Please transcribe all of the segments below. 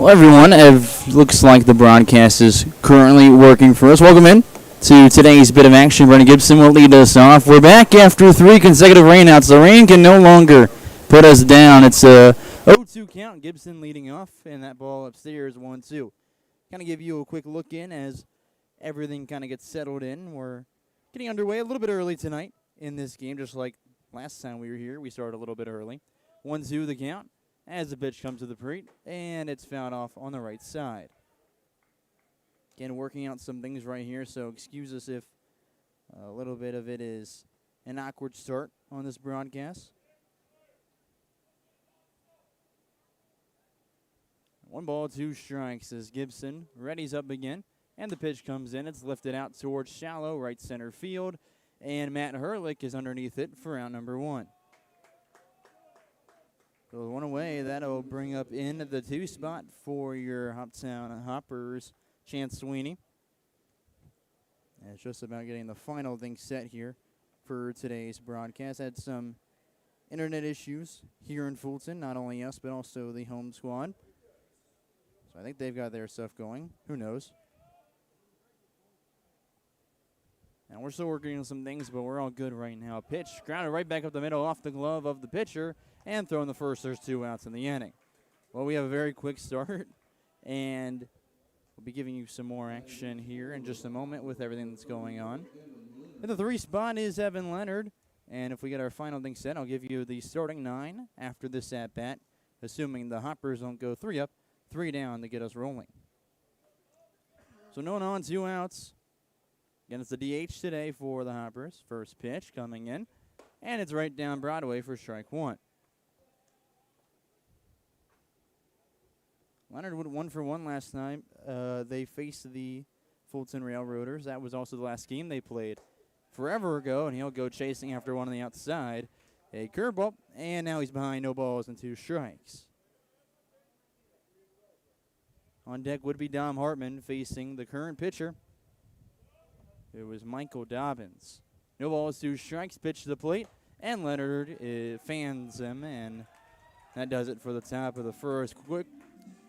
Well, everyone, it looks like the broadcast is currently working for us. Welcome in to today's bit of action. Brendan Gibson will lead us off. We're back after 3 consecutive rainouts. The rain can no longer put us down. It's a 0-2 count. Gibson leading off, and that ball upstairs 1-2. Kind of give you a quick look in as everything kind of gets settled in. We're getting underway a little bit early tonight in this game, just like last time we were here. We started a little bit early. 1-2 the count. As the pitch comes to the plate, and it's fouled off on the right side. Again, working out some things right here, so excuse us if a little bit of it is an awkward start on this broadcast. 1 ball, 2 strikes as Gibson readies up again, and the pitch comes in. It's lifted out towards shallow right center field, and Matt Herlick is underneath it for out number 1. So 1 away, that'll bring up in the 2 spot for your Hoptown Hoppers, Chance Sweeney. And it's just about getting the final thing set here for today's broadcast. Had some internet issues here in Fulton, not only us, but also the home squad. So I think they've got their stuff going. Who knows? And we're still working on some things, but we're all good right now. Pitch grounded right back up the middle off the glove of the pitcher. And throwing the first, there's 2 outs in the inning. Well, we have a very quick start, and we'll be giving you some more action here in just a moment with everything that's going on. In the 3 spot is Evan Leonard, and if we get our final thing set, I'll give you the starting 9 after this at-bat, assuming the Hoppers don't go 3 up, 3 down to get us rolling. So no one on, 2 outs. Again, it's the DH today for the Hoppers. First pitch coming in, and it's right down Broadway for strike 1. Leonard went 1 for 1 last night. They faced the Fulton Railroaders. That was also the last game they played forever ago, and he'll go chasing after one on the outside. A curveball, and now he's behind, no balls and 2 strikes. On deck would be Dom Hartman facing the current pitcher. It was Michael Dobbins. No balls, 2 strikes, pitch to the plate, and Leonard fans him, and that does it for the top of the first.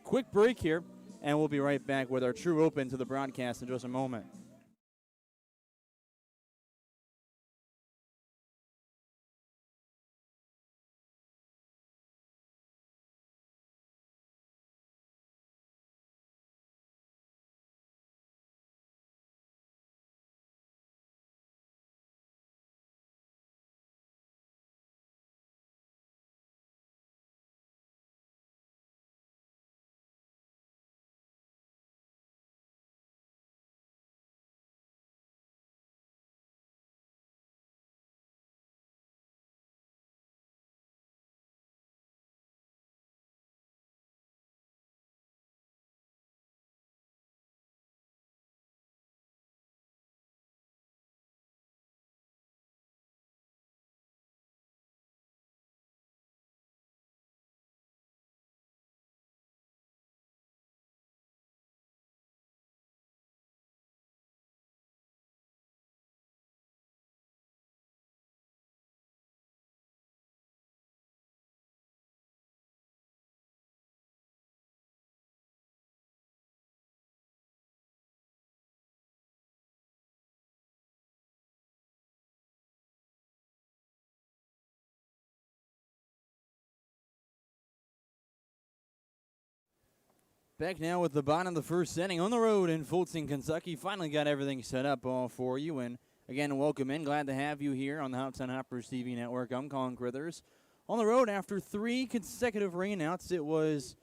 Quick break here, and we'll be right back with our true open to the broadcast in just a moment. Back now with the bottom of the first inning on the road in Fulton, Kentucky. Finally got everything set up all for you. And again, welcome in. Glad to have you here on the Hoptown Hoppers TV network. I'm Colin Crithers. On the road after 3 consecutive rainouts, it was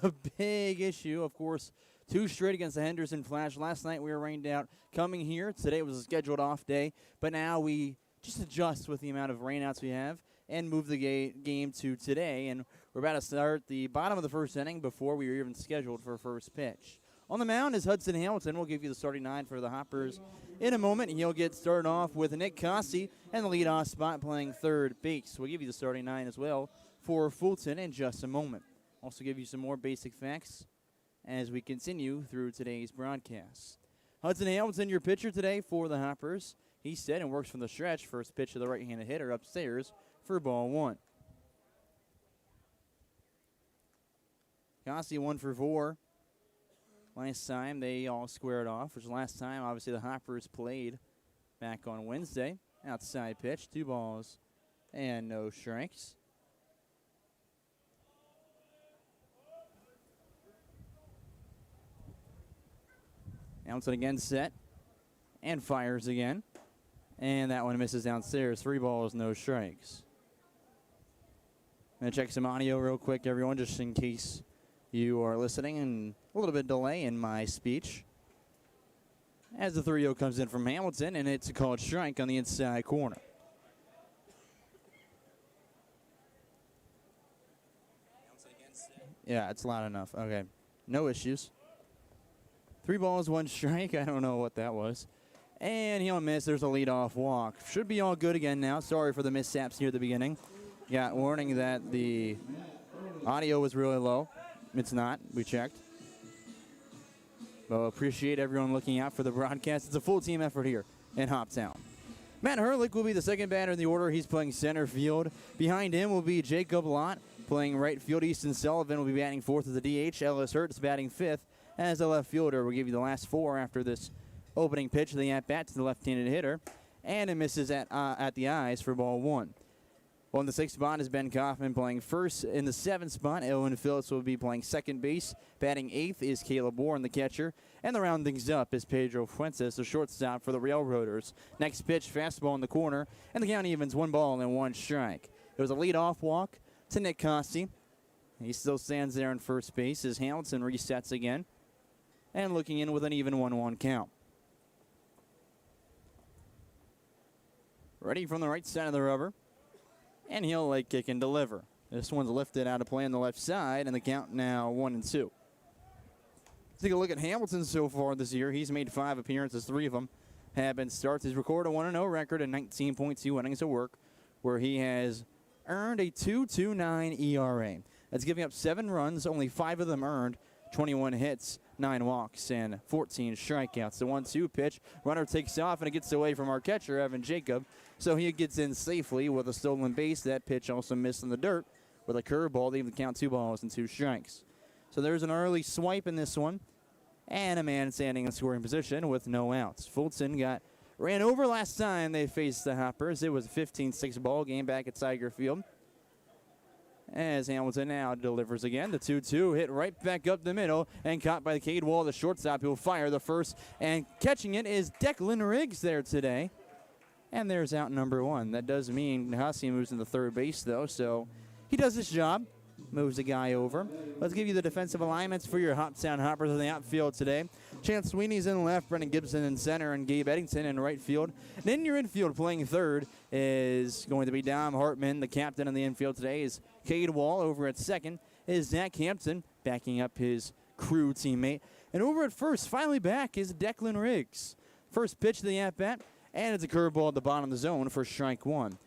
a big issue. Of course, 2 straight against the Henderson Flash. Last night we were rained out coming here. Today was a scheduled off day. But now we just adjust with the amount of rainouts we have and move the game to today. And we're about to start the bottom of the first inning before we were even scheduled for first pitch. On the mound is Hudson Hamilton. We'll give you the starting 9 for the Hoppers in a moment. He'll get started off with Nick Cossey and the leadoff spot playing third base. We'll give you the starting 9 as well for Fulton in just a moment. Also give you some more basic facts as we continue through today's broadcast. Hudson Hamilton, your pitcher today for the Hoppers. He set and works from the stretch. First pitch to the right-handed hitter upstairs for ball 1. Kossi 1 for 4. Last time they all squared off, which last time obviously the Hoppers played back on Wednesday. Outside pitch, 2 balls and no strikes. Hamilton again set and fires again. And that one misses downstairs. 3 balls, no strikes. I'm going to check some audio real quick, everyone, just in case you are listening, and a little bit of delay in my speech. As the 3-0 comes in from Hamilton, and it's a called strike on the inside corner. Yeah, it's loud enough. Okay, no issues. 3 balls, 1 strike. I don't know what that was. And he'll miss. There's a leadoff walk. Should be all good again now. Sorry for the mishaps here at the beginning. Got warning that the audio was really low. It's not. We checked. But appreciate everyone looking out for the broadcast. It's a full team effort here in Hoptown. Matt Herlick will be the second batter in the order. He's playing center field. Behind him will be Jacob Lott playing right field. Easton Sullivan will be batting fourth as the DH. Ellis Hurts batting fifth as a left fielder. We'll give you the last 4 after this opening pitch of the at-bat to the left-handed hitter. And it misses at the eyes for ball 1. Well, in the 6th spot is Ben Kaufman playing first. In the 7th spot, Owen Phillips will be playing second base. Batting 8th is Caleb Bourne, the catcher. And the round things up is Pedro Fuentes, the shortstop for the Railroaders. Next pitch, fastball in the corner. And the count evens 1 ball and 1 strike. It was a leadoff walk to Nick Kossi. He still stands there in first base as Hamilton resets again. And looking in with an even 1-1 count. Ready from the right side of the rubber. And he'll leg kick and deliver. This one's lifted out of play on the left side, and the count now 1-2. Let's take a look at Hamilton so far this year. He's made 5 appearances, 3 of them have been starts. He's recorded a 1-0 record and 19.2 innings of work, where he has earned a 2.29 ERA. That's giving up 7 runs, only 5 of them earned, 21 hits, 9 walks, and 14 strikeouts. The 1-2 pitch, runner takes off, and it gets away from our catcher, Evan Jacob. So he gets in safely with a stolen base. That pitch also missed in the dirt with a curveball. They even count 2 balls and 2 strikes. So there's an early swipe in this one, and a man standing in scoring position with no outs. Fulton ran over last time they faced the Hoppers. It was a 15-6 ball game back at Tiger Field. As Hamilton now delivers again. The 2-2 hit right back up the middle and caught by the Cade Wall, the shortstop, who will fire the first. And catching it is Declan Riggs there today. And there's out number 1. That does mean Kossi moves into third base, though, so he does his job. Moves the guy over. Let's give you the defensive alignments for your Hoptown Hoppers in the outfield today. Chance Sweeney's in left, Brendan Gibson in center, and Gabe Eddington in right field. And in your infield playing third is going to be Dom Hartman. The captain in the infield today is Cade Wall. Over at second is Zach Hampton, backing up his crew teammate. And over at first, finally back, is Declan Riggs. First pitch of the at-bat, and it's a curveball at the bottom of the zone for strike 1.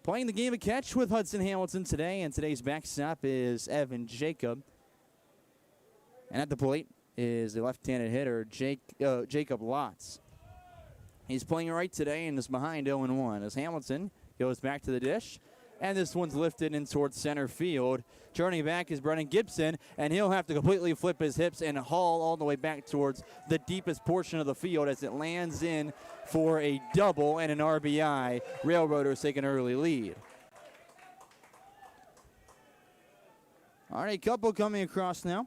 Playing the game of catch with Hudson Hamilton today, and today's backstop is Evan Jacob. And at the plate is the left-handed hitter, Jacob Lotz. He's playing right today and is behind 0-1 as Hamilton goes back to the dish. And this one's lifted in towards center field. Turning back is Brendan Gibson, and he'll have to completely flip his hips and haul all the way back towards the deepest portion of the field as it lands in for a double and an RBI. Railroaders take an early lead. All right, couple coming across now.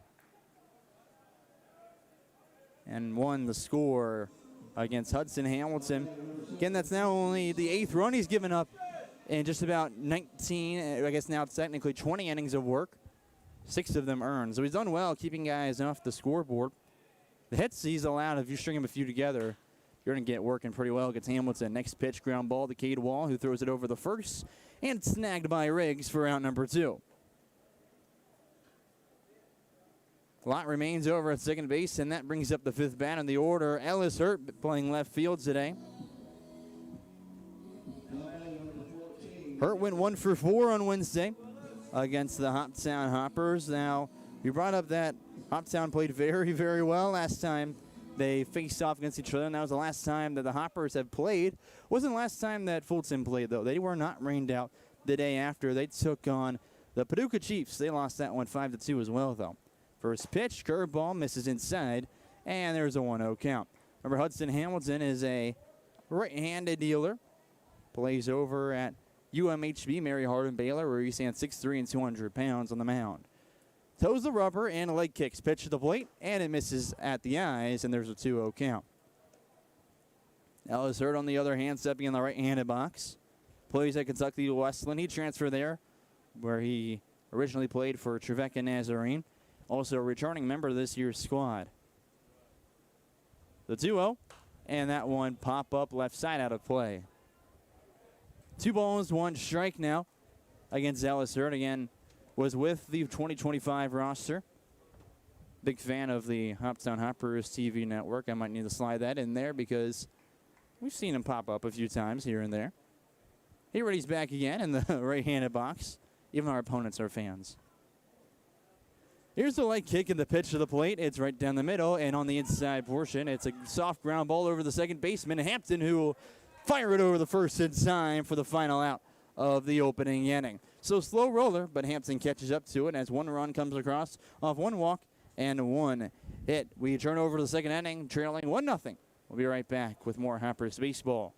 And 1 the score against Hudson Hamilton. Again, that's now only the 8th run he's given up in just about 19, I guess now it's technically 20 innings of work. 6 of them earned. So he's done well keeping guys off the scoreboard. The hits he's allowed, if you string them a few together, you're going to get working pretty well against Hamilton. Next pitch, ground ball to Cade Wall, who throws it over the first, and snagged by Riggs for out number 2. Lott remains over at second base, and that brings up the 5th bat in the order. Ellis Hurt playing left field today. Hurt went 1 for 4 on Wednesday against the Hoptown Hoppers. Now, we brought up that Hoptown played very, very well last time they faced off against each other, and that was the last time that the Hoppers have played. Wasn't the last time that Fulton played, though. They were not rained out the day after. They took on The Paducah Chiefs, they lost that one 5-2 as well, though. First pitch, curveball, misses inside, and there's a 1-0 count. Remember, Hudson Hamilton is a right-handed dealer. Plays over at UMHB, Mary Hardin Baylor, where he stands 6'3" and 200 pounds on the mound. Toes the rubber and leg kicks. Pitch to the plate, and it misses at the eyes, and there's a 2-0 count. Ellis Hurd, on the other hand, stepping in the right-handed box. Plays at Kentucky Westland. He transferred there, where he originally played for Trevecca Nazarene. Also a returning member of this year's squad. The 2-0, and that one pop up left side out of play. 2 balls, 1 strike now against Ellis Hurd. Again, was with the 2025 roster. Big fan of the Hoptown Hoppers TV network. I might need to slide that in there because we've seen him pop up a few times here and there. Here he's back again in the right-handed box. Even our opponents are fans. Here's the light kick and the pitch to the plate. It's right down the middle, and on the inside portion, it's a soft ground ball over the second baseman, Hampton, who will fire it over the first in time for the final out of the opening inning. So slow roller, but Hampton catches up to it as 1 run comes across off 1 walk and 1 hit. We turn over to the second inning, trailing 1-0. We'll be right back with more Hoppers baseball.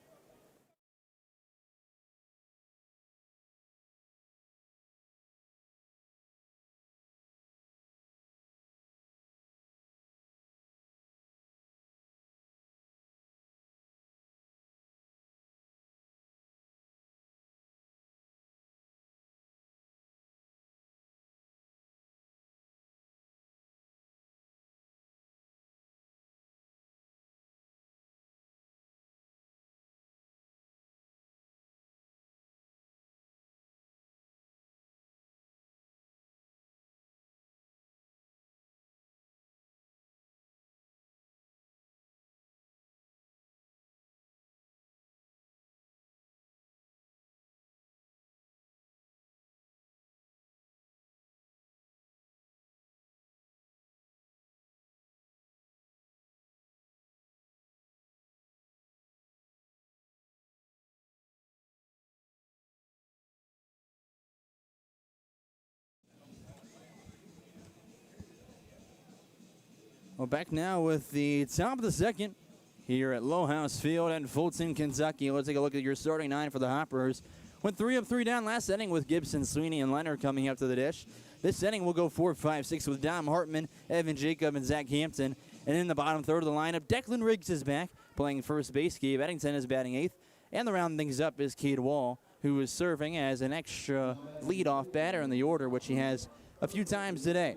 Well, back now with the top of the second here at Lowhouse Field in Fulton, Kentucky. Let's take a look at your starting 9 for the Hoppers. Went 3 up, 3 down last inning with Gibson, Sweeney, and Leonard coming up to the dish. This inning will go 4, 5, 6 with Dom Hartman, Evan Jacob, and Zach Hampton. And in the bottom third of the lineup, Declan Riggs is back playing first base. Gabe Eddington is batting 8th. And the round things up is Cade Wall, who is serving as an extra leadoff batter in the order, which he has a few times today.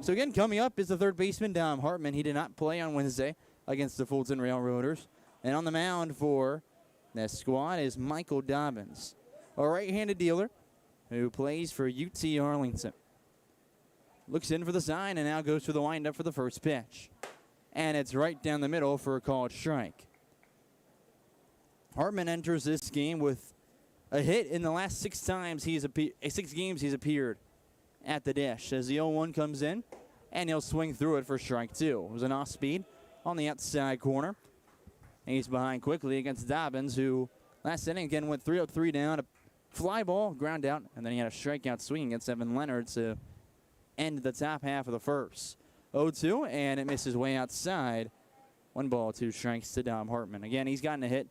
So again, coming up is the third baseman, Dom Hartman. He did not play on Wednesday against the Fulton Railroaders. And on the mound for that squad is Michael Dobbins, a right-handed dealer who plays for UT Arlington. Looks in for the sign and now goes to the windup for the first pitch. And it's right down the middle for a called strike. Hartman enters this game with a hit in the last 6 games he's appeared at the dish. As the 0-1 comes in, and he'll swing through it for strike 2. It was an off-speed on the outside corner. And he's behind quickly against Dobbins, who last inning again went 3 up, 3 down, a fly ball, ground out, and then he had a strikeout swing against Evan Leonard to end the top half of the first. 0-2, and it misses way outside. 1 ball, 2 strikes to Dom Hartman. Again, he's gotten a hit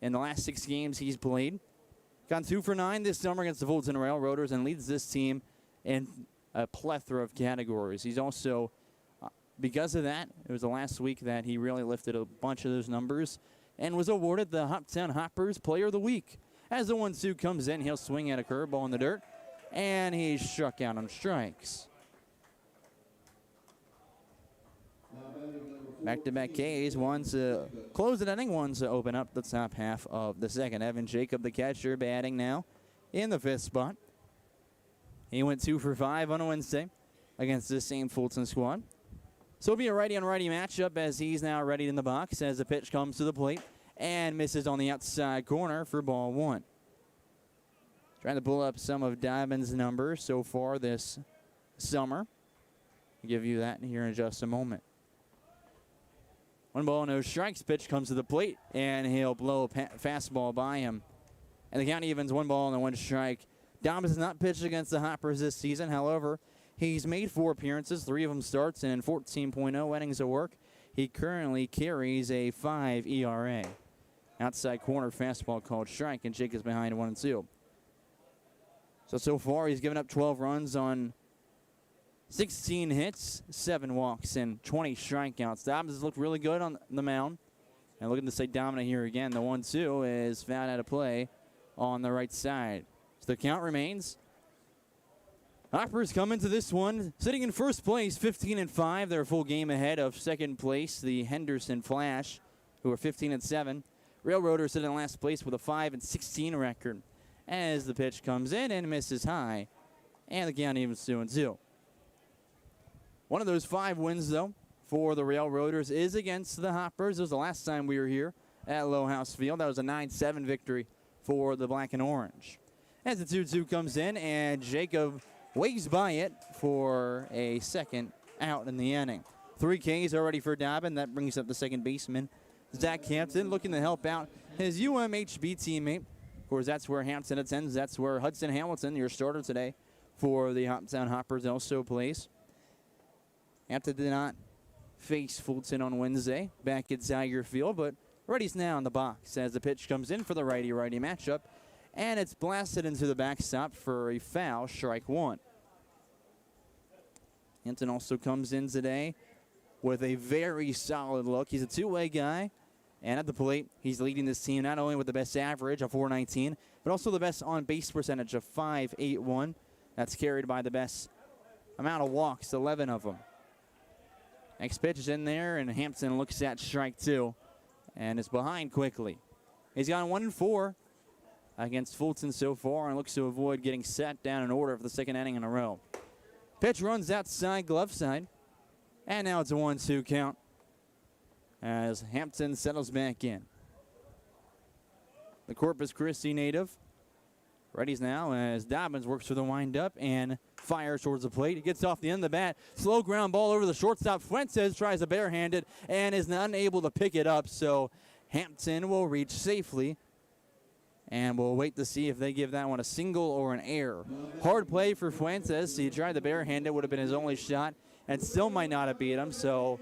in the last 6 games he's played. Gone 2 for 9 this summer against the Fulton Railroaders and leads this team in a plethora of categories. He's also, because of that, it was the last week that he really lifted a bunch of those numbers and was awarded the Hoptown Hoppers Player of the Week. As the 1-2 comes in, he'll swing at a curveball in the dirt, and he's struck out on strikes. Back-to-back Ks, one to close the inning, one to open up the top half of the second. Evan Jacob, the catcher, batting now in the 5th spot. He went 2 for 5 on a Wednesday against this same Fulton squad. So it'll be a righty-on-righty matchup as he's now ready in the box as the pitch comes to the plate and misses on the outside corner for ball 1. Trying to pull up some of Dobbins' numbers so far this summer. I'll give you that here in just a moment. 1 ball, no strikes. Pitch comes to the plate, and he'll blow a fastball by him. And the count evens 1 ball and 1 strike Dobbins has not pitched against the Hoppers this season. However, he's made 4 appearances, 3 of them starts, and in 14.0 innings of work, he currently carries a 5 ERA. Outside corner fastball called strike, and Jake is behind 1-2. So far, he's given up 12 runs on 16 hits, 7 walks, and 20 strikeouts. Dobbins has looked really good on the mound. And looking to stay dominant here again. The 1-2 is fouled out of play on the right side. So the count remains. Hoppers come into this one sitting in first place, 15-5. They're a full game ahead of second place, the Henderson Flash, who are 15-7. Railroaders sit in last place with a 5-16 record as the pitch comes in and misses high. And the count evens 2-2. One of those 5 wins, though, for the Railroaders is against the Hoppers. It was the last time we were here at Low House Field. That was a 9-7 victory for the Black and Orange. As the 2-2 comes in, and Jacob waves by it for a second out in the inning. 3 Ks already for Dobbin. That brings up the second baseman, Zach Hampton, looking to help out his UMHB teammate. Of course, that's where Hampton attends. That's where Hudson Hamilton, your starter today for the Hoptown Hoppers, also plays. Hampton did not face Fulton on Wednesday back at Zager Field, but ready's now in the box as the pitch comes in for the righty-righty matchup, and it's blasted into the backstop for a foul, strike 1. Hampton also comes in today with a very solid look. He's a two-way guy, and at the plate, he's leading this team not only with the best average of .419, but also the best on-base percentage of .581. That's carried by the best amount of walks, 11 of them. Next pitch is in there, and Hampton looks at strike 2 and is behind quickly. He's gone 1-4 against Fulton so far and looks to avoid getting sat down in order for the second inning in a row. Pitch runs outside, glove side, and now it's a 1-2 count as Hampton settles back in. The Corpus Christi native readies now as Dobbins works for the windup and fires towards the plate. He gets off the end of the bat. Slow ground ball over the shortstop. Fuentes tries a barehanded and is unable to pick it up. So Hampton will reach safely. And we'll wait to see if they give that one a single or an error. Hard play for Fuentes. He tried the barehanded. Would have been his only shot. And still might not have beat him. So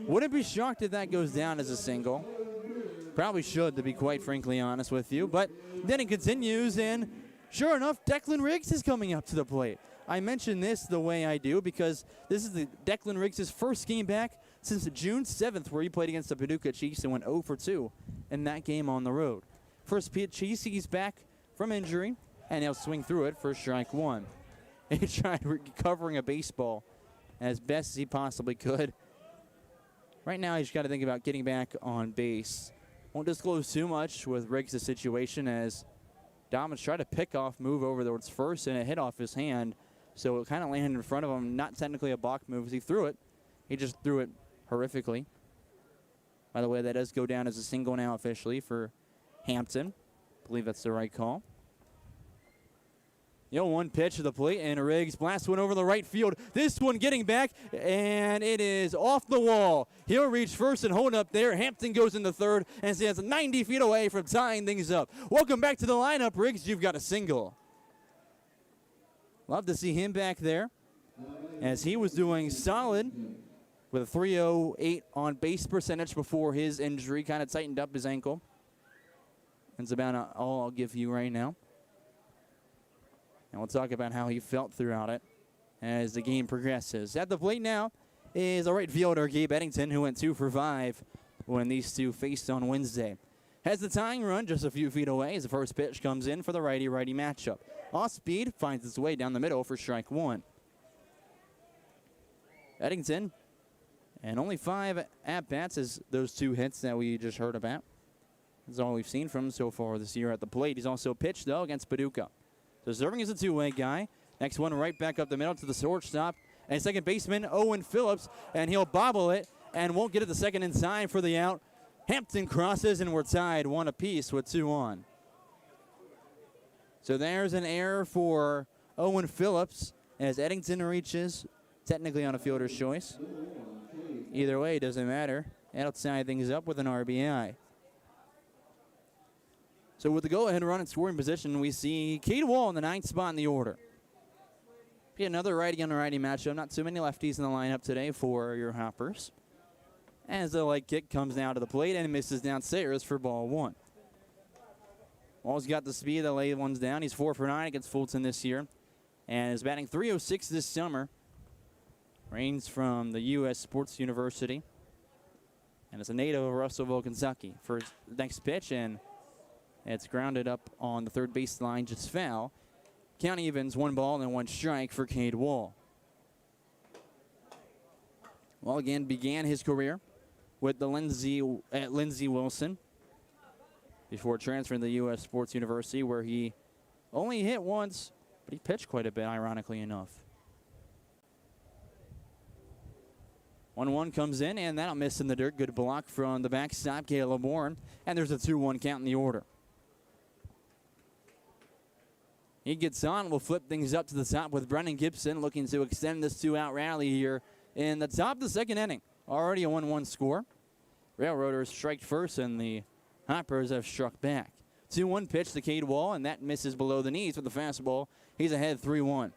wouldn't be shocked if that goes down as a single. Probably should, to be quite frankly honest with you. But then it continues, and sure enough, Declan Riggs is coming up to the plate. I mention this the way I do because this is the Declan Riggs' first game back since June 7th, where he played against the Paducah Chiefs and went 0-2 in that game on the road. First pitch, he's back from injury, and he'll swing through it for strike 1. He tried recovering a baseball as best as he possibly could. Right now, he's got to think about getting back on base. Won't disclose too much with Riggs' situation as Dobbins tried to pick off move over towards first, and it hit off his hand. So it kind of landed in front of him. Not technically a balk move as he threw it. He just threw it horrifically. By the way, that does go down as a single now officially for Hampton. I believe that's the right call. 1 pitch to the plate, and Riggs blasts one over the right field. This one getting back, and it is off the wall. He'll reach first and hold up there. Hampton goes into third and stands 90 feet away from tying things up. Welcome back to the lineup, Riggs. You've got a single. Love to see him back there as he was doing solid with a .308 on base percentage before his injury. Kind of tightened up his ankle. That's about all I'll give you right now. And we'll talk about how he felt throughout it as the game progresses. At the plate now is a right fielder, Gabe Eddington, who went 2 for 5 when these two faced on Wednesday. Has the tying run just a few feet away as the first pitch comes in for the righty-righty matchup. Off speed, finds its way down the middle for strike 1. Eddington, and only 5 at-bats as those 2 hits that we just heard about. That's all we've seen from him so far this year at the plate. He's also pitched, though, against Paducah. So serving as a two-way guy. Next one right back up the middle to the shortstop. And second baseman, Owen Phillips, and he'll bobble it and won't get it the second in time for the out. Hampton crosses, and we're tied 1 apiece with 2 on. So there's an error for Owen Phillips as Eddington reaches, technically on a fielder's choice. Either way, it doesn't matter. That'll tie things up with an RBI. So with the go-ahead run in scoring position, we see Cade Wall in the 9th spot in the order. Be another righty on a righty matchup. Not too many lefties in the lineup today for your Hoppers. As the light kick comes down to the plate and misses downstairs for ball 1. Wall's got the speed to lay ones down. He's 4 for 9 against Fulton this year. And is batting .306 this summer. Reigns from the U.S. Sports University. And it's a native of Russellville, Kentucky. For his next pitch, and it's grounded up on the third baseline, just foul. Count evens, 1 ball and 1 strike for Cade Wall. Wall again began his career with the Lindsey Wilson before transferring to the U.S. Sports University, where he only hit once, but he pitched quite a bit, ironically enough. 1-1 comes in, and that'll miss in the dirt. Good block from the backstop, Caleb Warren, and there's a 2-1 count in the order. He gets on. We'll flip things up to the top with Brennan Gibson looking to extend this 2-out rally here in the top of the second inning. Already a 1-1 score. Railroaders strike first, and the Hoppers have struck back. 2-1 pitch to Cade Wall, and that misses below the knees with the fastball. He's ahead 3-1.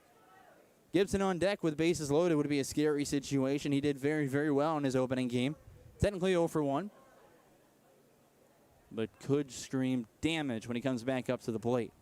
Gibson on deck with bases loaded would be a scary situation. He did very, very well in his opening game. Technically 0 for 1, but could scream damage when he comes back up to the plate.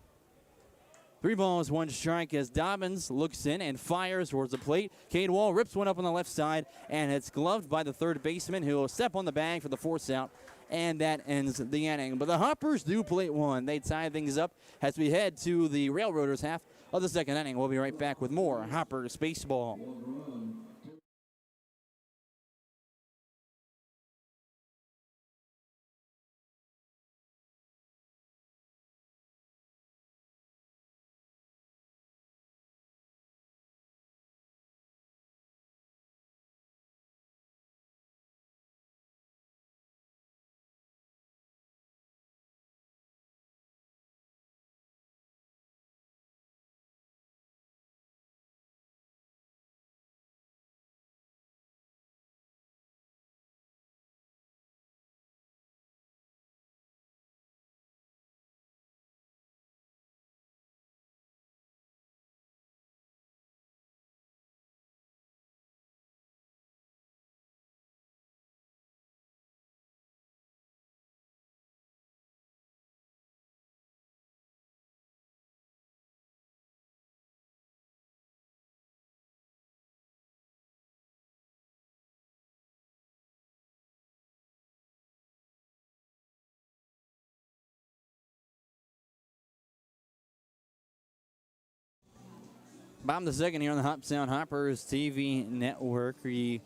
3 balls, 1 strike as Dobbins looks in and fires towards the plate. Cade Wall rips one up on the left side, and it's gloved by the third baseman, who will step on the bag for the force out, and that ends the inning. But the Hoppers do plate 1. They tie things up as we head to the Railroaders half of the second inning. We'll be right back with more Hoppers baseball. Bottom of the second here on the Hoptown Hoppers TV network. We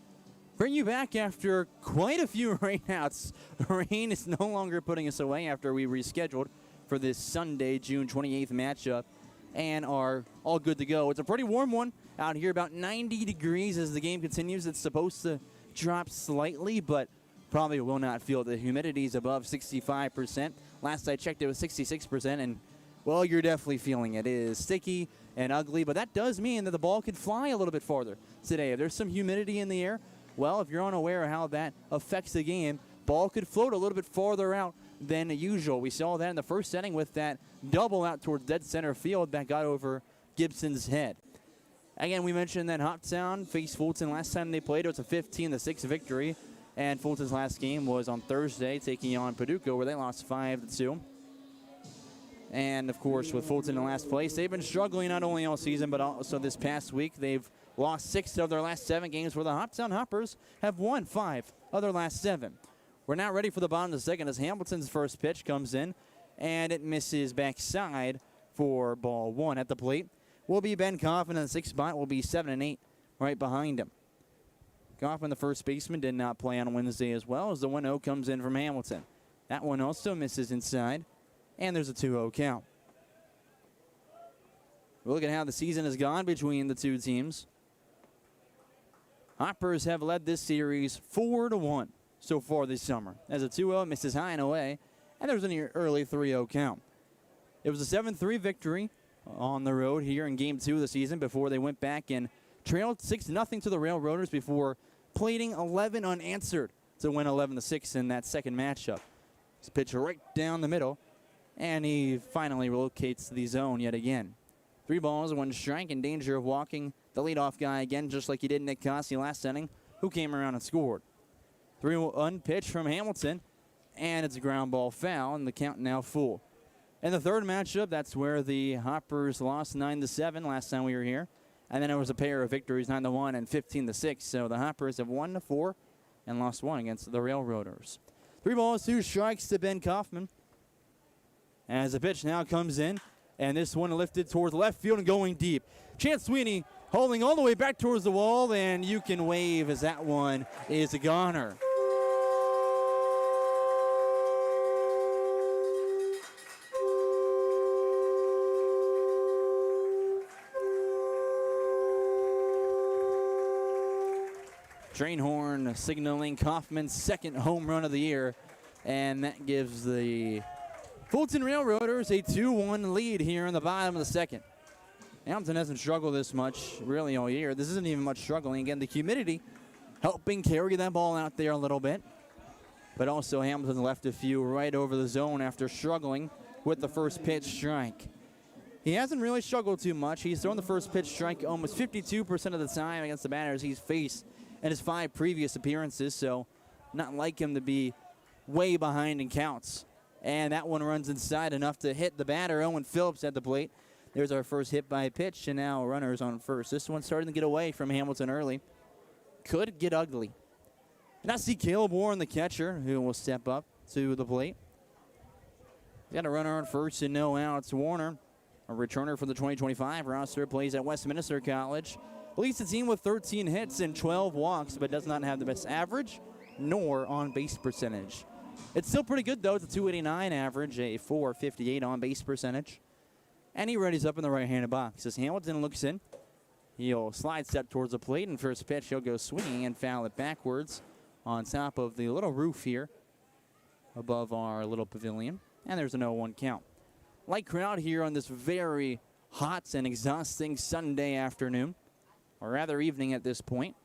bring you back after quite a few rainouts. The rain is no longer putting us away after we rescheduled for this Sunday, June 28th matchup, and are all good to go. It's a pretty warm one out here, about 90 degrees as the game continues. It's supposed to drop slightly, but probably will not feel the humidity is above 65%. Last I checked, it was 66%, and well, you're definitely feeling it. It is sticky and ugly, but that does mean that the ball could fly a little bit farther today. If there's some humidity in the air, well, if you're unaware of how that affects the game, ball could float a little bit farther out than usual. We saw that in the first inning with that double out towards dead center field that got over Gibson's head. Again, we mentioned that Hoptown faced Fulton last time they played. It was a 15-6 victory, and Fulton's last game was on Thursday, taking on Paducah, where they lost 5-2. And, of course, with Fulton in last place, they've been struggling not only all season, but also this past week. They've lost 6 of their last 7 games, where the Hoptown Hoppers have won 5 of their last 7. We're now ready for the bottom of the second as Hamilton's first pitch comes in, and it misses backside for ball 1. At the plate will be Ben Coffin, in the 6th spot will be 7-8 right behind him. Coffin, the first baseman, did not play on Wednesday as well, as the 1-0 comes in from Hamilton. That one also misses inside, and there's a 2-0 count. We'll look at how the season has gone between the two teams. Hoppers have led this series 4-1 so far this summer, as a 2-0 misses high and away, and there's an early 3-0 count. It was a 7-3 victory on the road here in Game 2 of the season before they went back and trailed 6-0 to the Railroaders before plating 11 unanswered to win 11-6 in that second matchup. This pitch right down the middle, and he finally relocates the zone yet again. 3 balls, 1 strike, in danger of walking the leadoff guy again, just like he did Nick Cossey last inning, who came around and scored. 3-1 pitch from Hamilton, and it's a ground ball foul, and the count now full. In the third matchup, that's where the Hoppers lost 9-7 last time we were here. And then there was a pair of victories, 9-1 and 15-6. So the Hoppers have won 4 and lost 1 against the Railroaders. 3 balls, 2 strikes to Ben Kaufman. As the pitch now comes in, and this one lifted towards left field and going deep. Chance Sweeney holding all the way back towards the wall, and you can wave as that one is a goner. Train horn signaling Kaufman's second home run of the year, and that gives the Fulton Railroaders a 2-1 lead here in the bottom of the second. Hamilton hasn't struggled this much really all year. This isn't even much struggling. Again, the humidity helping carry that ball out there a little bit, but also Hamilton left a few right over the zone after struggling with the first pitch strike. He hasn't really struggled too much. He's thrown the first pitch strike almost 52% of the time against the batters he's faced in his 5 previous appearances, so not like him to be way behind in counts. And that one runs inside enough to hit the batter, Owen Phillips, at the plate. There's our first hit by pitch, and now runners on first. This one's starting to get away from Hamilton early. Could get ugly. And I see Caleb Warren, the catcher, who will step up to the plate. Got a runner on first and no outs. Warner, a returner for the 2025 roster, plays at Westminster College. Leads the team with 13 hits and 12 walks, but does not have the best average nor on-base percentage. It's still pretty good, though. It's a 289 average, a 458 on-base percentage. And he readies up in the right-handed box. As Hamilton looks in, he'll slide step towards the plate, and first pitch, he'll go swinging and foul it backwards on top of the little roof here above our little pavilion. And there's an 0-1 count. Light crowd here on this very hot and exhausting Sunday afternoon, or rather evening at this point.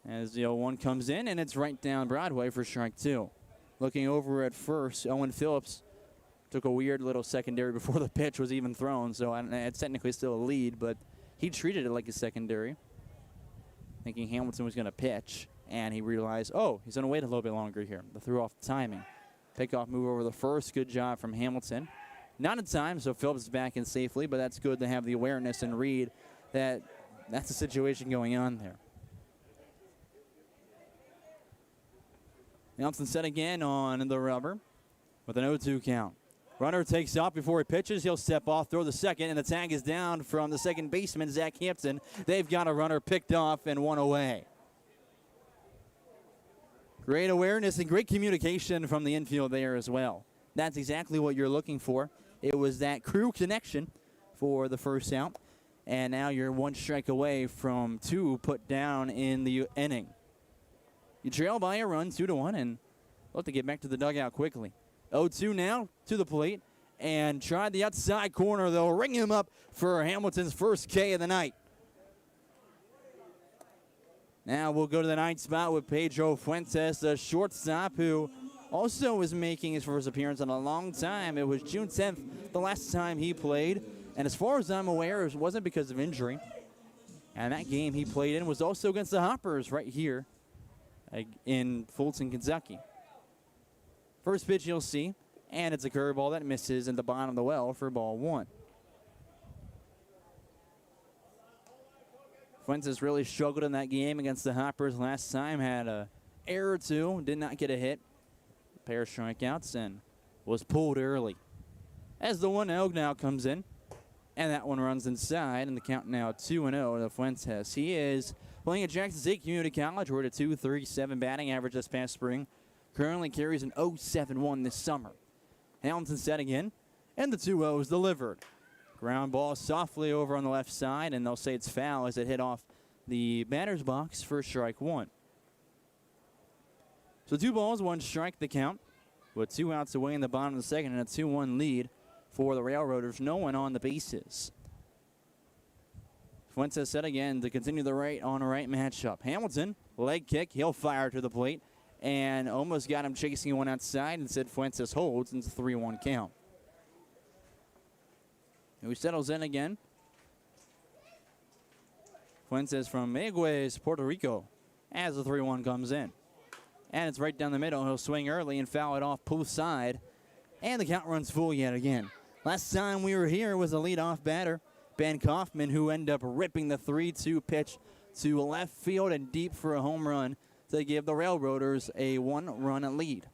As the 0-1 comes in, and it's right down Broadway for strike 2. Looking over at first, Owen Phillips took a weird little secondary before the pitch was even thrown, so it's technically still a lead, but he treated it like a secondary, thinking Hamilton was going to pitch, and he realized, oh, he's going to wait a little bit longer here. They threw off the timing. Pickoff move over the first. Good job from Hamilton. Not in time, so Phillips is back in safely, but that's good to have the awareness and read that that's the situation going on there. Hamilton set again on the rubber with an 0-2 count. Runner takes off before he pitches. He'll step off, throw the second, and the tag is down from the second baseman, Zach Hampton. They've got a runner picked off and one away. Great awareness and great communication from the infield there as well. That's exactly what you're looking for. It was that crew connection for the first out, and now you're 1 strike away from 2 put down in the inning. You trail by a run, 2-1, and look to get back to the dugout quickly. 0-2 now to the plate, and tried the outside corner. They'll ring him up for Hamilton's first K of the night. Now we'll go to the 9th spot with Pedro Fuentes, the shortstop, who also is making his first appearance in a long time. It was June 10th, the last time he played, and as far as I'm aware, it wasn't because of injury. And that game he played in was also against the Hoppers right here in Fulton, Kentucky. First pitch you'll see, and it's a curveball that misses in the bottom of the well for ball 1. Fuentes really struggled in that game against the Hoppers last time, had an error or two, did not get a hit, a pair of strikeouts, and was pulled early. As the 1-0 now comes in, and that one runs inside, and the count now 2-0 to Fuentes. He is playing at Jackson State Community College, where at a 2.37 batting average this past spring. Currently carries an 0.71 this summer. Hamilton set again, and the 2-0 is delivered. Ground ball softly over on the left side, and they'll say it's foul as it hit off the batter's box for strike 1. So 2 balls, 1 strike the count, with 2 outs away in the bottom of the second and a 2-1 lead for the Railroaders. No one on the bases. Fuentes set again to continue the right-on-right matchup. Hamilton, leg kick, he'll fire to the plate, and almost got him chasing one outside. Instead, Fuentes holds, and it's a 3-1 count. Who settles in again. Fuentes from Mayagüez, Puerto Rico, as the 3-1 comes in. And it's right down the middle. He'll swing early and foul it off post side. And the count runs full yet again. Last time we were here was a leadoff batter, Ben Kaufman, who ended up ripping the 3-2 pitch to left field and deep for a home run to give the Railroaders a 1-run lead.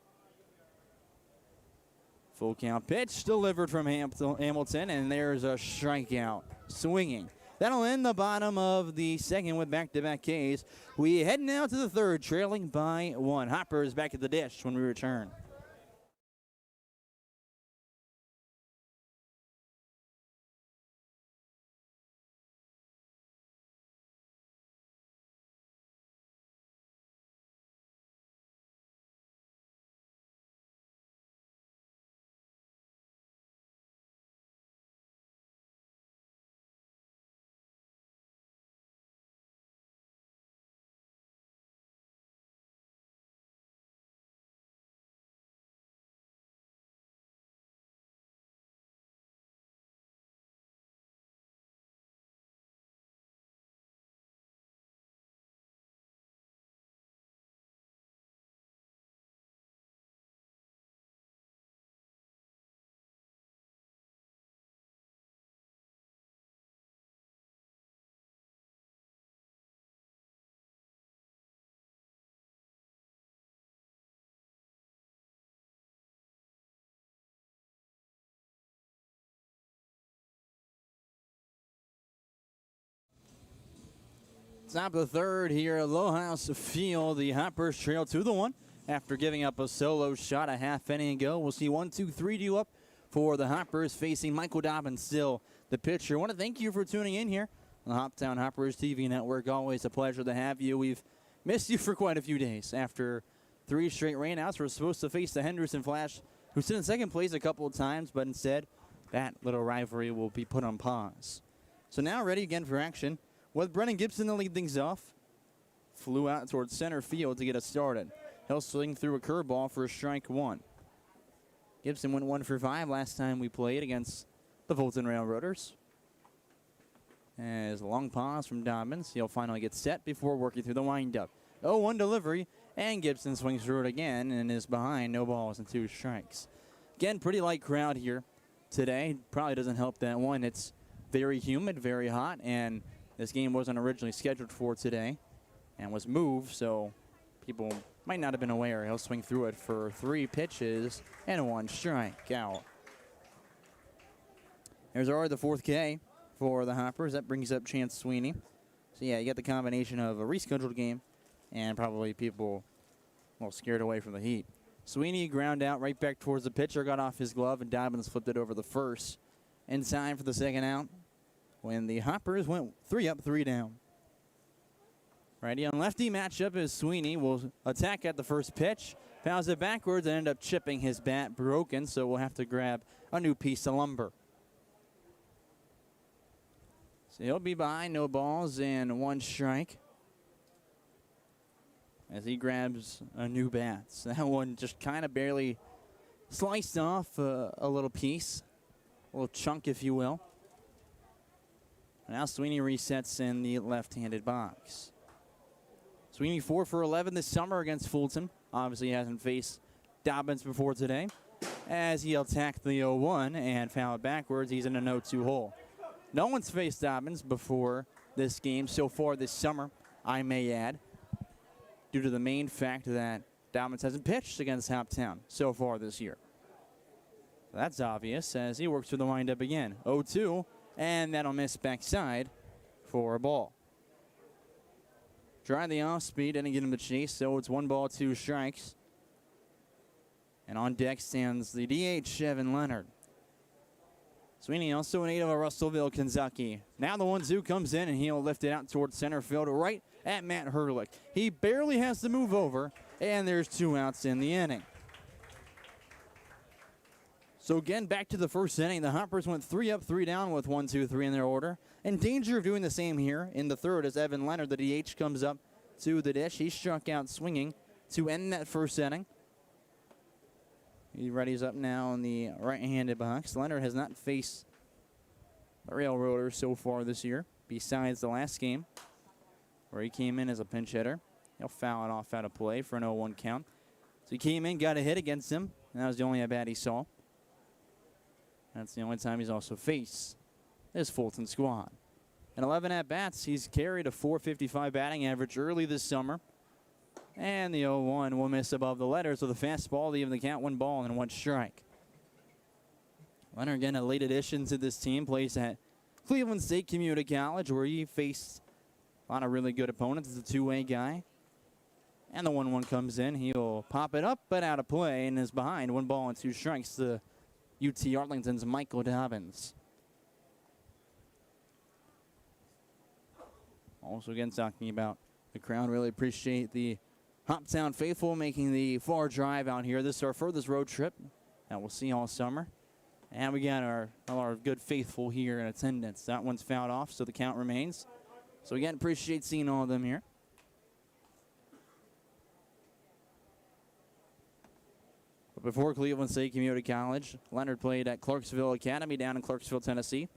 Full count pitch delivered from Hamilton, and there's a strikeout swinging. That'll end the bottom of the second with back-to-back Ks. We head now to the third, trailing by 1. Hoppers back at the dish when we return. Top of the third here at Lowhouse Field. The Hoppers trail 2-1 after giving up a solo shot a half inning ago. We'll see 1-2-3 due up for the Hoppers facing Michael Dobbins, still the pitcher. I want to thank you for tuning in here on the Hoptown Hoppers TV network. Always a pleasure to have you. We've missed you for quite a few days. After 3 straight rainouts, we're supposed to face the Henderson Flash, who sit in second place a couple of times, but instead that little rivalry will be put on pause. So now ready again for action, with Brennan Gibson to lead things off. Flew out towards center field to get us started. He'll swing through a curveball for a strike 1. Gibson went 1 for 5 last time we played against the Fulton Railroaders. As a long pause from Dobbins, he'll finally get set before working through the windup. 0-1 delivery, and Gibson swings through it again and is behind, no balls and 2 strikes. Again, pretty light crowd here today. Probably doesn't help that one. It's very humid, very hot, and this game wasn't originally scheduled for today and was moved, so people might not have been aware. He'll swing through it for 3 pitches and 1 strikeout. There's already the 4th K for the Hoppers. That brings up Chance Sweeney. So, yeah, you got the combination of a rescheduled game and probably people scared away from the heat. Sweeney ground out right back towards the pitcher, got off his glove, and Dobbins flipped it over the first. In time for the second out, when the Hoppers went 3 up, 3 down. Righty on lefty matchup is Sweeney will attack at the first pitch. Fouls it backwards and end up chipping his bat broken, so we'll have to grab a new piece of lumber. So he'll be by, no balls and 1 strike. As he grabs a new bat. So that one just kind of barely sliced off a little piece, a little chunk if you will. Now Sweeney resets in the left-handed box. Sweeney 4 for 11 this summer against Fulton. Obviously he hasn't faced Dobbins before today. As he'll attack the 0-1 and foul it backwards, he's in a 0-2 hole. No one's faced Dobbins before this game so far this summer, I may add, due to the main fact that Dobbins hasn't pitched against Hoptown so far this year. That's obvious as he works through the windup again. 0-2. And that'll miss backside for a ball. Tried the off speed, didn't get him the chase, so it's 1 ball, 2 strikes. And on deck stands the DH, Evan Leonard. Sweeney also a native of Russellville, Kentucky. Now the 1-2 comes in, and he'll lift it out towards center field right at Matt Herlick. He barely has to move over, and there's 2 outs in the inning. So again, back to the first inning. The Hoppers went 3 up, 3 down with 1, 2, 3 in their order. In danger of doing the same here in the third as Evan Leonard, the DH, comes up to the dish. He struck out swinging to end that first inning. He readies up now in the right-handed box. Leonard has not faced the Railroaders so far this year, besides the last game where he came in as a pinch hitter. He'll foul it off out of play for an 0-1 count. So he came in, got a hit against him, and that was the only at-bat he saw. That's the only time he's also faced this Fulton squad. In 11 at-bats, he's carried a .455 batting average early this summer. And the 0-1 will miss above the letters with a fastball to even the count, 1 ball and 1 strike. Leonard, again, a late addition to this team, plays at Cleveland State Community College, where he faced a lot of really good opponents. He's a two-way guy. And the 1-1 comes in. He'll pop it up, but out of play, and is behind 1 ball and 2 strikes to UT Arlington's Michael Dobbins. Also, again, talking about the crowd, really appreciate the Hoptown faithful making the far drive out here. This is our furthest road trip that we'll see all summer. And we got our good faithful here in attendance. That one's fouled off, so the count remains. So again, appreciate seeing all of them here. But before Cleveland State Community College, Leonard played at Clarksville Academy down in Clarksville, Tennessee.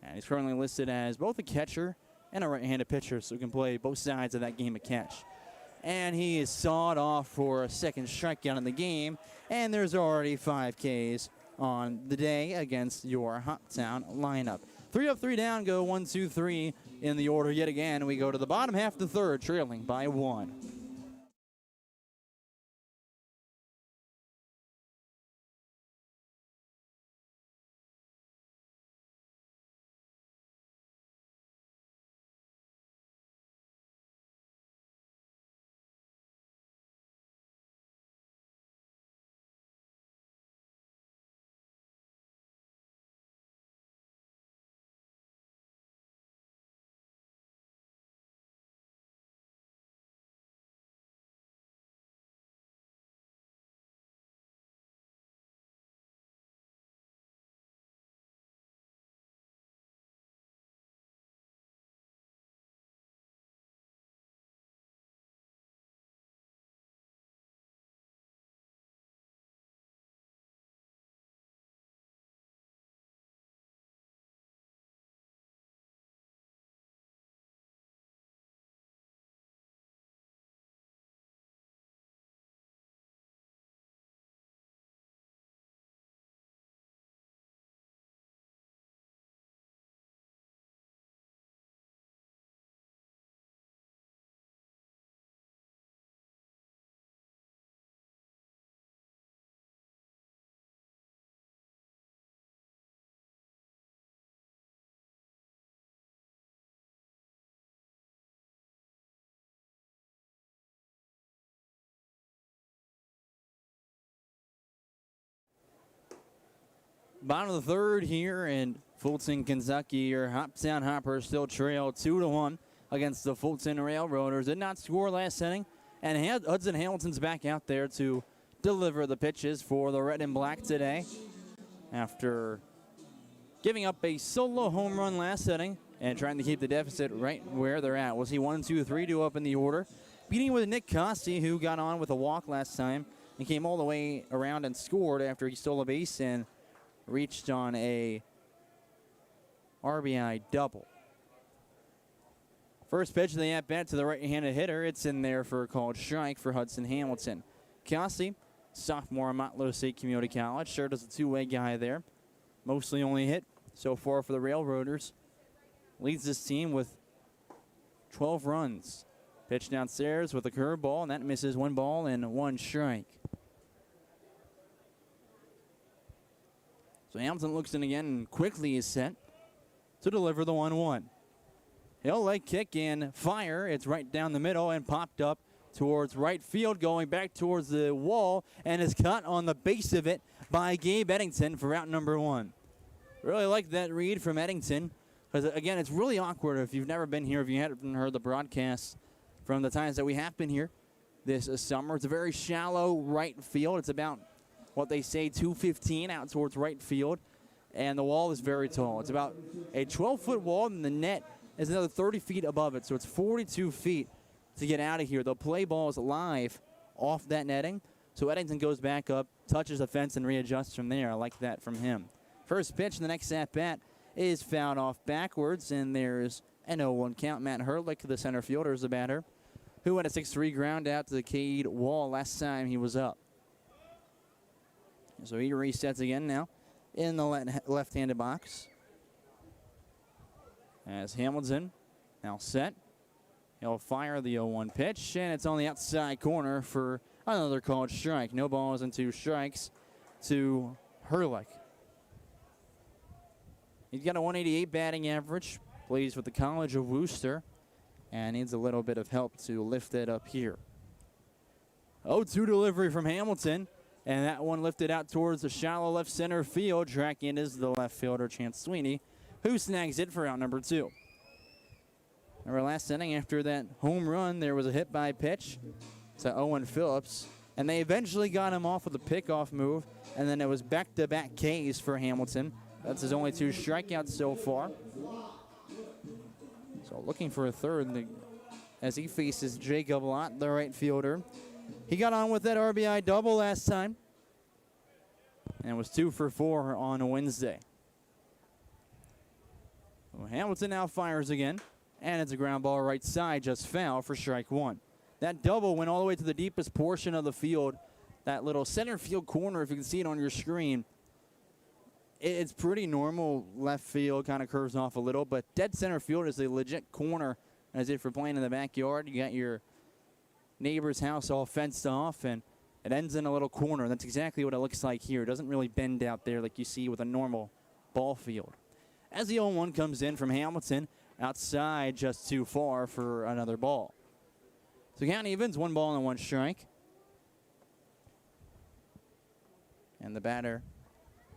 And he's currently listed as both a catcher and a right-handed pitcher, so he can play both sides of that game of catch. And he is sawed off for a second strikeout in the game, and there's already 5 Ks on the day against your Hoptown lineup. 3 up, 3 down, go 1, 2, 3 in the order yet again. We go to the bottom half of the third, trailing by 1. Bottom of the third here in Fulton, Kentucky. Your Hoptown Hoppers still trail 2-1 against the Fulton Railroaders. Did not score last inning, and Hudson Hamilton's back out there to deliver the pitches for the Red and Black today. After giving up a solo home run last inning and trying to keep the deficit right where they're at. We'll see 1, 2, 3 to up in the order. Beating with Nick Costi, who got on with a walk last time and came all the way around and scored after he stole a base and reached on a RBI double. First pitch of the at-bat to the right-handed hitter. It's in there for a called strike for Hudson Hamilton. Costi, sophomore at Motlow State Community College, served as a two-way guy there. Mostly only hit so far for the Railroaders. Leads this team with 12 runs. Pitch downstairs with a curveball, and that misses 1 ball and 1 strike. So Hamilton looks in again and quickly is set to deliver the 1-1. He'll leg kick and fire. It's right down the middle and popped up towards right field, going back towards the wall, and is caught on the base of it by Gabe Eddington for out number 1. Really like that read from Eddington, because again, it's really awkward if you've never been here, if you haven't heard the broadcast from the times that we have been here this summer. It's a very shallow right field. It's about what they say 215 out towards right field, and the wall is very tall. It's about a 12-foot wall, and the net is another 30 feet above it, so it's 42 feet to get out of here. They'll play balls live off that netting. So Eddington goes back up, touches the fence, and readjusts from there. I like that from him. First pitch in the next at-bat is fouled off backwards, and there's an 0-1 count. Matt Herlick, the center fielder, is the batter, who had a 6-3 ground out to the Cade wall last time he was up. So he resets again now in the left-handed box. As Hamilton now set. He'll fire the 0-1 pitch, and it's on the outside corner for another called strike. No balls and 2 strikes to Herlick. He's got a 188 batting average, plays with the College of Worcester, and needs a little bit of help to lift it up here. 0-2 delivery from Hamilton, and that one lifted out towards the shallow left center field. Tracking is the left fielder, Chance Sweeney, who snags it for out number 2. Remember last inning, after that home run, there was a hit by pitch to Owen Phillips, and they eventually got him off with a pickoff move, and then it was back-to-back Ks for Hamilton. That's his only 2 strikeouts so far. So looking for a third as he faces Jacob Lott, the right fielder. He got on with that RBI double last time and was 2 for 4 on Wednesday. Well, Hamilton now fires again, and it's a ground ball right side, just foul for strike 1. That double went all the way to the deepest portion of the field, that little center field corner, if you can see it on your screen. It's pretty normal left field, kind of curves off a little, but dead center field is a legit corner, as if you're playing in the backyard. You got your neighbor's house all fenced off, and it ends in a little corner. That's exactly what it looks like here. It doesn't really bend out there like you see with a normal ball field. As the 0-1 comes in from Hamilton, outside just too far for another ball. So count evens, 1 ball and 1 strike. And the batter,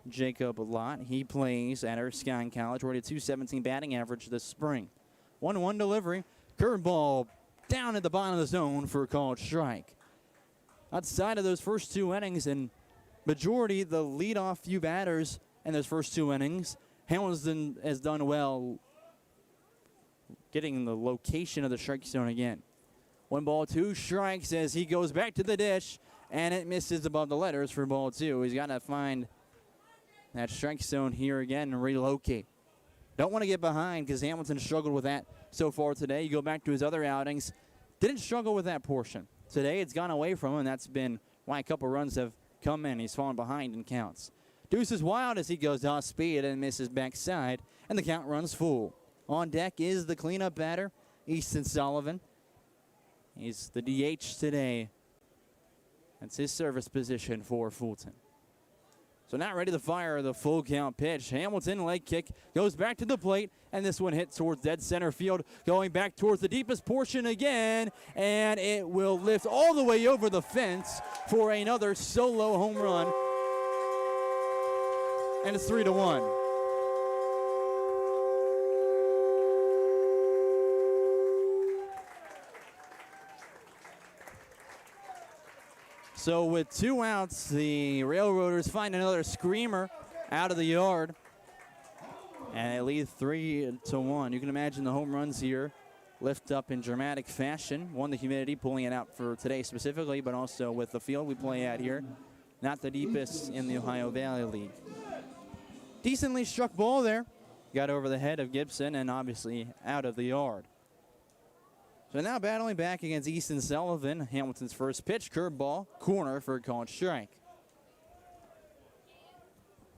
Jacob Lott, he plays at Erskine College, already a .217 batting average this spring. 1-1 delivery, curveball down at the bottom of the zone for a called strike. Outside of those first 2 innings, and majority the leadoff few batters in those first 2 innings, Hamilton has done well getting the location of the strike zone again. 1 ball, 2 strikes as he goes back to the dish, and it misses above the letters for ball 2. He's got to find that strike zone here again and relocate. Don't want to get behind because Hamilton struggled with that so far today. You go back to his other outings, didn't struggle with that portion. Today it's gone away from him, and that's been why a couple runs have come in. He's fallen behind in counts. Deuce is wild as he goes off speed and misses backside, and the count runs full. On deck is the cleanup batter, Easton Sullivan. He's the DH today. That's his service position for Fulton. So now ready to fire the full count pitch. Hamilton, leg kick, goes back to the plate, and this one hits towards dead center field, going back towards the deepest portion again, and it will lift all the way over the fence for another solo home run. And it's 3-1. So with 2 outs, the Railroaders find another screamer out of the yard, and they lead 3-1. You can imagine the home runs here lift up in dramatic fashion. One, the humidity pulling it out for today specifically, but also with the field we play at here. Not the deepest in the Ohio Valley League. Decently struck ball there. Got over the head of Gibson and obviously out of the yard. So now battling back against Easton Sullivan. Hamilton's first pitch, curveball, corner for a called strike.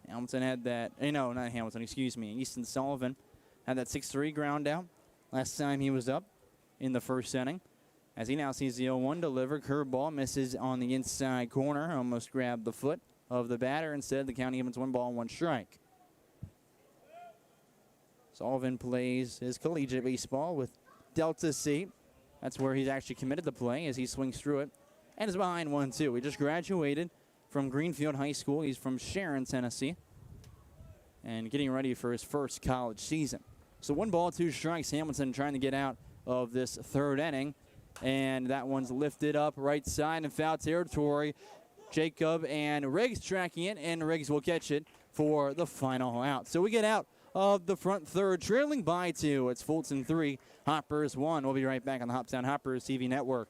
Hamilton had that, no, not Hamilton, excuse me. Easton Sullivan had that 6-3 ground out last time he was up in the first inning. As he now sees the 0-1 deliver, curveball misses on the inside corner, almost grabbed the foot of the batter. Instead, the count evens 1 ball and 1 strike. Sullivan plays his collegiate baseball with Delta C. That's where he's actually committed to play as he swings through it and is behind 1-2. He just graduated from Greenfield High School. He's from Sharon, Tennessee, and getting ready for his first college season. So 1 ball, 2 strikes. Hamilton trying to get out of this 3rd inning, and that one's lifted up right side in foul territory. Jacob and Riggs tracking it, and Riggs will catch it for the final out. So we get out of the front third, trailing by 2. It's Fulton 3, Hoppers 1. We'll be right back on the Hoptown Hoppers TV network.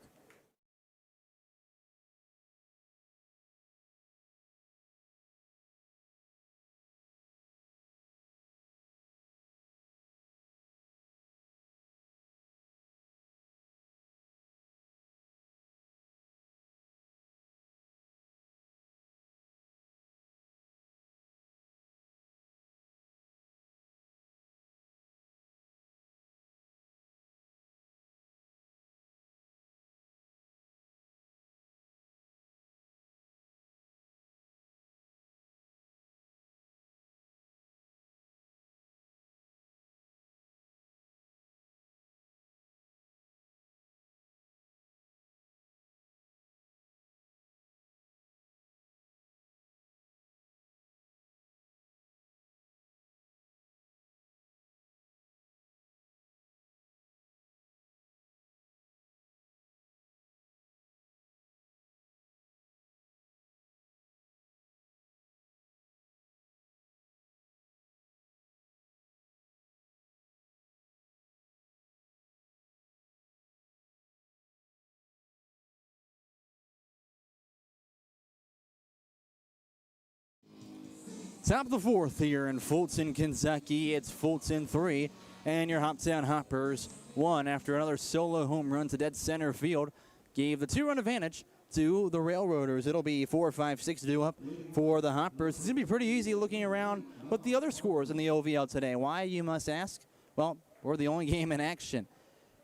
Top of the fourth here in Fulton, Kentucky. It's Fulton 3, and your Hoptown Hoppers 1 after another solo home run to dead center field. Gave the 2-run advantage to the Railroaders. It'll be 4-5-6 due up for the Hoppers. It's going to be pretty easy looking around with the other scores in the OVL today. Why, you must ask? Well, we're the only game in action.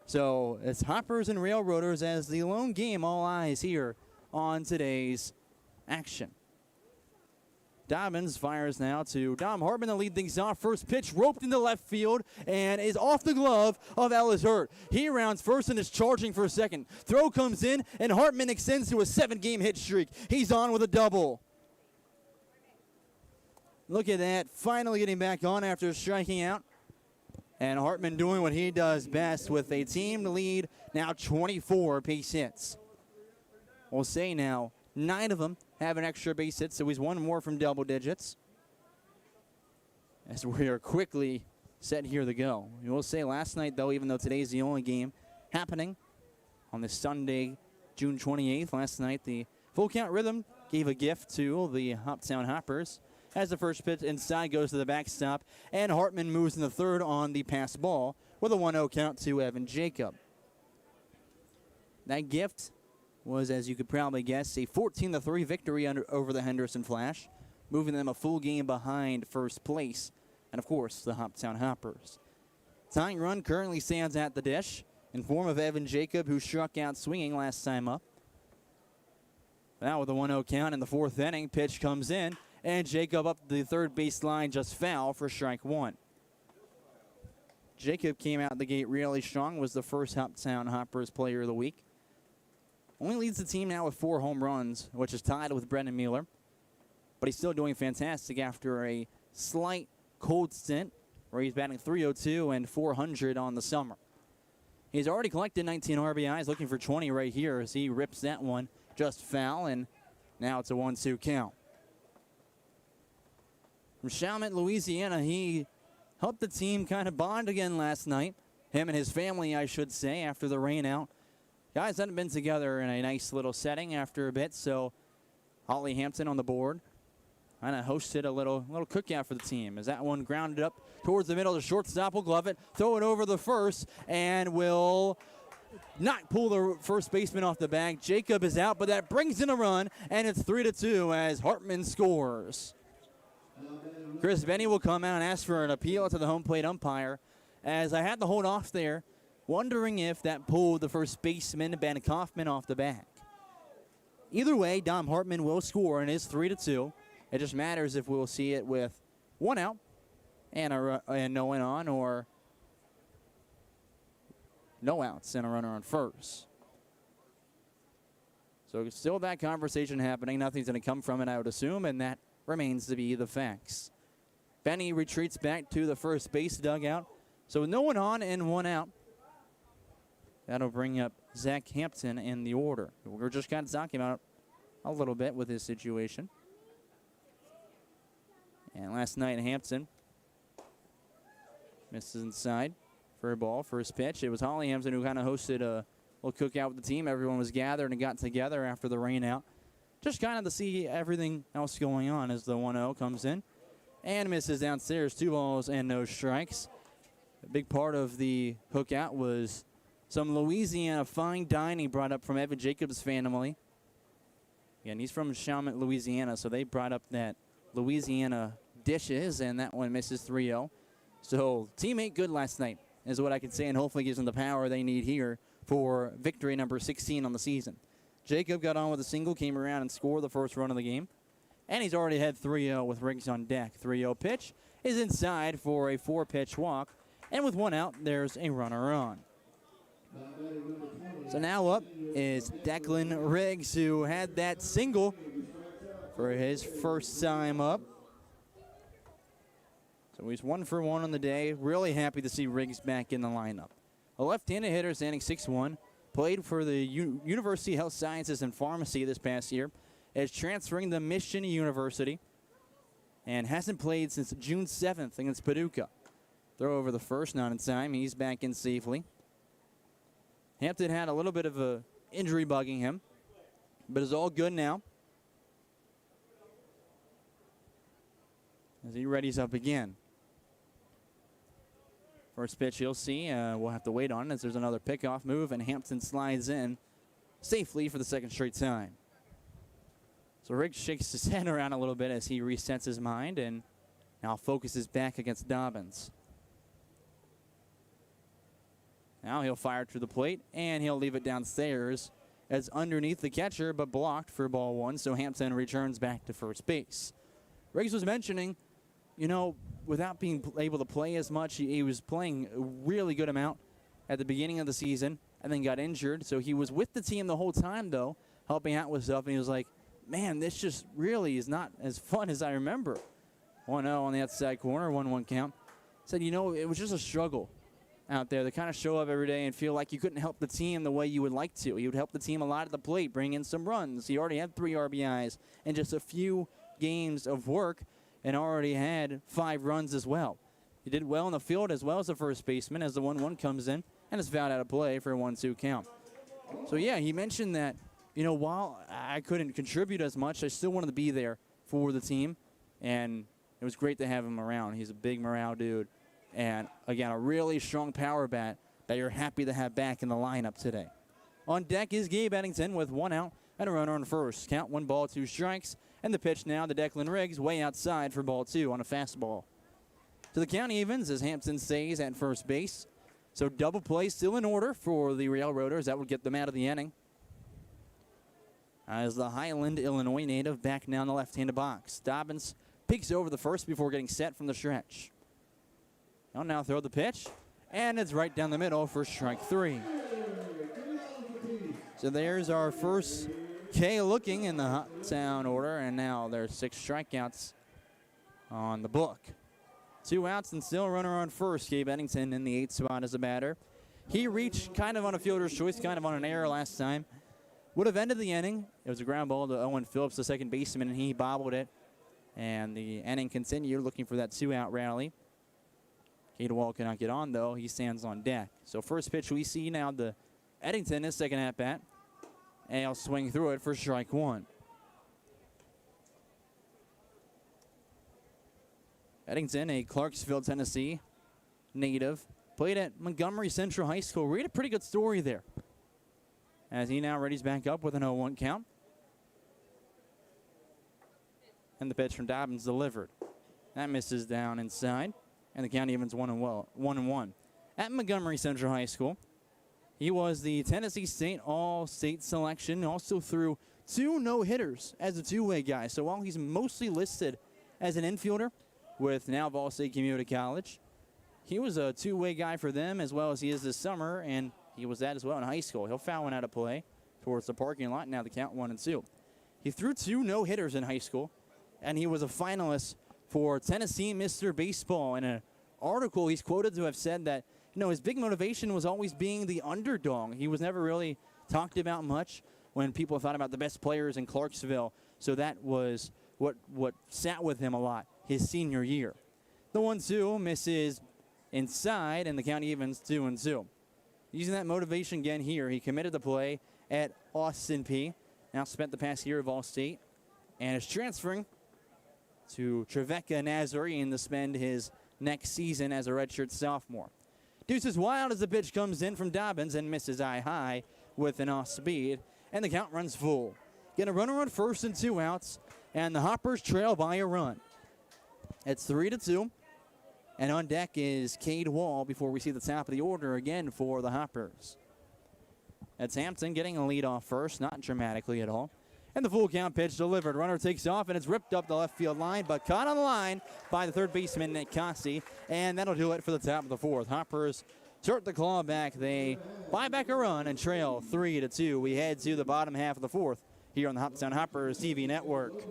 So it's Hoppers and Railroaders as the lone game, all eyes here on today's action. Dobbins fires now to Dom Hartman to lead things off. First pitch roped into left field and is off the glove of Ellis Hurt. He rounds first and is charging for second. Throw comes in and Hartman extends to a 7-game hit streak. He's on with a double. Look at that, finally getting back on after striking out. And Hartman doing what he does best with a team lead, now 24 base hits. We'll say now 9 of them have an extra base hit, so he's one more from double digits. As we are quickly set here to go. We will say last night, though, even though today's the only game happening on this Sunday, June 28th, last night the full count rhythm gave a gift to the Hoptown Hoppers as the first pitch inside goes to the backstop, and Hartman moves in the third on the pass ball with a 1-0 count to Evan Jacob. That gift was, as you could probably guess, a 14-3 victory over the Henderson Flash, moving them a full game behind first place, and of course, the Hoptown Hoppers. Tying run currently stands at the dish in form of Evan Jacob, who struck out swinging last time up. Now with a 1-0 count in the fourth inning, pitch comes in, and Jacob up the third base line just foul for strike one. Jacob came out the gate really strong, was the first Hoptown Hoppers player of the week. Only leads the team now with 4 home runs, which is tied with Brendan Mueller. But he's still doing fantastic after a slight cold stint where he's batting .302 and .400 on the summer. He's already collected 19 RBIs, looking for 20 right here as he rips that one just foul, and now it's a 1-2 count. From Chalmette, Louisiana, he helped the team kind of bond again last night. Him and his family, I should say, after the rain out. Guys hadn't been together in a nice little setting after a bit, so Holly Hampton on the board kind of hosted a little cookout for the team. As that one grounded up towards the middle, the shortstop will glove it, throw it over the first, and will not pull the first baseman off the bag. Jacob is out, but that brings in a run, and it's 3-2 as Hartman scores. Chris Benny will come out and ask for an appeal to the home plate umpire, as I had to hold off there, wondering if that pulled the first baseman, Ben Kaufman, off the bag. Either way, Dom Hartman will score, and it's 3-2. It just matters if we'll see it with 1 out and no one on, or no outs and a runner on first. So still that conversation happening. Nothing's going to come from it, I would assume, and that remains to be the facts. Benny retreats back to the first base dugout. So with no one on and 1 out, that'll bring up Zach Hampton in the order. We're just kind of talking about a little bit with his situation. And last night, Hampton misses inside for a ball, first pitch. It was Holly Hampton who kind of hosted a little cookout with the team. Everyone was gathered and got together after the rain out, just kind of to see everything else going on as the 1-0 comes in and misses downstairs. 2 balls and no strikes. A big part of the cookout was some Louisiana fine dining brought up from Evan Jacobs' family. Again, he's from Chalmette, Louisiana, so they brought up that Louisiana dishes, and that one misses 3-0. So team ate good last night, is what I can say, and hopefully gives them the power they need here for victory number 16 on the season. Jacob got on with a single, came around and scored the first run of the game, and he's already had 3-0 with Riggs on deck. 3-0 pitch is inside for a 4-pitch walk, and with 1 out, there's a runner on. So now up is Declan Riggs, who had that single for his first time up. So he's 1 for 1 on the day. Really happy to see Riggs back in the lineup. A left-handed hitter standing 6'1", played for the University of Health Sciences and Pharmacy this past year, is transferring to Mission University, and hasn't played since June 7th against Paducah. Throw over the first, not in time. He's back in safely. Hampton had a little bit of a injury bugging him, but is all good now. as he readies up again. First pitch you'll see, we'll have to wait on as there's another pickoff move, and Hampton slides in safely for the second straight time. So Riggs shakes his head around a little bit as he resets his mind and now focuses back against Dobbins. Now he'll fire through the plate, and he'll leave it downstairs as underneath the catcher, but blocked for ball one, so Hampton returns back to first base. Riggs was mentioning, you know, without being able to play as much, he was playing a really good amount at the beginning of the season and then got injured. So he was with the team the whole time, though, helping out with stuff. And he was like, man, this just really is not as fun as I remember. 1-0 on the outside corner, 1-1 count. Said, you know, it was just a struggle out there to kind of show up every day and feel like you couldn't help the team the way you would like to. You would help the team a lot at the plate, bring in some runs. He already had 3 RBIs and just a few games of work, and already had 5 runs as well. He did well in the field as well as the first baseman as the 1-1 comes in and is fouled out of play for a 1-2 count. So, yeah, he mentioned that, you know, while I couldn't contribute as much, I still wanted to be there for the team, and it was great to have him around. He's a big morale dude, and, again, a really strong power bat that you're happy to have back in the lineup today. On deck is Gabe Eddington with 1 out and a runner on first. Count 1 ball, 2 strikes. And the pitch now to Declan Riggs, way outside for ball 2 on a fastball. To the count evens as Hampton stays at first base. So double play still in order for the Railroaders. That would get them out of the inning. As the Highland, Illinois native back now in the left-handed box. Dobbins peeks over the first before getting set from the stretch. He'll now throw the pitch, and it's right down the middle for strike 3. So there's our first K looking in the Hoptown order, and now there's 6 strikeouts on the book. 2 outs and still a runner on first. Gabe Eddington in the 8th spot as a batter. He reached kind of on a fielder's choice, kind of on an error last time. Would have ended the inning. It was a ground ball to Owen Phillips, the second baseman, and he bobbled it. And the inning continued, looking for that 2-out rally. Cade Wall cannot get on, though. He stands on deck. So first pitch we see now to Eddington, his second at-bat. And he'll swing through it for strike 1. Eddington, a Clarksville, Tennessee native, played at Montgomery Central High School. Read a pretty good story there. As he now readies back up with an 0-1 count. And the pitch from Dobbins delivered. That misses down inside. And the count evens 1-1. At Montgomery Central High School, he was the Tennessee State All-State selection, also threw 2 no-hitters as a two-way guy. So while he's mostly listed as an infielder with now Ball State Community College, he was a two-way guy for them as well as he is this summer, and he was that as well in high school. He'll foul one out of play towards the parking lot. Now the count 1-2. He threw 2 no-hitters in high school, and he was a finalist for Tennessee Mr. Baseball. In an article, he's quoted to have said that, you know, his big motivation was always being the underdog. He was never really talked about much when people thought about the best players in Clarksville. So that was what sat with him a lot his senior year. The 1-2 misses inside, and the count evens 2-2. Using that motivation again here, he committed to play at Austin P. Now spent the past year of All-State and is transferring to Trevecca Nazarene to spend his next season as a redshirt sophomore. Deuces wild as the pitch comes in from Dobbins and misses eye high with an off speed, and the count runs full. Get a runner on first and 2 outs, and the Hoppers trail by a run. It's 3-2, and on deck is Cade Wall before we see the top of the order again for the Hoppers. That's Hampton getting a lead off first, not dramatically at all. And the full count pitch delivered. Runner takes off, and it's ripped up the left field line, but caught on the line by the third baseman, Nick Cossey. And that'll do it for the top of the 4th. Hoppers start the claw back. They buy back a run and trail 3-2. We head to the bottom half of the 4th here on the Hoptown Hoppers TV network.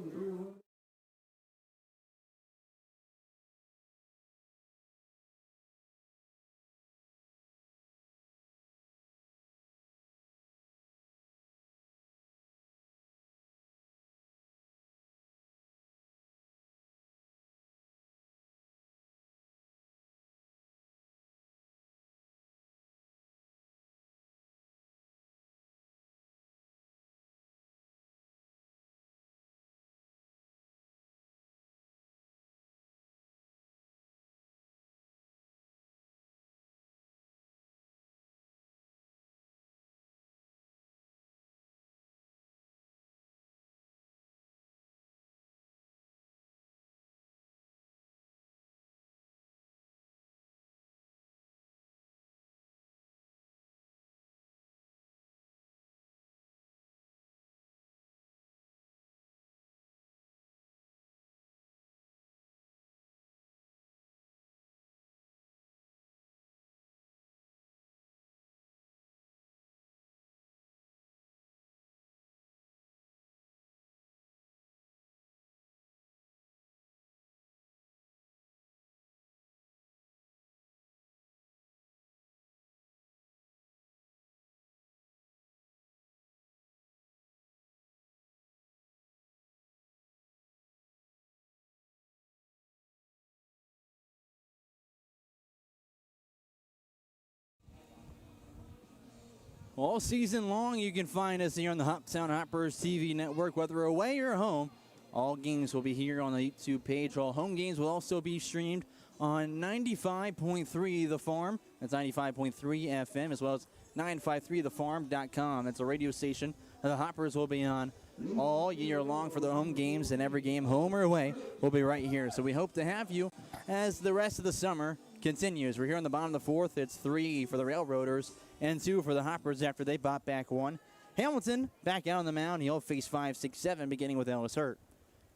All season long, you can find us here on the Hoptown Hoppers TV network, whether away or home. All games will be here on the YouTube page. All home games will also be streamed on 95.3 The Farm. That's 95.3 FM, as well as 953thefarm.com. That's a radio station the Hoppers will be on all year long for the home games, and every game, home or away, will be right here. So we hope to have you as the rest of the summer continues. We're here on the bottom of the fourth. It's 3 for the Railroaders and 2 for the Hoppers after they bought back 1. Hamilton back out on the mound. He'll face 5, 6, 7, beginning with Ellis Hurt.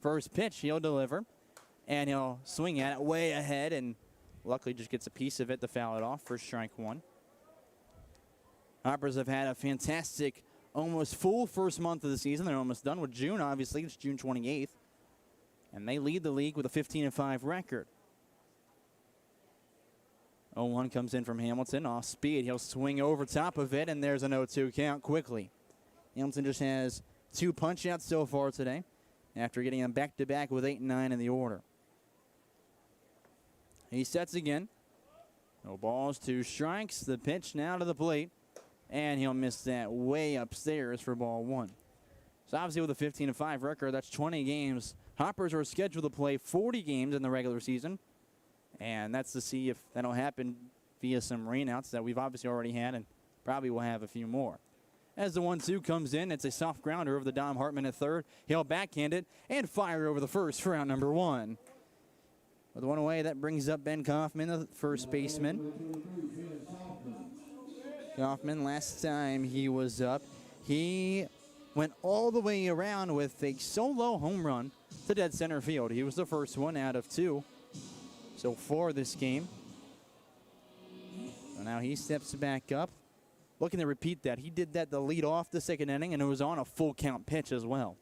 First pitch, he'll deliver, and he'll swing at it way ahead, and luckily just gets a piece of it to foul it off for strike 1. Hoppers have had a fantastic, almost full first month of the season. They're almost done with June, obviously. It's June 28th, and they lead the league with a 15-5 record. 0-1 comes in from Hamilton. Off speed, he'll swing over top of it, and there's an 0-2 count quickly. Hamilton just has 2 punch-outs so far today after getting them back-to-back with 8 and 9 in the order. He sets again. No balls, 2 strikes. The pitch now to the plate, and he'll miss that way upstairs for ball 1. So obviously with a 15-5 record, that's 20 games. Hoppers are scheduled to play 40 games in the regular season, and that's to see if that'll happen via some rainouts that we've obviously already had and probably will have a few more. As the 1-2 comes in, it's a soft grounder over the Dom Hartman at third. He'll backhand it and fire over the first for out number 1. With 1 away, that brings up Ben Kaufman, the first baseman. Kaufman, last time he was up, he went all the way around with a solo home run to dead center field. He was the first one out of 2 so far this game. So now he steps back up, looking to repeat that. He did that to lead off the second inning, and it was on a full count pitch as well.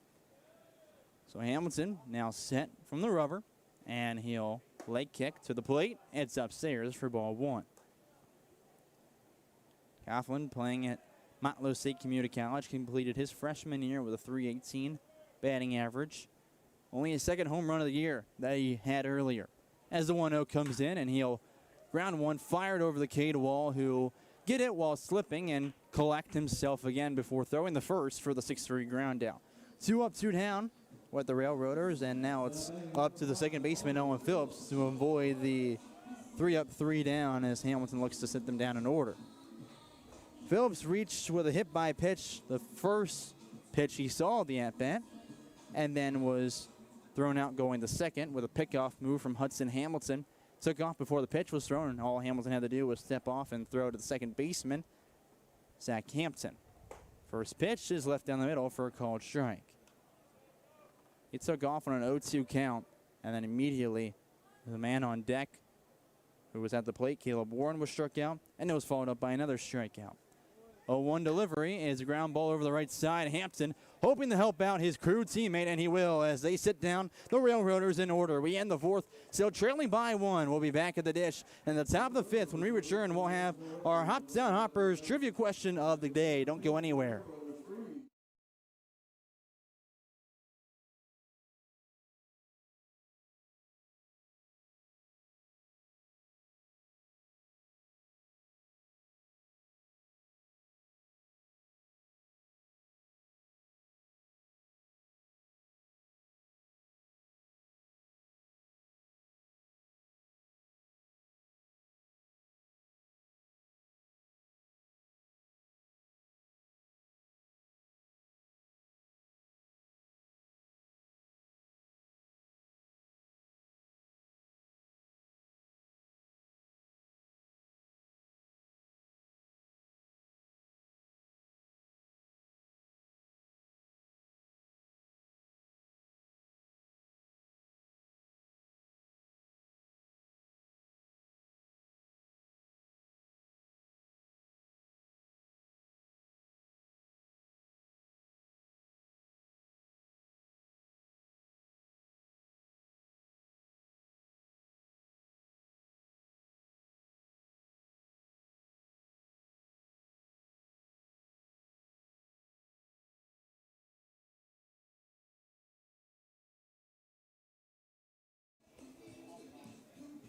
So Hamilton now set from the rubber, and he'll leg kick to the plate. It's upstairs for ball 1. Coughlin playing at Motlow State Community College, completed his freshman year with a .318 batting average. Only his second home run of the year that he had earlier. As the 1-0 comes in, and he'll ground 1, fired over the Cade wall, who get it while slipping and collect himself again before throwing the first for the 6-3 ground out. 2 up, 2 down with the Railroaders, and now it's up to the second baseman, Owen Phillips, to avoid the 3 up, 3 down as Hamilton looks to sit them down in order. Phillips reached with a hit by pitch, the first pitch he saw the at-bat, and then was thrown out going to second with a pickoff move from Hudson Hamilton. Took off before the pitch was thrown, and all Hamilton had to do was step off and throw to the second baseman, Zach Hampton. First pitch is left down the middle for a called strike. He took off on an 0-2 count, and then immediately the man on deck who was at the plate, Caleb Warren, was struck out, and it was followed up by another strikeout. 0-1 delivery is a ground ball over the right side. Hampton hoping to help out his crew teammate, and he will as they sit down the Railroaders in order. We end the fourth, still trailing by 1. We'll be back at the dish in the top of the fifth. When we return, we'll have our Hoptown Hoppers trivia question of the day. Don't go anywhere.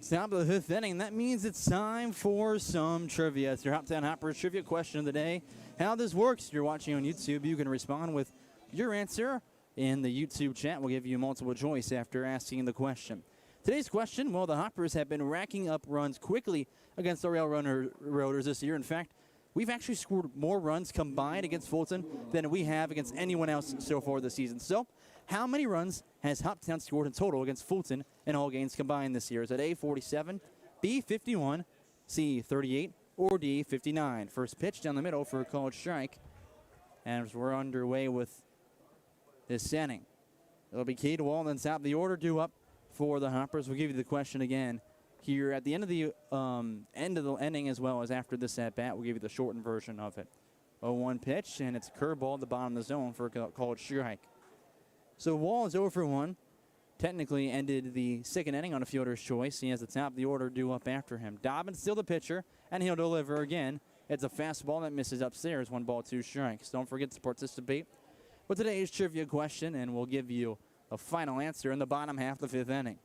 Top of the fifth inning. That means it's time for some trivia. It's your Hoptown Hoppers trivia question of the day. how this works. If you're watching on YouTube, you can respond with your answer in the YouTube chat. We'll give you multiple choice after asking the question. Today's question, well, the Hoppers have been racking up runs quickly against the Railroaders this year. In fact, we've actually scored more runs combined against Fulton than we have against anyone else so far this season. So, how many runs has Hoptown scored in total against Fulton in all games combined this year? Is it A, 47, B, 51, C, 38, or D, 59? First pitch down the middle for a called strike. And as we're underway with this inning, it'll be Cade Wall, then top of the order due up for the Hoppers. We'll give you the question again here at the end of the inning, as well as after this at-bat. We'll give you the shortened version of it. 0-1 pitch, and it's a curveball at the bottom of the zone for a called strike. So Wall is 0 for 1. Technically ended the second inning on a fielder's choice. He has the top of the order due up after him. Dobbins still the pitcher, and he'll deliver again. It's a fastball that misses upstairs. 1 ball, 2 strikes. Don't forget to participate with today's trivia question, and we'll give you a final answer in the bottom half of the 5th inning.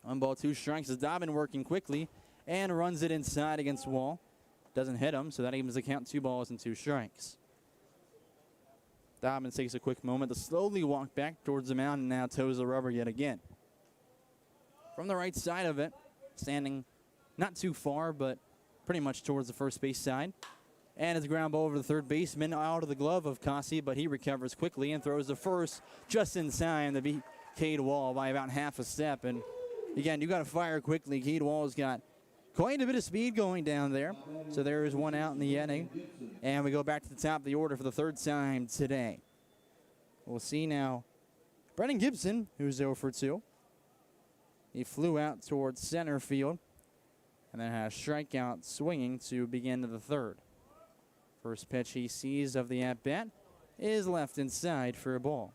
1 ball, 2 strikes as Dobbin working quickly and runs it inside against Wall. Doesn't hit him, so that evens the count. 2 balls and 2 strikes. Dobbins takes a quick moment to slowly walk back towards the mound and now toes the rubber yet again. From the right side of it, standing not too far, but pretty much towards the first base side. And it's a ground ball over the third baseman out of the glove of Kasi, but he recovers quickly and throws the first just inside to beat Cade Wall by about half a step. And again, you got to fire quickly. Cade Wall's got quite a bit of speed going down there. So there is 1 out in the inning. And we go back to the top of the order for the 3rd time today. We'll see now Brennan Gibson, who's 0 for 2. He flew out towards center field and then had a strikeout swinging to begin the 3rd. First pitch he sees of the at-bat is left inside for a ball.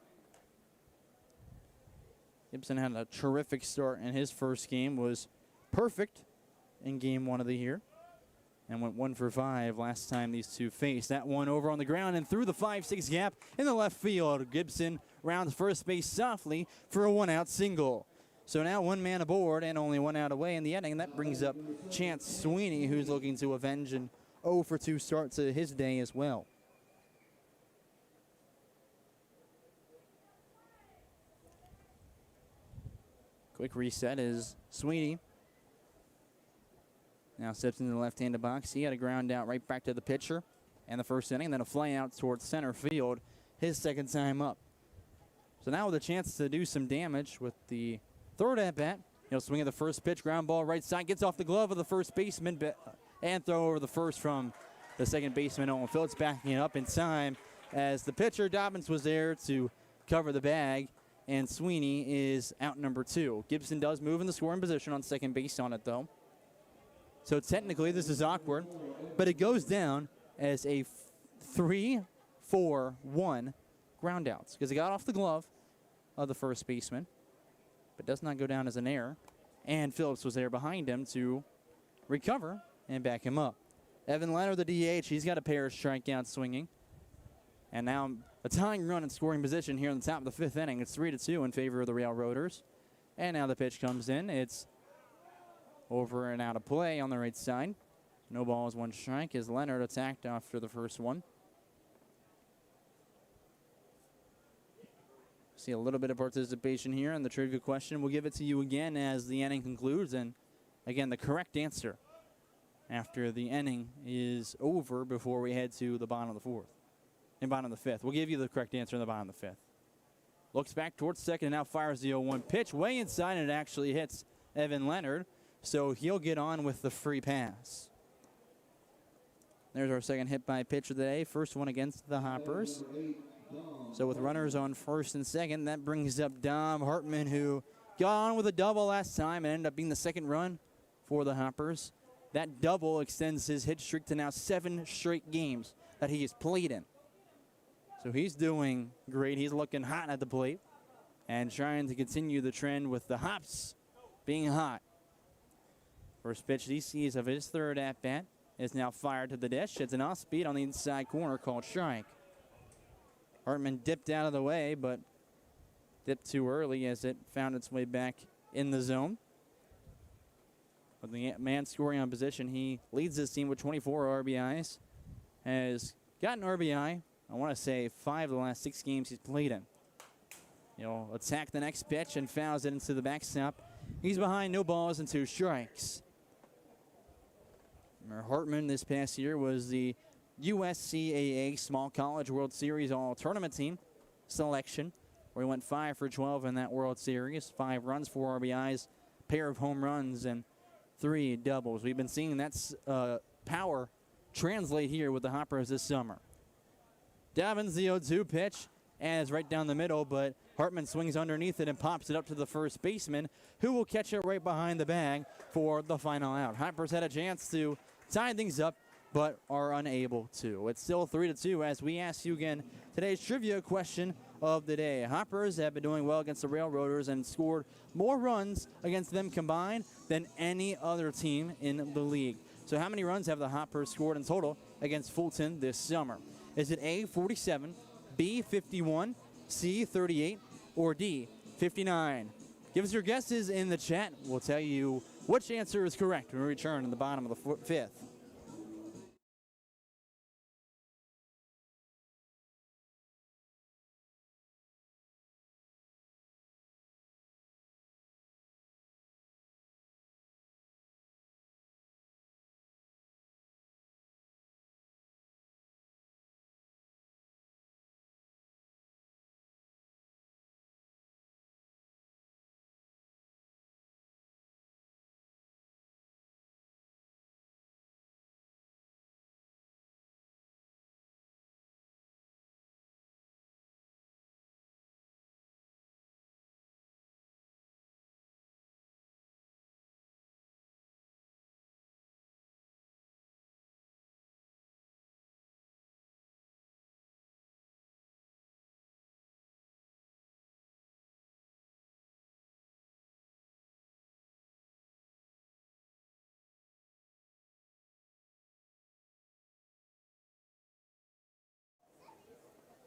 Gibson had a terrific start in his first game, was perfect in game 1 of the year, and went 1 for 5 last time these two faced. That one over on the ground and through the 5-6 gap in the left field. Gibson rounds first base softly for a 1-out single. So now 1 man aboard and only 1 out away in the inning. That brings up Chance Sweeney, who's looking to avenge an 0 for 2 start to his day as well. Quick reset is Sweeney. Now steps into the left-handed box. He had a ground out right back to the pitcher in the first inning, then a fly out towards center field, his 2nd time up. So now with a chance to do some damage with the 3rd at-bat. He'll swing at the first pitch, ground ball right side, gets off the glove of the first baseman, and throw over the first from the second baseman, Owen Phillips, backing it up in time as the pitcher, Dobbins, was there to cover the bag, and Sweeney is out number 2. Gibson does move in the scoring position on second base on it, though. So technically this is awkward, but it goes down as a 3-4-1 ground outs because it got off the glove of the first baseman, but does not go down as an error. And Phillips was there behind him to recover and back him up. Evan Leonard, the DH, he's got a pair of strikeouts swinging. And now a tying run in scoring position here in the top of the 5th inning. It's 3-2 in favor of the Railroaders. And now the pitch comes in. It's over and out of play on the right side. No balls, 1 strike as Leonard attacked after the first one. See a little bit of participation here in the trivia question. We'll give it to you again as the inning concludes. And again, the correct answer after the inning is over before we head to the bottom of the 4th. And bottom of the 5th. We'll give you the correct answer in the bottom of the 5th. Looks back towards second and now fires the 0-1 pitch way inside, and it actually hits Evan Leonard. So he'll get on with the free pass. There's our second hit by pitch of the day. First one against the Hoppers. So with runners on first and second, that brings up Dom Hartman, who got on with a double last time and ended up being the second run for the Hoppers. That double extends his hit streak to now 7 straight games that he has played in. So he's doing great. He's looking hot at the plate and trying to continue the trend with the hops being hot. First pitch he sees of his 3rd at-bat is now fired to the dish. It's an off-speed on the inside corner called strike. Hartman dipped out of the way, but dipped too early as it found its way back in the zone. With the man scoring on position, he leads his team with 24 RBIs. has gotten RBI, I want to say 5 of the last 6 games he's played in. He'll attack the next pitch and fouls it into the backstop. He's behind, no balls and 2 strikes. Hartman this past year was the USCAA Small College World Series All-Tournament Team selection, where he went 5 for 12 in that World Series. 5 runs, 4 RBIs, pair of home runs, and 3 doubles. We've been seeing that power translate here with the Hoppers this summer. Davins the 0-2 pitch, and it's right down the middle, but Hartman swings underneath it and pops it up to the first baseman, who will catch it right behind the bag for the final out. Hoppers had a chance to tie things up, but are unable to. It's still 3-2 as we ask you again today's trivia question of the day. Hoppers have been doing well against the Railroaders and scored more runs against them combined than any other team in the league. So how many runs have the Hoppers scored in total against Fulton this summer? Is it A, 47, B, 51, C, 38, or D, 59? Give us your guesses in the chat. We'll tell you which answer is correct when we return in the bottom of the 5th.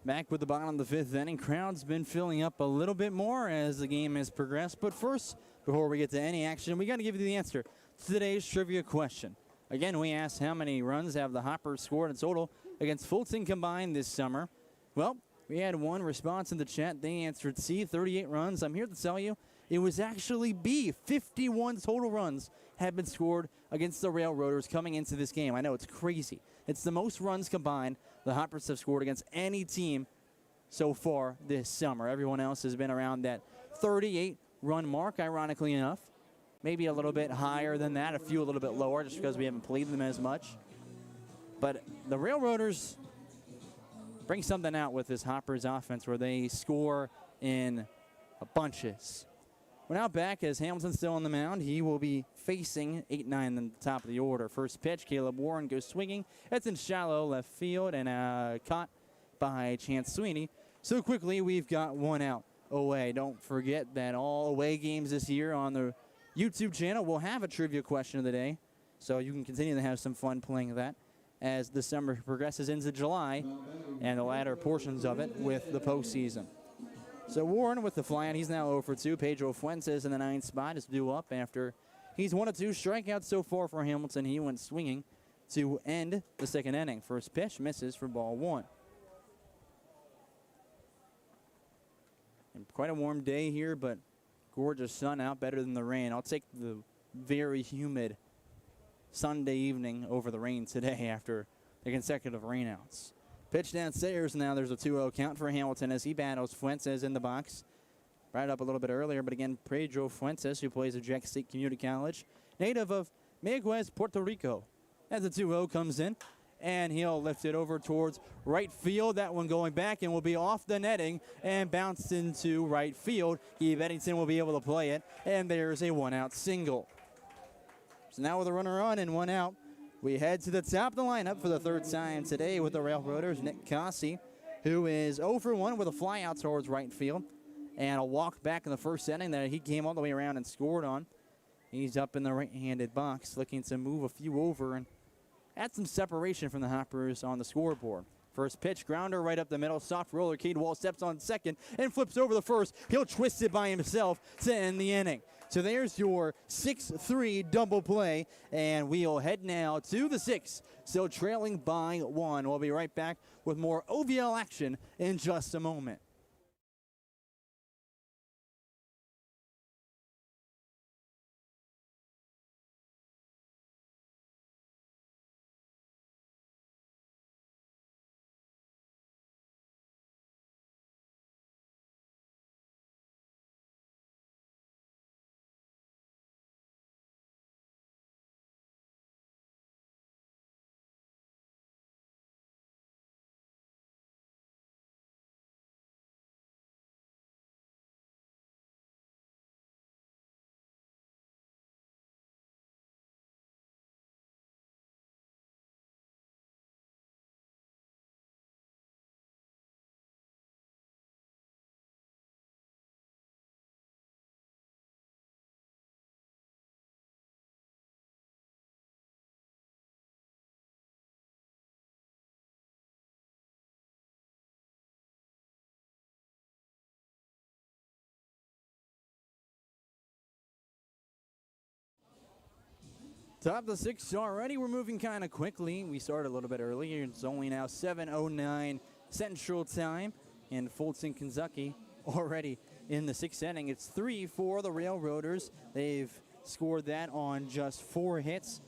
Back with the bottom of the 5th inning. Crowd's been filling up a little bit more as the game has progressed. But first, before we get to any action, we got to give you the answer to today's trivia question. Again, we asked how many runs have the Hoppers scored in total against Fulton combined this summer. Well, we had one response in the chat. They answered C, 38 runs. I'm here to tell you it was actually B, 51 total runs have been scored against the Railroaders coming into this game. I know, it's crazy. It's the most runs combined the Hoppers have scored against any team so far this summer. Everyone else has been around that 38-run mark, ironically enough. Maybe a little bit higher than that, a few a little bit lower just because we haven't played them as much. But the Railroaders bring something out with this Hoppers offense where they score in bunches. We're now back as Hamilton's still on the mound. He will be facing 8-9 in the top of the order. First pitch, Caleb Warren goes swinging. It's in shallow left field and caught by Chance Sweeney. So quickly, we've got 1 out away. Don't forget that all away games this year on the YouTube channel will have a trivia question of the day. So you can continue to have some fun playing that as the summer progresses into July and the latter portions of it with the postseason. So Warren with the fly out. He's now 0 for 2. Pedro Fuentes in the 9th spot is due up after he's 1 of 2 strikeouts so far for Hamilton. He went swinging to end the 2nd inning. First pitch misses for ball 1. And quite a warm day here, but gorgeous sun out, better than the rain. I'll take the very humid Sunday evening over the rain today after the consecutive rainouts. Pitch downstairs, now there's a 2-0 count for Hamilton as he battles Fuentes in the box. Right up a little bit earlier, but again, Pedro Fuentes, who plays at Jack State Community College, native of Mayagüez, Puerto Rico. As the 2-0 comes in, and he'll lift it over towards right field. That one going back and will be off the netting and bounced into right field. Gabe Eddington will be able to play it, and there's a 1-out single. So now with a runner on and 1 out, we head to the top of the lineup for the 3rd time today with the Railroaders. Nick Cossey, who is 0 for 1 with a fly out towards right field. And a walk back in the 1st inning that he came all the way around and scored on. He's up in the right-handed box looking to move a few over and add some separation from the Hoppers on the scoreboard. First pitch, grounder right up the middle. Soft roller. Cade Wall steps on second and flips over the first. He'll twist it by himself to end the inning. So there's your 6-3 double play, and we'll head now to the 6th. So trailing by 1. We'll be right back with more OVL action in just a moment. Top of the 6th already. We're moving kind of quickly. We started a little bit earlier. It's only now 7:09 Central Time in Fulton, Kentucky. Already in the 6th inning. It's 3 for the Railroaders. They've scored that on just 4 hits,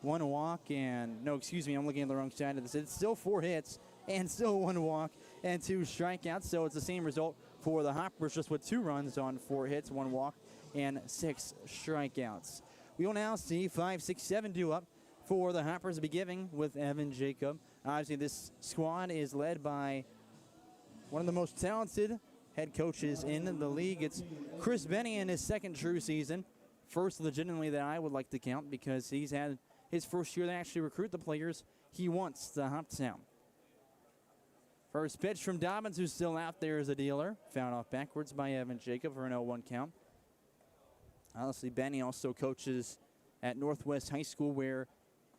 1 walk, and no, excuse me, I'm looking at the wrong side of this. It's still 4 hits and still 1 walk and 2 strikeouts. So it's the same result for the Hoppers, just with 2 runs on 4 hits, 1 walk, and 6 strikeouts. We will now see 5, 6, 7 due up for the Hoppers to be giving with Evan Jacob. Obviously, this squad is led by one of the most talented head coaches in the league. It's Chris Benny in his 2nd true season. First legitimately that I would like to count, because he's had his first year to actually recruit the players he wants to Hoptown. First pitch from Dobbins, who's still out there as a dealer. Fouled off backwards by Evan Jacob for an 0-1 count. Honestly, Benny also coaches at Northwest High School, where,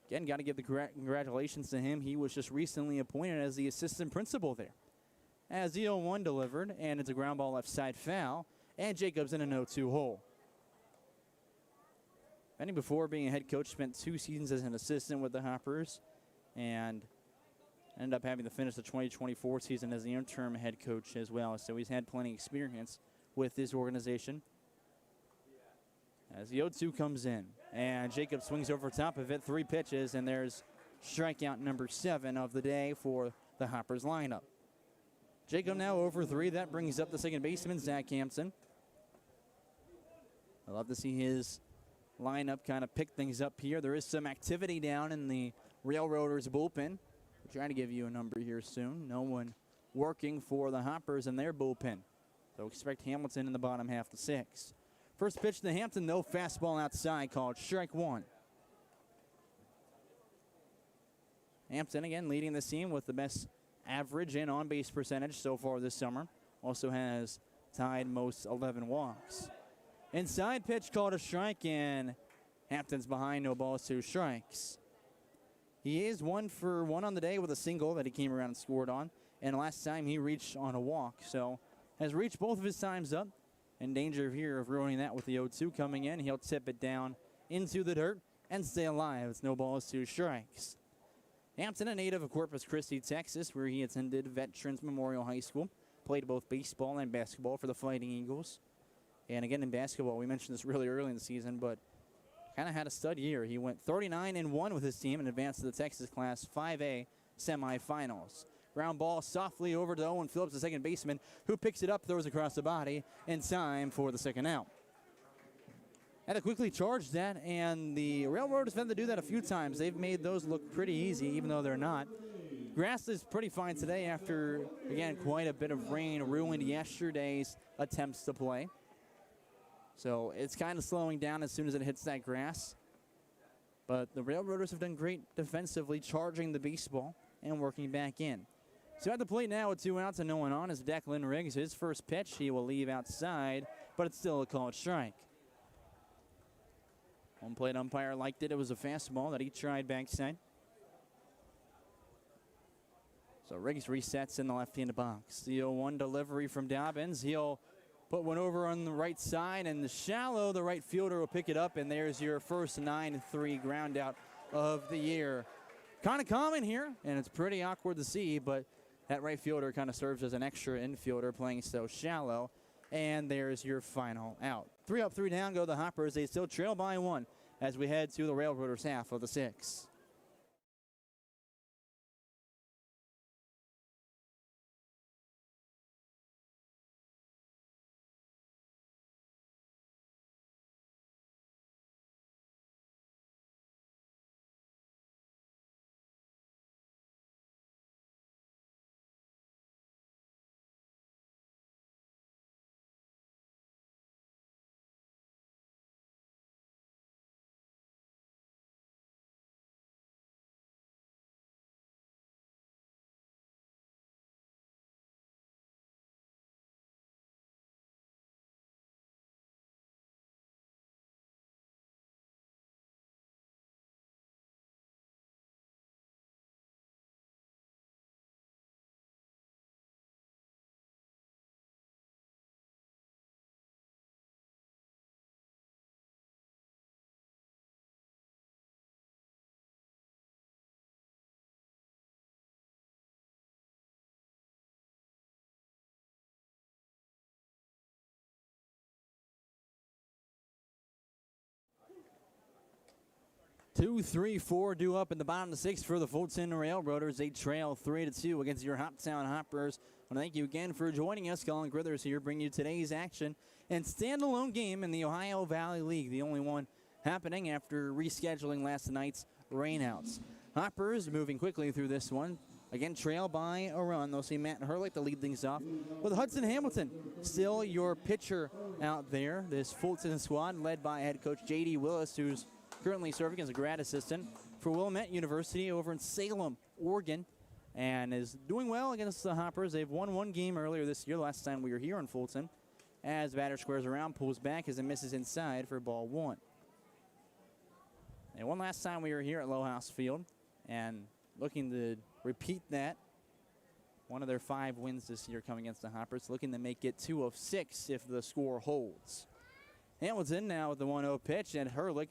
again, got to give the congratulations to him. He was just recently appointed as the assistant principal there. As the 0-1 delivered, and it's a ground ball left side foul, and Jacobs in a 0-2 hole. Benny, before being a head coach, spent 2 seasons as an assistant with the Hoppers, and ended up having to finish the 2024 season as the interim head coach as well. So he's had plenty of experience with this organization. As the 0-2 comes in, and Jacob swings over top of it, 3 pitches, and there's strikeout number 7 of the day for the Hoppers lineup. Jacob now over 3. That brings up the second baseman, Zach Hampton. I love to see his lineup kind of pick things up here. There is some activity down in the Railroaders bullpen. We're trying to give you a number here soon. No one working for the Hoppers in their bullpen. So expect Hamilton in the bottom half of the 6th. First pitch to Hampton, though, fastball outside, called strike 1. Hampton, again, leading the team with the best average and on-base percentage so far this summer. Also has tied most 11 walks. Inside pitch called a strike, and Hampton's behind, no balls, 2 strikes. He is 1 for 1 on the day with a single that he came around and scored on. And last time he reached on a walk, so has reached both of his times up. In danger here of ruining that with the 0-2 coming in. He'll tip it down into the dirt and stay alive. It's no balls, 2 strikes. Hampton, a native of Corpus Christi, Texas, where he attended Veterans Memorial High School. Played both baseball and basketball for the Fighting Eagles. And again, in basketball, we mentioned this really early in the season, but kind of had a stud year. He went 39-1 with his team and advanced to the Texas Class 5A semifinals. Ground ball softly over to Owen Phillips, the second baseman, who picks it up, throws across the body in time for the 2nd out. Had to quickly charge that, and the Railroaders have had to do that a few times. They've made those look pretty easy, even though they're not. Grass is pretty fine today after, again, quite a bit of rain ruined yesterday's attempts to play. So it's kind of slowing down as soon as it hits that grass. But the Railroaders have done great defensively, charging the baseball and working back in. So at the plate now with 2 outs and no one on is Declan Riggs. His first pitch, he will leave outside, but it's still a called strike. Home plate umpire liked it. It was a fastball that he tried backside. So Riggs resets in the left-handed box. The 0-1 delivery from Dobbins. He'll Put one over on the right side, and the shallow, the right fielder will pick it up, and there's your first 9-3 ground out of the year. Kind of common here, and it's pretty awkward to see, but that right fielder kind of serves as an extra infielder playing so shallow, and there's your final out. 3 up, 3 down go the Hoppers. They still trail by 1 as we head to the Railroaders' half of the 6th. Two, 3, 4 due up in the bottom of the 6th for the Fulton Railroaders. They trail 3-2 against your Hoptown Hoppers. I want to thank you again for joining us. Colin Grithers here, bringing you today's action and standalone game in the Ohio Valley League, the only one happening after rescheduling last night's rainouts. Hoppers moving quickly through this one. Again, trail by a run. They'll see Matt Herlick to lead things off with Hudson Hamilton, still your pitcher out there. This Fulton squad led by head coach J.D. Willis, who's currently serving as a grad assistant for Willamette University over in Salem, Oregon, and is doing well against the Hoppers. They've won 1 game earlier this year, last time we were here in Fulton, as batter squares around, pulls back as it misses inside for ball 1. And one last time we were here at Lowhouse Field, and looking to repeat that. One of their 5 wins this year coming against the Hoppers, looking to make it 2 of 6 if the score holds. Hamilton now with the 1-0 pitch, and Herlick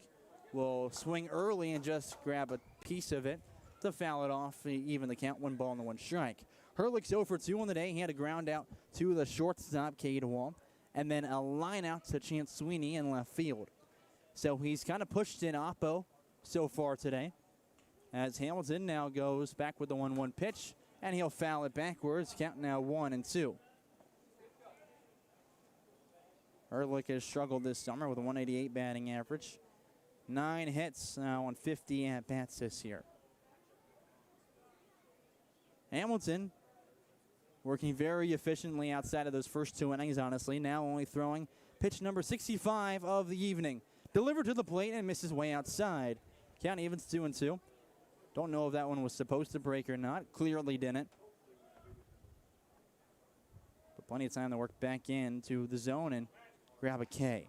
will swing early and just grab a piece of it to foul it off, even the count, 1 ball and 1 strike. Herlick's 0 for 2 on the day. He had a ground out to the shortstop, Cade Wall, and then a line out to Chance Sweeney in left field. So he's kind of pushed in Oppo so far today, as Hamilton now goes back with the 1-1 pitch, and he'll foul it backwards, count now 1-2. Herlick has struggled this summer with a 188 batting average. 9 hits now on 50 at-bats this year. Hamilton working very efficiently outside of those first 2 innings, honestly. Now only throwing pitch number 65 of the evening. Delivered to the plate and misses way outside. Count evens 2-2. Don't know if that one was supposed to break or not. Clearly didn't. But plenty of time to work back into the zone and grab a K.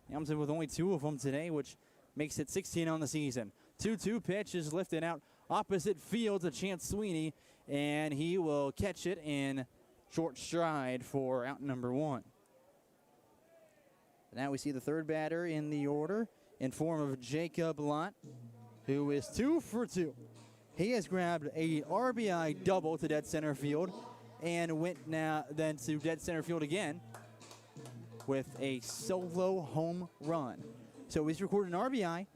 Hamilton with only 2 of them today, which makes it 16 on the season. 2-2 pitch is lifted out opposite field to Chance Sweeney, and he will catch it in short stride for out number 1. Now we see the third batter in the order in form of Jacob Lott, who is 2 for 2. He has grabbed a RBI double to dead center field and went now then to dead center field again with a solo home run. So he's recorded an RBI,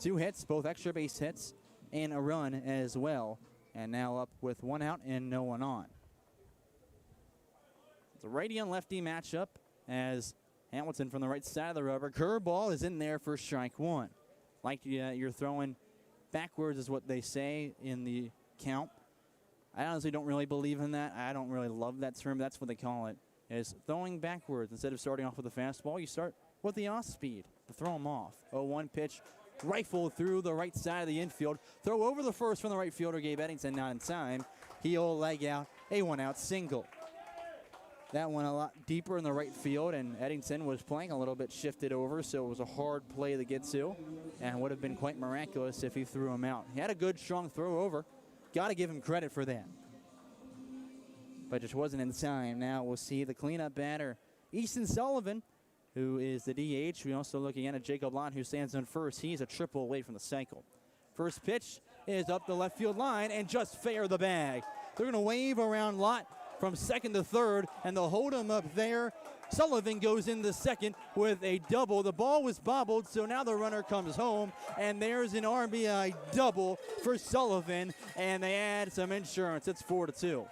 2 hits, both extra base hits, and a run as well. And now up with 1 out and no one on. It's a righty and lefty matchup as Hamilton from the right side of the rubber. Curveball is in there for strike 1. Like you're throwing backwards is what they say in the count. I honestly don't really believe in that. I don't really love that term. That's what they call it, is throwing backwards. Instead of starting off with a fastball, you start with the off speed to throw them off. 0-1 pitch, rifle through the right side of the infield. Throw over the first from the right fielder, Gabe Eddington, not in time. He'll leg out a 1-out single. That went a lot deeper in the right field, and Eddington was playing a little bit shifted over, so it was a hard play to get to, and would have been quite miraculous if he threw him out. He had a good, strong throw over. Got to give him credit for that. But just wasn't in time. Now we'll see the cleanup batter Easton Sullivan, who is the DH. We also looking at Jacob Lott, who stands on first. He's a triple away from the cycle. First pitch is up the left field line and just fair the bag. They're going to wave around Lott from second to third, and they'll hold him up there. Sullivan goes in the second with a double. The ball was bobbled, so now the runner comes home, and there's an RBI double for Sullivan, and they add some insurance. It's 4-2.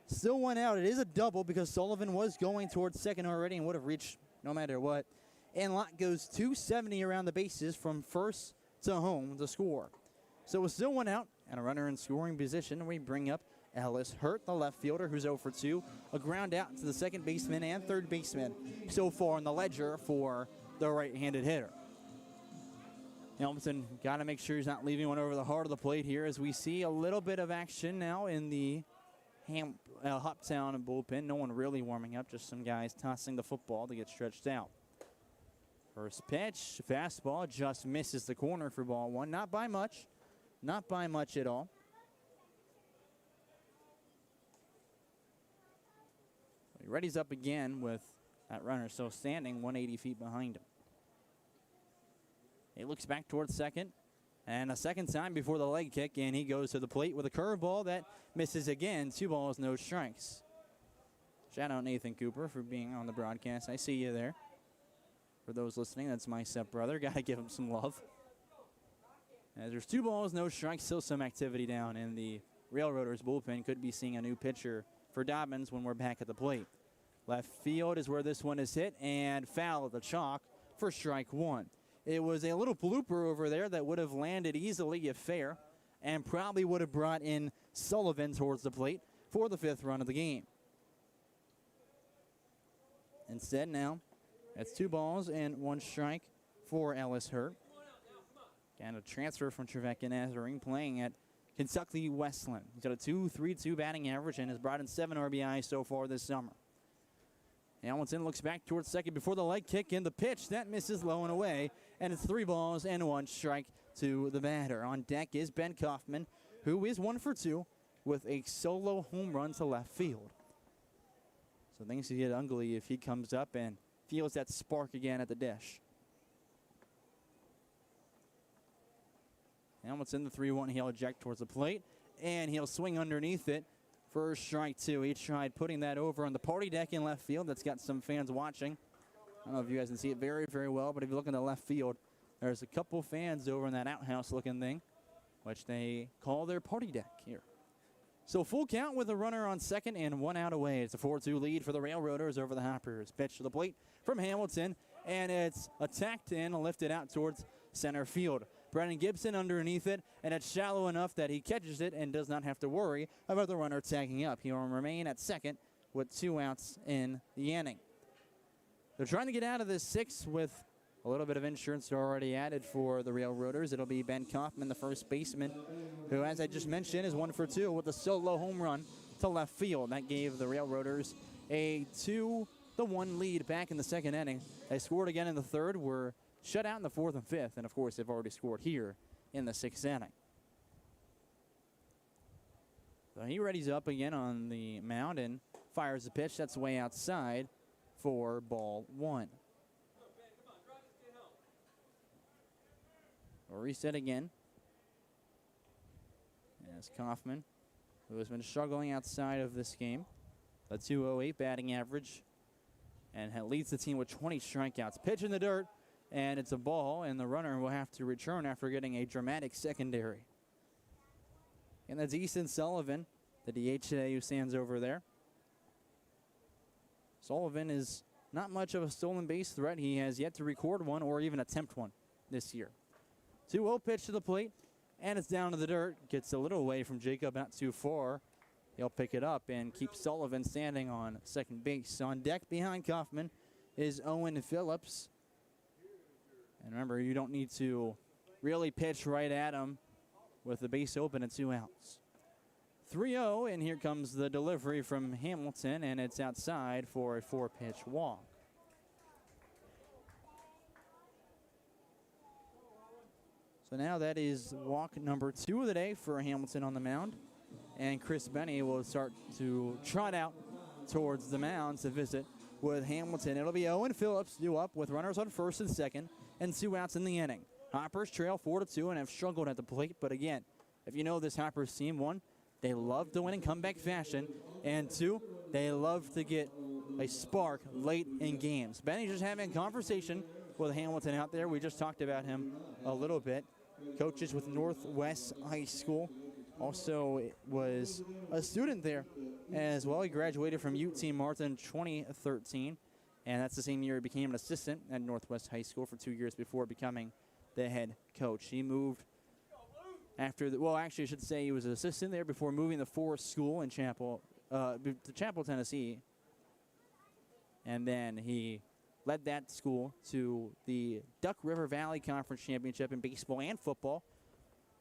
Still one out. It is a double because Sullivan was going towards second already and would have reached no matter what. And Lott goes 270 around the bases from first to home to score. So it's still one out and a runner in scoring position. We bring up Ellis Hurt, the left fielder, who's 0 for 2. A ground out to the second baseman and third baseman so far in the ledger for the right-handed hitter. Hamilton got to make sure he's not leaving one over the heart of the plate here as we see a little bit of action now in the Hoptown bullpen. No one really warming up, just some guys tossing the football to get stretched out. First pitch, fastball, just misses the corner for ball one. Not by much. Not by much at all. He readies up again with that runner still standing 180 feet behind him. He looks back towards second. And a second time before the leg kick, and he goes to the plate with a curveball that misses again. 2 balls, no strikes. Shout out Nathan Cooper for being on the broadcast. I see you there. For those listening, that's my stepbrother. Got to give him some love. As there's 2 balls, no strikes. Still some activity down in the Railroaders bullpen. Could be seeing a new pitcher for Dobbins when we're back at the plate. Left field is where this one is hit, and foul at the chalk for strike 1. It was a little blooper over there that would have landed easily if fair, and probably would have brought in Sullivan towards the plate for the 5th run of the game. Instead now, it's 2 balls and 1 strike for Ellis Hurt. And a transfer from Trevecca Nazarene playing at Kentucky Westland. He's got a 2.32 batting average and has brought in 7 RBIs so far this summer. Hamilton looks back towards second before the leg kick, and the pitch that misses low and away, and it's 3 balls and 1 strike to the batter. On deck is Ben Kaufman, who is 1 for 2 with a solo home run to left field. So things could get ugly if he comes up and feels that spark again at the dish. Hamilton, the 3-1, he'll eject towards the plate, and he'll swing underneath it for strike 2. He tried putting that over on the party deck in left field. That's got some fans watching. I don't know if you guys can see it very, very well, but if you look in the left field, there's a couple fans over in that outhouse-looking thing, which they call their party deck here. So full count with a runner on second and 1 out away. It's a 4-2 lead for the Railroaders over the Hoppers. Pitch to the plate from Hamilton, and it's attacked in and lifted out towards center field. Brennan Gibson underneath it, and it's shallow enough that he catches it and does not have to worry about the runner tagging up. He will remain at second with 2 outs in the inning. They're trying to get out of this 6 with a little bit of insurance already added for the Railroaders. It'll be Ben Kaufman, the first baseman, who, as I just mentioned, is 1 for 2 with a solo home run to left field. That gave the Railroaders a 2-1 lead back in the second inning. They scored again in the third, were shut out in the 4th and 5th, and of course they've already scored here in the 6th inning. So he readies up again on the mound and fires the pitch. That's way outside for ball 1. We'll reset again. As Kaufman, who has been struggling outside of this game, a 2.08 batting average, and leads the team with 20 strikeouts. Pitch in the dirt. And it's a ball, and the runner will have to return after getting a dramatic secondary. And that's Easton Sullivan, the DH today, who stands over there. Sullivan is not much of a stolen base threat. He has yet to record one or even attempt one this year. 2-0 pitch to the plate, and it's down to the dirt. Gets a little away from Jacob, not too far. He'll pick it up and keep Sullivan standing on second base. On deck behind Kaufman is Owen Phillips. And remember, you don't need to really pitch right at him with the base open at 2 outs. 3-0, and here comes the delivery from Hamilton, and it's outside for a 4-pitch walk. So now that is walk number 2 of the day for Hamilton on the mound. And Chris Benny will start to trot out towards the mound to visit with Hamilton. It'll be Owen Phillips due up with runners on first and second and 2 outs in the inning. Hoppers trail 4-2 and have struggled at the plate. But again, if you know this Hoppers team, 1, they love to win in comeback fashion. And 2, they love to get a spark late in games. Benny's just having a conversation with Hamilton out there. We just talked about him a little bit. Coaches with Northwest High School. Also was a student there as well. He graduated from UT Martin in 2013, and that's the same year he became an assistant at Northwest High School for 2 years before becoming the head coach. He moved after actually I should say he was an assistant there before moving to Forest School in Chapel, Tennessee, and then he led that school to the Duck River Valley Conference Championship in baseball and football.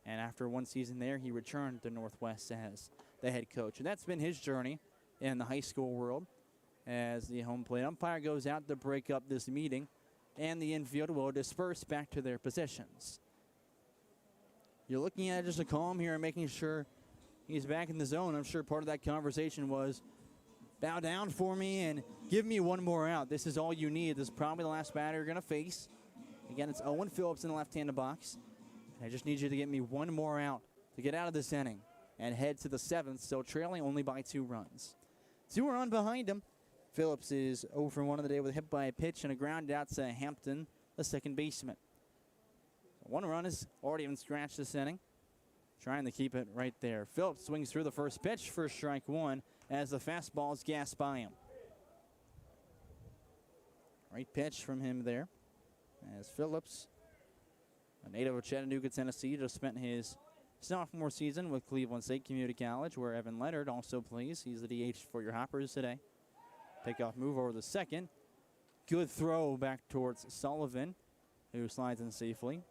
And after 1 season there, he returned to Northwest as the head coach. And that's been his journey in the high school world as the home plate umpire goes out to break up this meeting. And the infield will disperse back to their positions. You're looking at just a calm here and making sure he's back in the zone. I'm sure part of that conversation was, bow down for me and give me 1 more out. This is all you need. This is probably the last batter you're going to face. Again, it's Owen Phillips in the left-handed box. I just need you to get me 1 more out to get out of this inning and head to the 7th, still trailing only by 2 runs. 2 are on behind him. Phillips is 0 for 1 of the day with a hit by a pitch and a ground out to Hampton, the second baseman. 1 run has already been scratched this inning, trying to keep it right there. Phillips swings through the first pitch for strike 1 as the fastball is gassed by him. Right pitch from him there as Phillips, a native of Chattanooga, Tennessee, just spent his sophomore season with Cleveland State Community College, where Evan Leonard also plays. He's the DH for your Hoppers today. Takeoff move over the second. Good throw back towards Sullivan, who slides in safely.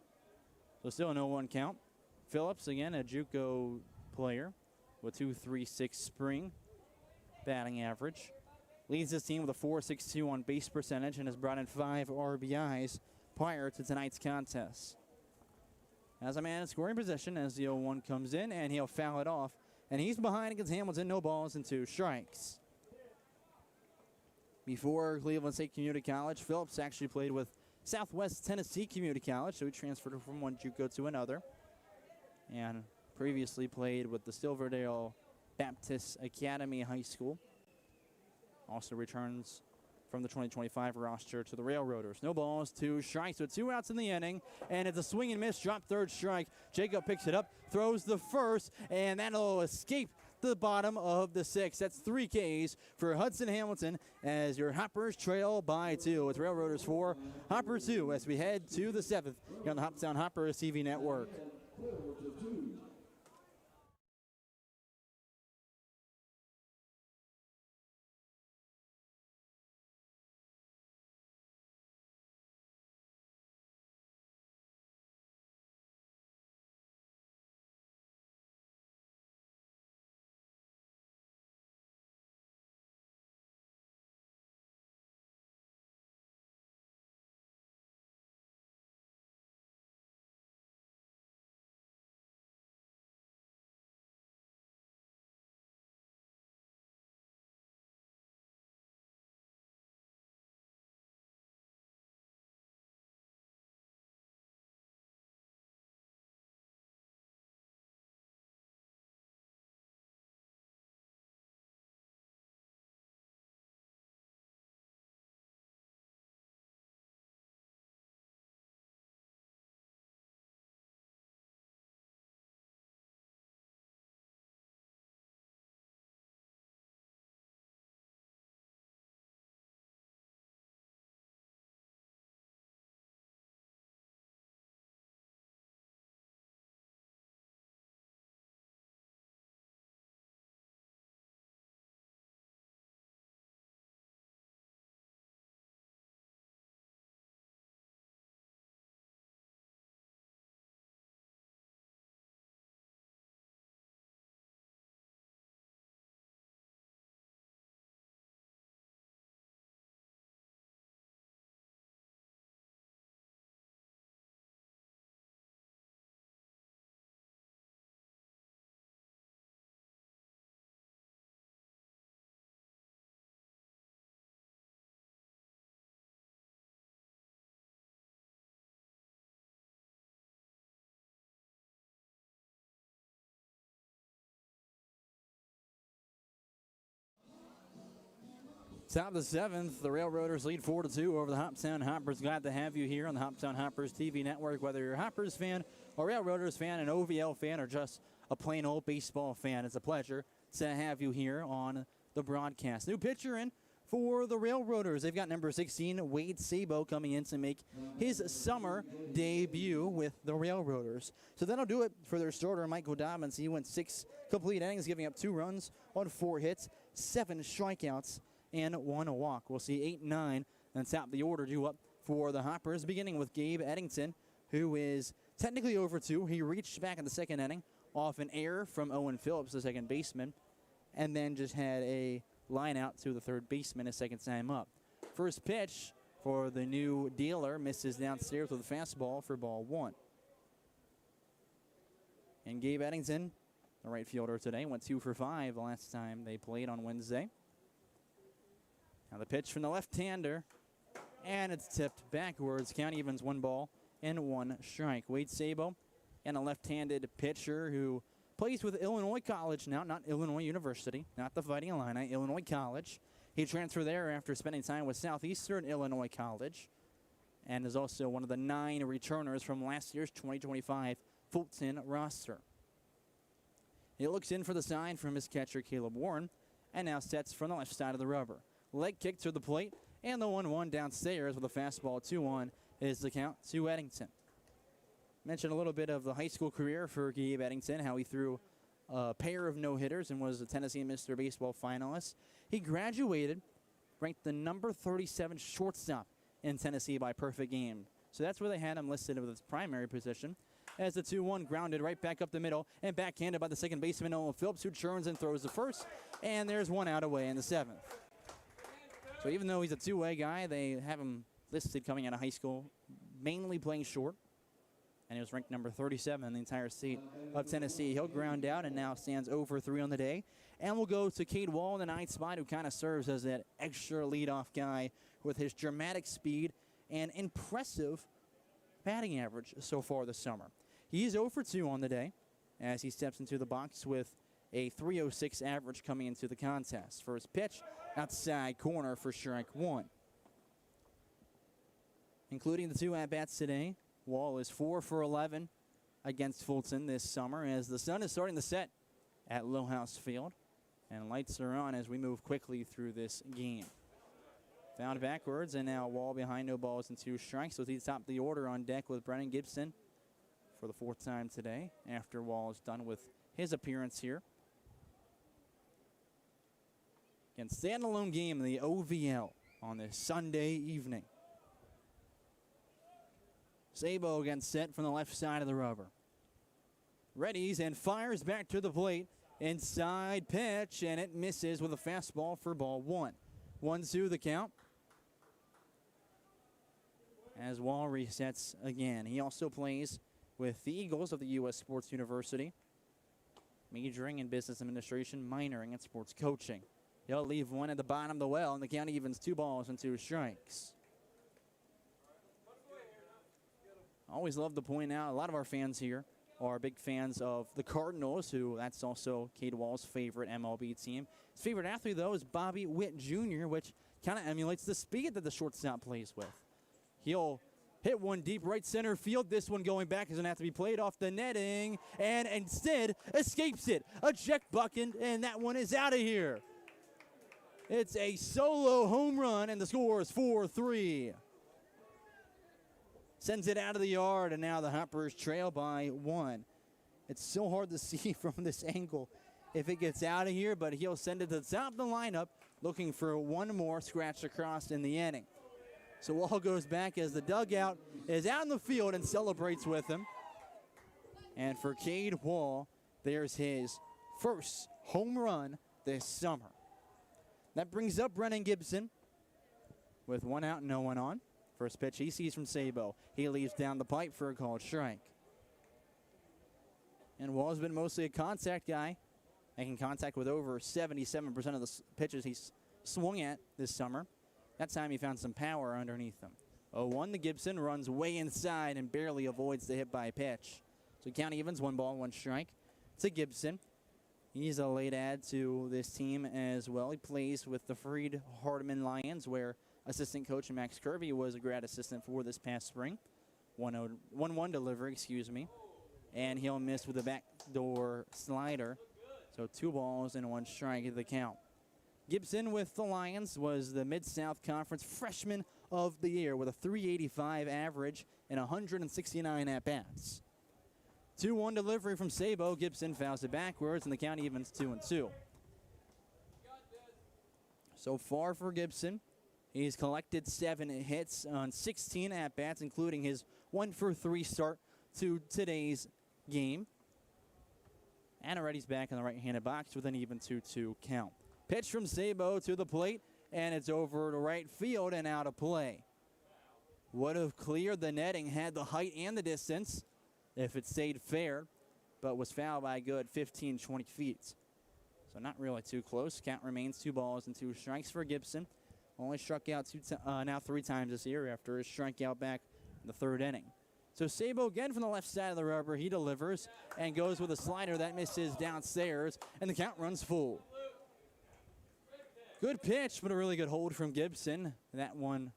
So still a 0-1 count. Phillips, again, a JUCO player with 2.36 spring batting average. Leads his team with a 4.62 on base percentage and has brought in 5 RBIs prior to tonight's contest. As a man in scoring position as the 0-1 comes in, and he'll foul it off. And he's behind against Hamilton, no balls and 2 strikes. Before Cleveland State Community College, Phillips actually played with Southwest Tennessee Community College, so he transferred from one JUCO to another. And previously played with the Silverdale Baptist Academy High School. Also returns from the 2025 roster to the Railroaders. No balls, 2 strikes with 2 outs in the inning, and it's a swing and miss, drop third strike. Jacob picks it up, throws the first, and that'll escape the bottom of the 6th. That's 3 Ks for Hudson Hamilton as your Hoppers trail by 2. It's Railroaders 4, Hoppers 2 as we head to the 7th here on the Hoptown Hoppers TV network. Top of the 7th, the Railroaders lead 4-2 over the Hoptown Hoppers. Glad to have you here on the Hoptown Hoppers TV network, whether you're a Hoppers fan, a Railroaders fan, an OVL fan, or just a plain old baseball fan. It's a pleasure to have you here on the broadcast. New pitcher in for the Railroaders. They've got number 16, Wade Sabo, coming in to make his summer debut with the Railroaders. So that'll do it for their starter, Michael Dobbins. He went 6 complete innings, giving up 2 runs on 4 hits, 7 strikeouts, and 1 walk. We'll see 8 and 9 and top the order due up for the Hoppers, beginning with Gabe Eddington, who is technically over 2. He reached back in the 2nd inning off an error from Owen Phillips, the second baseman, and then just had a line out to the 3rd baseman his 2nd time up. First pitch for the new dealer misses downstairs with a fastball for ball 1. And Gabe Eddington, the right fielder today, went 2 for 5 the last time they played on Wednesday. Now the pitch from the left-hander, and it's tipped backwards. Count evens 1 ball and 1 strike. Wade Sabo, and a left-handed pitcher who plays with Illinois College now, not Illinois University, not the Fighting Illini, Illinois College. He transferred there after spending time with Southeastern Illinois College, and is also one of the 9 returners from last year's 2025 Fulton roster. He looks in for the sign from his catcher, Caleb Warren, and now sets from the left side of the rubber. Leg kick to the plate, and the 1-1 downstairs with a fastball 2-1 is the count to Eddington. Mentioned a little bit of the high school career for Gabe Eddington, how he threw a pair of no-hitters and was a Tennessee Mr. Baseball finalist. He graduated, ranked the number 37 shortstop in Tennessee by perfect game. So that's where they had him listed with his primary position. As the 2-1 grounded right back up the middle and backhanded by the second baseman, Owen Phillips, who churns and throws the first. And there's 1 out away in the 7th. So even though he's a two-way guy, they have him listed coming out of high school, mainly playing short. And he was ranked number 37 in the entire state of Tennessee. He'll ground out and now stands 0 for 3 on the day. And we'll go to Cade Wall in the 9th spot, who kind of serves as that extra leadoff guy with his dramatic speed and impressive batting average so far this summer. He's 0 for 2 on the day as he steps into the box with a .306 average coming into the contest. First pitch, outside corner for strike 1. Including the 2 at-bats today, Wall is 4 for 11 against Fulton this summer as the sun is starting to set at Lowhouse Field. And lights are on as we move quickly through this game. Found backwards, and now Wall behind, no balls and 2 strikes. So he's top of the order on deck with Brennan Gibson for the 4th time today after Wall is done with his appearance here. Again, standalone game in the OVL on this Sunday evening. Sabo again set from the left side of the rubber. Readies and fires back to the plate. Inside pitch, and it misses with a fastball for ball 1. 1-2 the count. As Wall resets again. He also plays with the Eagles of the U.S. Sports University, majoring in business administration, minoring in sports coaching. He'll leave 1 at the bottom of the well, and the count evens 2 balls and 2 strikes. I always love to point out a lot of our fans here are big fans of the Cardinals, who that's also Cade Wall's favorite MLB team. His favorite athlete, though, is Bobby Witt Jr., which kind of emulates the speed that the shortstop plays with. He'll hit one deep right center field. This one going back is going to have to be played off the netting, and instead escapes it. A check bucket, and that one is out of here. It's a solo home run, and the score is 4-3. Sends it out of the yard, and now the Hoppers trail by 1. It's so hard to see from this angle if it gets out of here, but he'll send it to the top of the lineup, looking for 1 more scratch across in the inning. So Wall goes back as the dugout is out in the field and celebrates with him. And for Cade Wall, there's his first home run this summer. That brings up Brennan Gibson with 1 out and no one on. First pitch he sees from Sabo. He leaves down the pipe for a called strike. And Wall's been mostly a contact guy, making contact with over 77% of the pitches he's swung at this summer. That time he found some power underneath him. 0-1 to Gibson, runs way inside and barely avoids the hit by pitch. So count evens, 1 ball, 1 strike to Gibson. He's a late add to this team as well. He plays with the Freed Hardeman Lions, where assistant coach Max Kirby was a grad assistant for this past spring. 1-1 delivery, excuse me. And he'll miss with a backdoor slider. So 2 balls and 1 strike at the count. Gibson with the Lions was the Mid-South Conference Freshman of the Year with a .385 average and 169 at-bats. 2-1 delivery from Sabo. Gibson fouls it backwards, and the count evens 2-2. So far for Gibson, he's collected 7 hits on 16 at-bats, including his 1-for-3 start to today's game. And already he's back in the right-handed box with an even 2-2 count. Pitch from Sabo to the plate, and it's over to right field and out of play. Would have cleared the netting, had the height and the distance if it stayed fair, but was fouled by a good 15, 20 feet. So not really too close. Count remains 2 balls and 2 strikes for Gibson. Only struck out now 3 times this year after his strikeout back in the 3rd inning. So Sabo again from the left side of the rubber. He delivers and goes with a slider that misses downstairs, and the count runs full. Good pitch, but a really good hold from Gibson. That one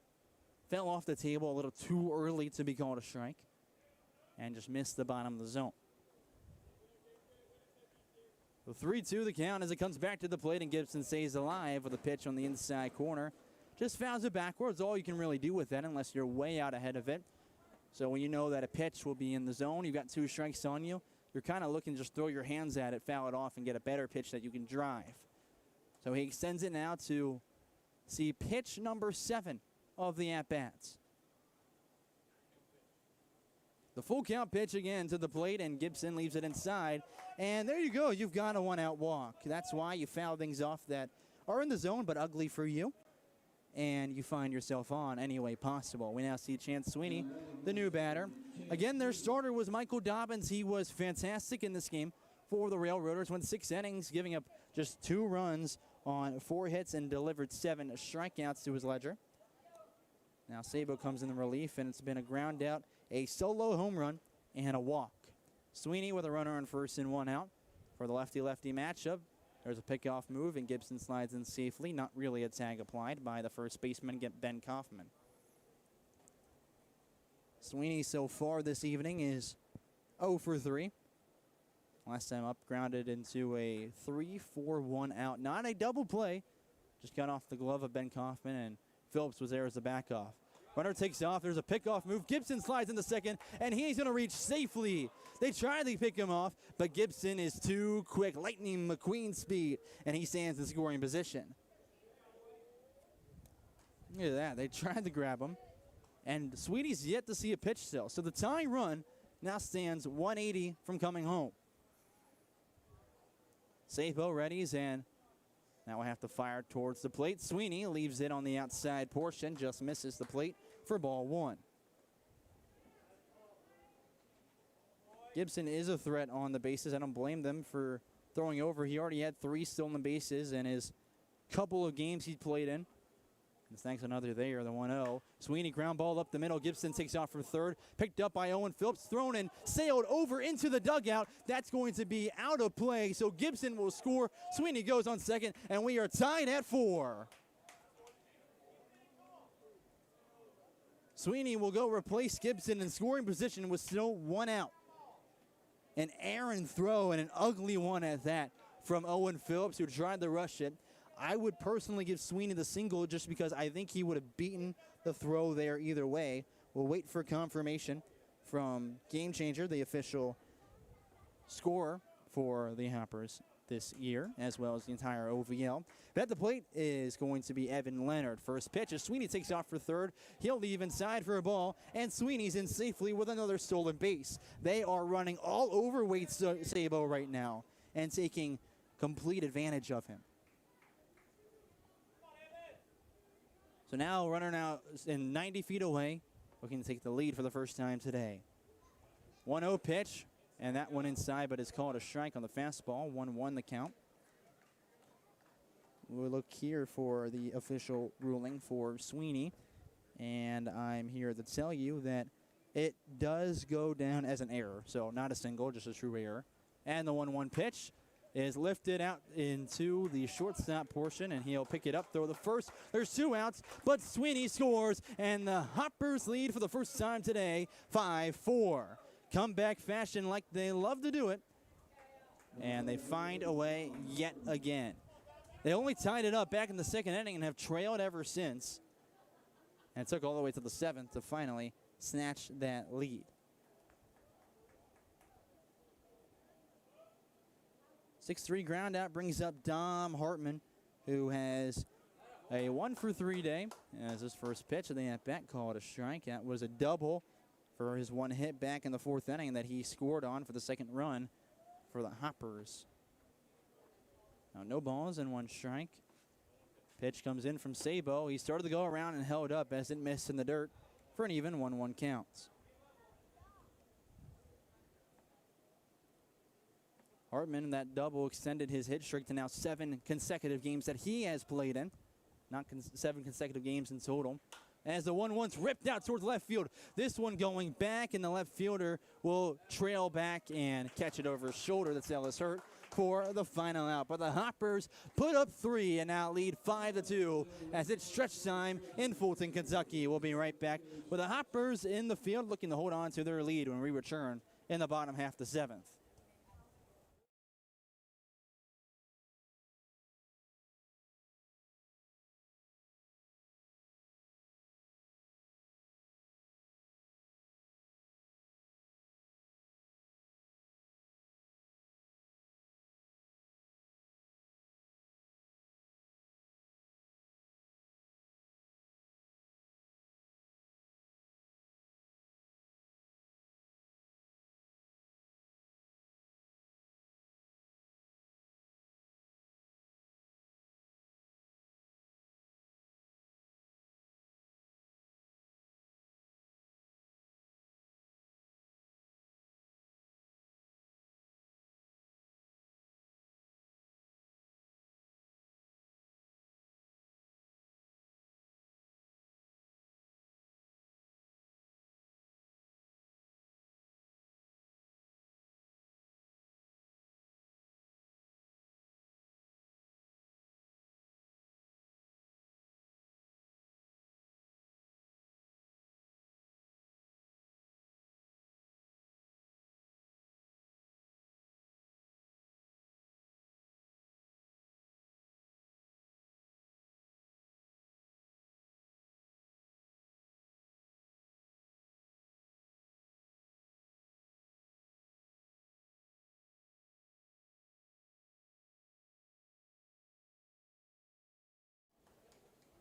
fell off the table a little too early to be called a strike and just missed the bottom of the zone. The 3-2 the count as it comes back to the plate, and Gibson stays alive with a pitch on the inside corner. Just fouls it backwards. All you can really do with that unless you're way out ahead of it. So when you know that a pitch will be in the zone, you've got 2 strikes on you, you're kind of looking to just throw your hands at it, foul it off, and get a better pitch that you can drive. So he extends it now to see pitch number 7 of the at-bats. The full count pitch again to the plate, and Gibson leaves it inside. And there you go. You've got a 1-out walk. That's why you foul things off that are in the zone but ugly for you. And you find yourself on any way possible. We now see Chance Sweeney, the new batter. Again, their starter was Michael Dobbins. He was fantastic in this game for the Railroaders. Went 6 innings, giving up just 2 runs on 4 hits and delivered 7 strikeouts to his ledger. Now Sabo comes in the relief, and it's been a ground out, a solo home run, and a walk. Sweeney with a runner on first and 1 out for the lefty-lefty matchup. There's a pickoff move, and Gibson slides in safely. Not really a tag applied by the first baseman, Ben Kaufman. Sweeney so far this evening is 0 for 3. Last time up, grounded into a 3-4-1 out. Not a double play. Just got off the glove of Ben Kaufman, and Phillips was there as the back off. Runner takes off. There's a pickoff move. Gibson slides in the second, and he's going to reach safely. They try to pick him off, but Gibson is too quick. Lightning McQueen speed, and he stands in scoring position. Look at that. They tried to grab him, and Sweety's yet to see a pitch still. So the tying run now stands 180 from coming home. Sabo readies, and now we have to fire towards the plate. Sweeney leaves it on the outside portion, just misses the plate for ball 1. Gibson is a threat on the bases. I don't blame them for throwing over. He already had 3 stolen bases in his couple of games he played in. And thanks another there, the 1-0. Sweeney ground ball up the middle. Gibson takes off from third. Picked up by Owen Phillips. Thrown and sailed over into the dugout. That's going to be out of play. So Gibson will score. Sweeney goes on second. And we are tied at 4. Sweeney will go replace Gibson in scoring position with still 1 out. An errant throw, and an ugly one at that, from Owen Phillips, who tried to rush it. I would personally give Sweeney the single just because I think he would have beaten the throw there either way. We'll wait for confirmation from Game Changer, the official scorer for the Hoppers this year, as well as the entire OVL. But at the plate is going to be Evan Leonard. First pitch as Sweeney takes off for third. He'll leave inside for a ball, and Sweeney's in safely with another stolen base. They are running all over Wade Sabo right now and taking complete advantage of him. So now runner now in 90 feet away, looking to take the lead for the first time today. 1-0 pitch, and that one inside, but is called a strike on the fastball. 1-1 the count. We'll look here for the official ruling for Sweeney, and I'm here to tell you that it does go down as an error. So not a single, just a true error. And the 1-1 pitch is lifted out into the shortstop portion, and he'll pick it up, throw the first. There's 2 outs, but Sweeney scores, and the Hoppers lead for the first time today, 5-4. Comeback fashion like they love to do it, and they find a way yet again. They only tied it up back in the 2nd inning and have trailed ever since, and took all the way to the 7th to finally snatch that lead. 6-3 ground out brings up Dom Hartman, who has a 1-for-3 day as his first pitch of the at-bat called a strike. That was a double for his 1 hit back in the 4th inning that he scored on for the 2nd run for the Hoppers. Now no balls and 1 strike. Pitch comes in from Sabo. He started to go around and held up as it missed in the dirt for an even 1-1 count. Hartman, that double extended his hit streak to now 7 consecutive games that he has played in. Not 7 consecutive games in total. As the 1-1's ripped out towards left field. This one going back, and the left fielder will trail back and catch it over his shoulder. That's Ellis Hurt for the final out. But the Hoppers put up 3 and now lead 5-2 as it's stretch time in Fulton, Kentucky. We'll be right back with the Hoppers in the field looking to hold on to their lead when we return in the bottom half of the 7th.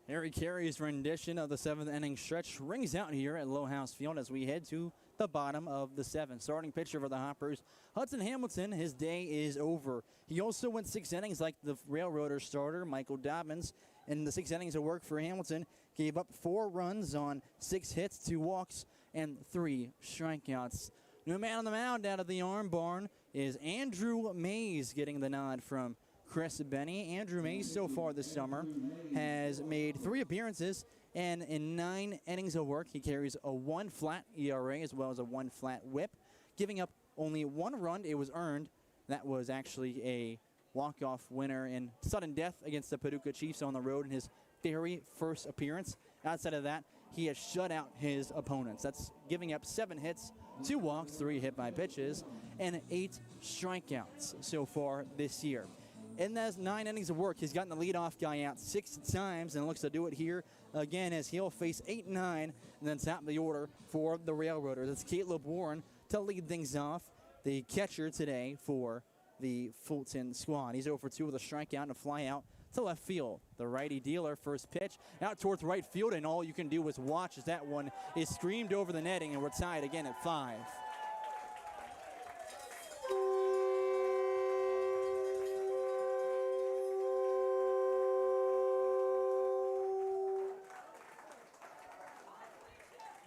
Harry Carey's rendition of the 7th inning stretch rings out here at Low House Field as we head to the bottom of the 7th. Starting pitcher for the Hoppers, Hudson Hamilton, his day is over. He also went 6 innings like the Railroader starter, Michael Dobbins. In the 6 innings of work for Hamilton, gave up 4 runs on 6 hits, 2 walks, and 3 strikeouts. New man on the mound out of the Arm Barn is Andrew Mays, getting the nod from Chris Benny. Andrew Mays so far this summer has made 3 appearances, and in 9 innings of work, he carries a 1 flat ERA as well as a 1 flat whip, giving up only 1 run. It was earned. That was actually a walk-off winner in sudden death against the Paducah Chiefs on the road in his very first appearance. Outside of that, he has shut out his opponents. That's giving up 7 hits, 2 walks, 3 hit by pitches, and 8 strikeouts so far this year. In those 9 innings of work, he's gotten the leadoff guy out 6 times and looks to do it here again as he'll face 8-9 and then top the order for the Railroaders. It's Caleb Warren to lead things off, the catcher today for the Fulton squad. He's 0 for 2 with a strikeout and a fly out to left field. The righty dealer, first pitch out towards right field, and all you can do is watch as that one is streamed over the netting, and we're tied again at 5.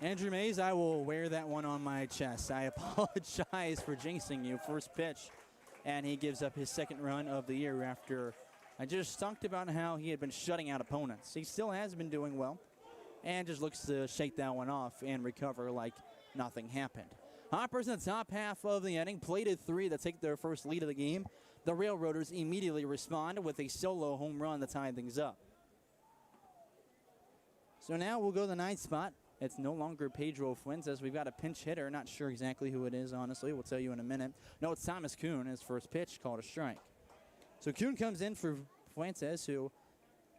Andrew Mays, I will wear that one on my chest. I apologize for jinxing you. First pitch, and he gives up his 2nd run of the year after I just talked about how he had been shutting out opponents. He still has been doing well and just looks to shake that one off and recover like nothing happened. Hoppers in the top half of the inning, plated 3 that take their first lead of the game. the Railroaders immediately respond with a solo home run to tie things up. So now we'll go to the 9th spot. It's no longer Pedro Fuentes. We've got a pinch hitter. Not sure exactly who it is, honestly. We'll tell you in a minute. No, it's Thomas Kuhn. His first pitch called a strike. So Kuhn comes in for Fuentes, who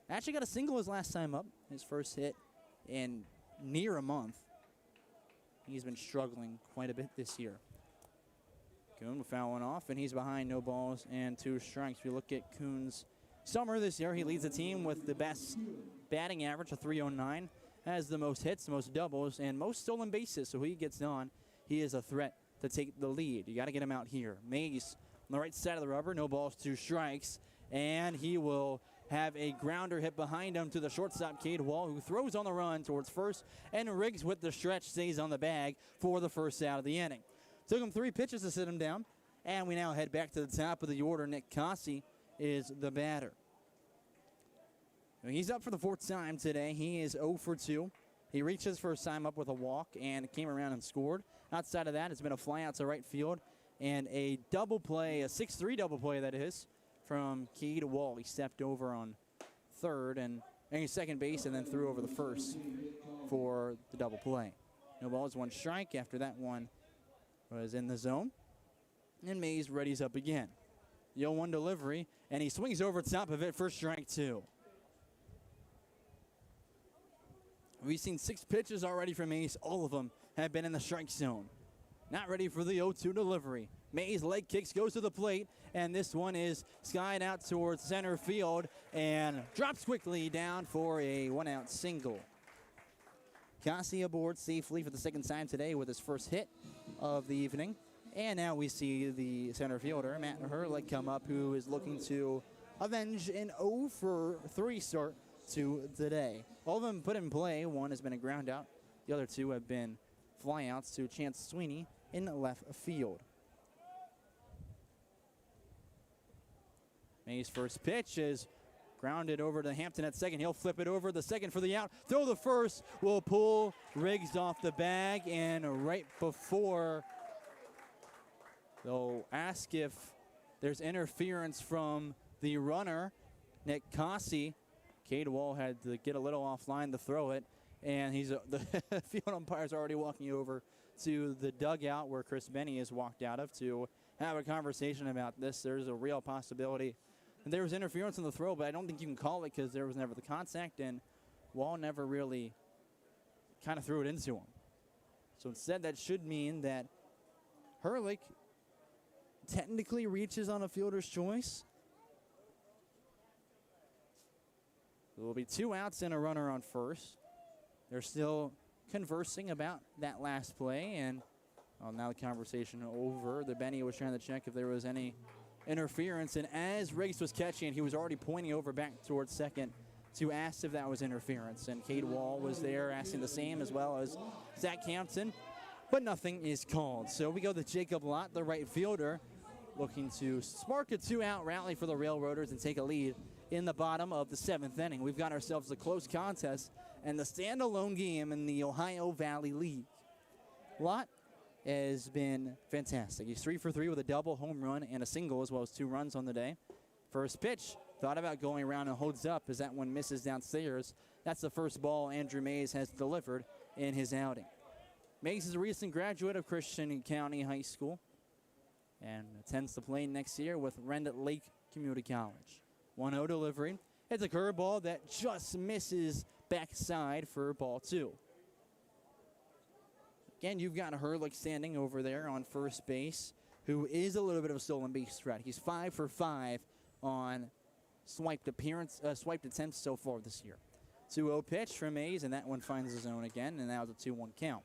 actually got a single his last time up. His first hit in near a month. He's been struggling quite a bit this year. Kuhn fouling off, and he's behind, no balls and 2 strikes. If you look at Kuhn's summer this year, he leads the team with the best batting average, a .309. Has the most hits, most doubles, and most stolen bases. So he gets on. He is a threat to take the lead. You got to get him out here. Mays on the right side of the rubber, no balls, 2 strikes, and he will have a grounder hit behind him to the shortstop, Cade Wall, who throws on the run towards first, and Riggs with the stretch stays on the bag for the first out of the inning. Took him 3 pitches to sit him down, and we now head back to the top of the order. Nick Cossey is the batter. He's up for the 4th time today. He is 0 for 2. He reached his first time up with a walk and came around and scored. Outside of that, it's been a fly out to right field and a double play, a 6-3 double play that is, from Cade Wall. He stepped over on third and second base and then threw over the first for the double play. No balls, 1 strike. After that one was in the zone. And Mays readies up again. The 0-1 delivery, and he swings over top of it for strike 2. We've seen 6 pitches already from Mays. All of them have been in the strike zone. Not ready for the 0-2 delivery. Mays leg kicks, goes to the plate, and this one is skied out towards center field and drops quickly down for a 1-out single. Cossey aboard safely for the 2nd time today with his first hit of the evening. And now we see the center fielder, Matt Herlick, come up, who is looking to avenge an 0 for 3 start to today. All of them put in play. 1 has been a ground out. The other 2 have been flyouts to Chance Sweeney in left field. May's first pitch is grounded over to Hampton at second. He'll flip it over the second for the out. Throw the first will pull Riggs off the bag, and right before they'll ask if there's interference from the runner, Nick Cossey. Cade Wall had to get a little offline to throw it, and the field umpire's already walking over to the dugout where Chris Benny has walked out of to have a conversation about this. There's a real possibility. And there was interference in the throw, but I don't think you can call it because there was never the contact, and Wall never really kind of threw it into him. So instead, that should mean that Herlick technically reaches on a fielder's choice. There will be 2 outs and a runner on first. They're still conversing about that last play, and now the conversation over. The Benny was trying to check if there was any interference, and as Riggs was catching, he was already pointing over back towards second to ask if that was interference. And Cade Wall was there asking the same, as well as Zach Hampton, but nothing is called. So we go to Jacob Lott, the right fielder, looking to spark a 2-out rally for the Railroaders and take a lead in the bottom of the 7th inning. We've got ourselves a close contest and the standalone game in the Ohio Valley League. Lott has been fantastic. He's 3 for 3 with a double, home run, and a single, as well as 2 runs on the day. First pitch, thought about going around and holds up as that one misses downstairs. That's the first ball Andrew Mays has delivered in his outing. Mays is a recent graduate of Christian County High School and attends to play next year with Rendon Lake Community College. 1-0 delivery. It's a curveball that just misses backside for ball 2. Again, you've got Herlick standing over there on first base, who is a little bit of a stolen base threat. He's 5 for 5 on swiped attempts so far this year. 2-0 pitch from Mays, and that one finds the zone again, and now it's a 2-1 count.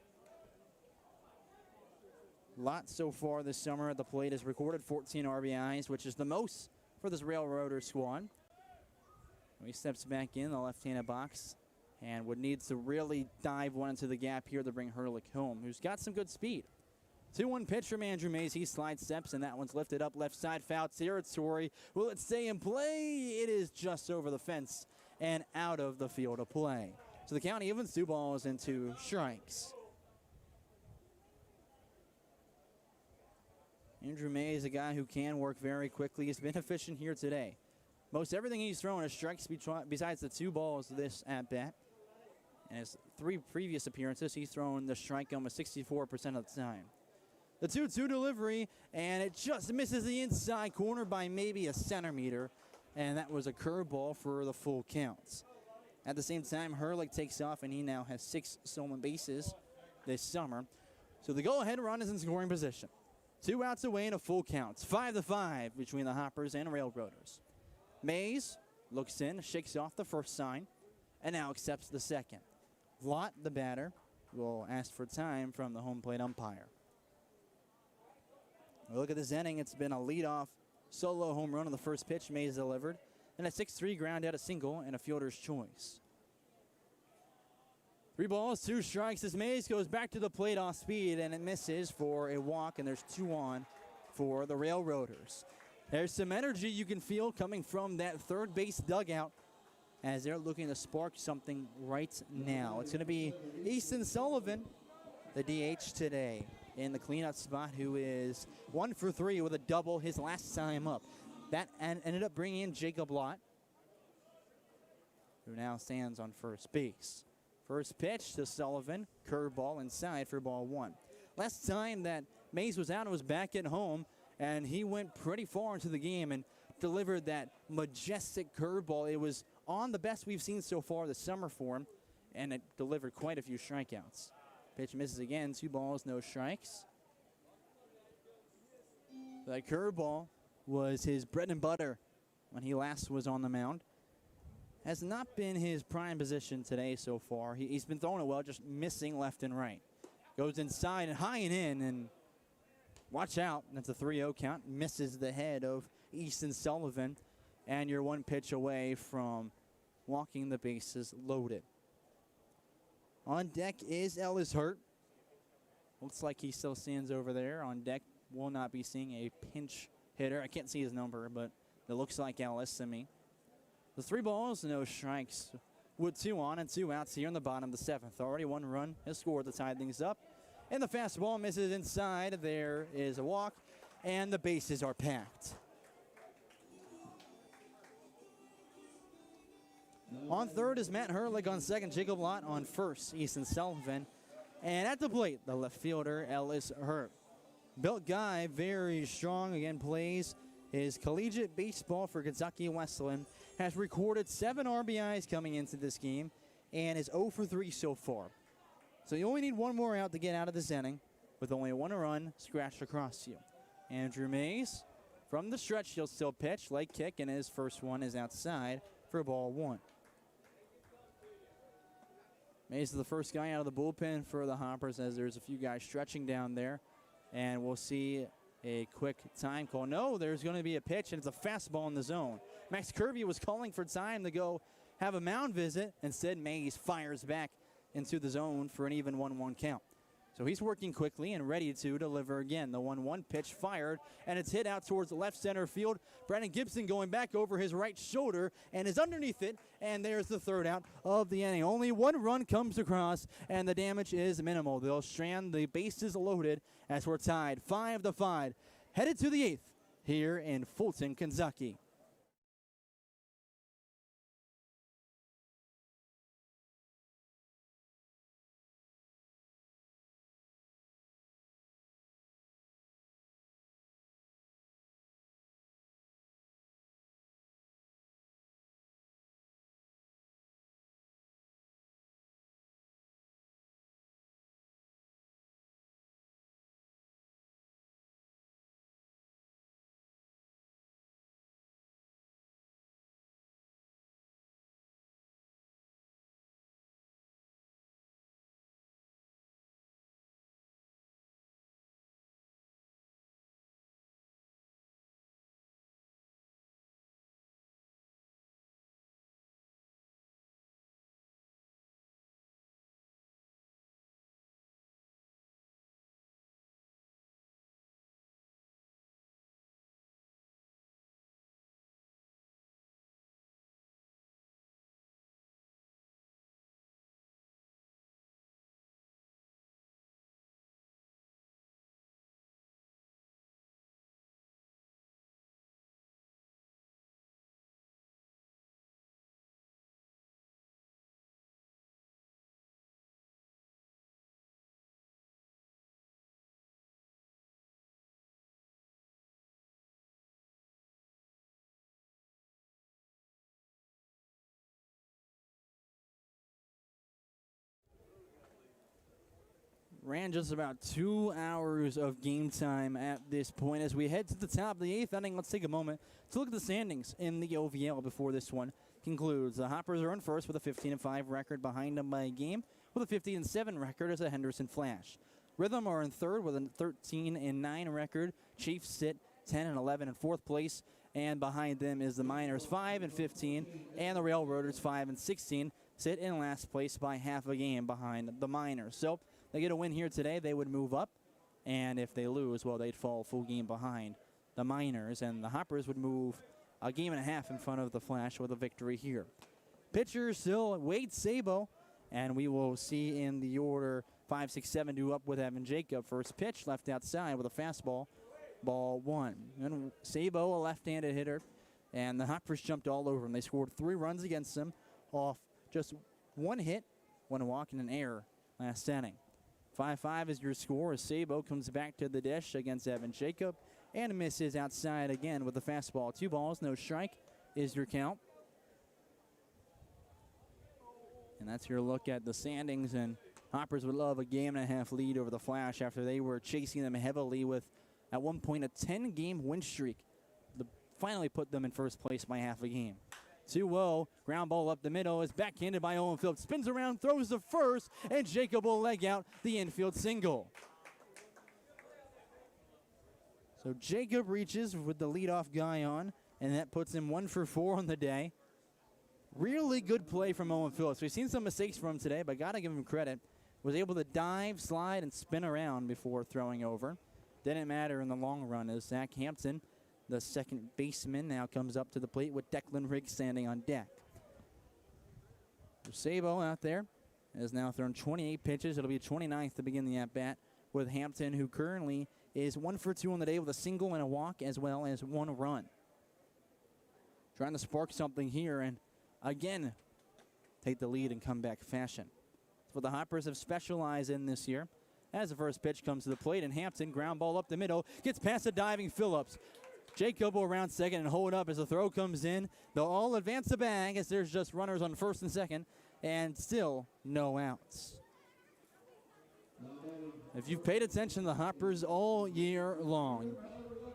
Lott so far this summer at the plate has recorded 14 RBIs, which is the most for this Railroader squad. He steps back in the left-handed box and would need to really dive one into the gap here to bring Herlick home, who's got some good speed. 2-1 pitch from Andrew Mays. He slide steps, and that one's lifted up left side, foul territory. Will it stay in play? It is just over the fence and out of the field of play. So the count evens, 2 balls and 2 strikes. Andrew May is a guy who can work very quickly. He's been efficient here today. Most everything he's thrown is strikes besides the 2 balls this at-bat. In his 3 previous appearances, he's thrown the strike almost 64% of the time. The 2-2 delivery, and it just misses the inside corner by maybe a centimeter, and that was a curveball for the full count. At the same time, Hurlick takes off, and he now has 6 stolen bases this summer. So the go-ahead run is in scoring position. 2 outs away and a full count. 5-5 between the Hoppers and Railroaders. Mays looks in, shakes off the first sign, and now accepts the second. Vlot, the batter, will ask for time from the home plate umpire. Look at this inning. It's been a leadoff solo home run on the first pitch Mays delivered, and a 6-3 ground out, a single, and a fielder's choice. 3 balls, 2 strikes as Mays goes back to the plate off speed, and it misses for a walk, and there's 2 on for the Railroaders. There's some energy you can feel coming from that third base dugout as they're looking to spark something right now. It's going to be Easton Sullivan, the DH today, in the cleanup spot, who is 1 for 3 with a double his last time up. That ended up bringing in Jacob Lott, who now stands on first base. First pitch to Sullivan, curveball inside for ball 1. Last time that Mays was out, it was back at home, and he went pretty far into the game and delivered that majestic curveball. It was on the best we've seen so far this summer for him, and it delivered quite a few strikeouts. Pitch misses again, 2 balls, no strikes. That curveball was his bread and butter when he last was on the mound. Has not been his prime position today so far. He's been throwing it well, just missing left and right. Goes inside and high and in, and watch out. That's a 3-0 count. Misses the head of Easton Sullivan, and you're 1 pitch away from walking the bases loaded. On deck is Ellis Hurt. Looks like he still stands over there. On deck, will not be seeing a pinch hitter. I can't see his number, but it looks like Ellis to me. The 3 balls, no strikes, with 2 on and 2 outs here in the bottom of the 7th. Already 1 run has scored to tie things up. And the fastball misses inside. There is a walk, and the bases are packed. On third is Matt Hurlick. On second, Jacob Lott. On first, Easton Sullivan. And at the plate, the left fielder, Ellis Hurt. Built guy, very strong. Again, plays his collegiate baseball for Kentucky Wesleyan. Has recorded 7 RBIs coming into this game and is 0 for 3 so far. So you only need 1 more out to get out of this inning with only 1 run scratched across you. Andrew Mays from the stretch, he'll still pitch, leg kick, and his first one is outside for ball 1. Mays is the first guy out of the bullpen for the Hoppers as there's a few guys stretching down there. And we'll see a quick time call. No, there's going to be a pitch, and it's a fastball in the zone. Max Kirby was calling for time to go have a mound visit. Instead, Mays fires back into the zone for an even 1-1 count. So he's working quickly and ready to deliver again. The 1-1 pitch fired, and it's hit out towards the left center field. Brandon Gibson going back over his right shoulder and is underneath it, and there's the 3rd out of the inning. Only 1 run comes across, and the damage is minimal. They'll strand the bases loaded as we're tied 5-5, headed to the 8th here in Fulton, Kentucky. ran just about 2 hours of game time at this point. As we head to the top of the 8th inning, let's take a moment to look at the standings in the OVL before this one concludes. The Hoppers are in first with a 15-5 record. Behind them by a game with a 15-7 record is the Henderson Flash. Rhythm are in third with a 13-9 record. Chiefs sit 10-11 in fourth place. And behind them is the Miners 5-15, and the Railroaders 5-16 sit in last place by half a game behind the Miners. So they get a win here today, they would move up, and if they lose, well, they'd fall a full game behind the Miners, and the Hoppers would move a game and a half in front of the Flash with a victory here. Pitcher still Wade Sabo, and we will see in the order 5, 6, 7 due up with Evan Jacob. First pitch left outside with a fastball. Ball 1. And Sabo, a left-handed hitter, and the Hoppers jumped all over him. They scored 3 runs against him off just 1 hit, 1 walk, and an error last inning. 5-5 is your score as Sabo comes back to the dish against Evan Jacob and misses outside again with the fastball. 2 balls, no strike is your count. And that's your look at the standings, and Hoppers would love a game-and-a-half lead over the Flash after they were chasing them heavily with, at one point, a 10-game win streak. Finally put them in first place by half a game. 2-0, ground ball up the middle is backhanded by Owen Phillips. Spins around, throws to first, and Jacob will leg out the infield single. So Jacob reaches with the leadoff guy on, and that puts him 1 for 4 on the day. Really good play from Owen Phillips. We've seen some mistakes from him today, but got to give him credit. Was able to dive, slide, and spin around before throwing over. Didn't matter in the long run as Zach Hampton, the second baseman, now comes up to the plate with Declan Riggs standing on deck. Sabo out there has now thrown 28 pitches. It'll be 29th to begin the at-bat with Hampton, who currently is 1 for 2 on the day with a single and a walk as well as 1 run. Trying to spark something here and again take the lead in comeback fashion. That's what the Hoppers have specialized in this year. As the first pitch comes to the plate, and Hampton, ground ball up the middle, gets past the diving Phillips. Jacob will round second and hold up as the throw comes in. They'll all advance the bag as there's just runners on first and second, and still no outs. If you've paid attention to the Hoppers all year long,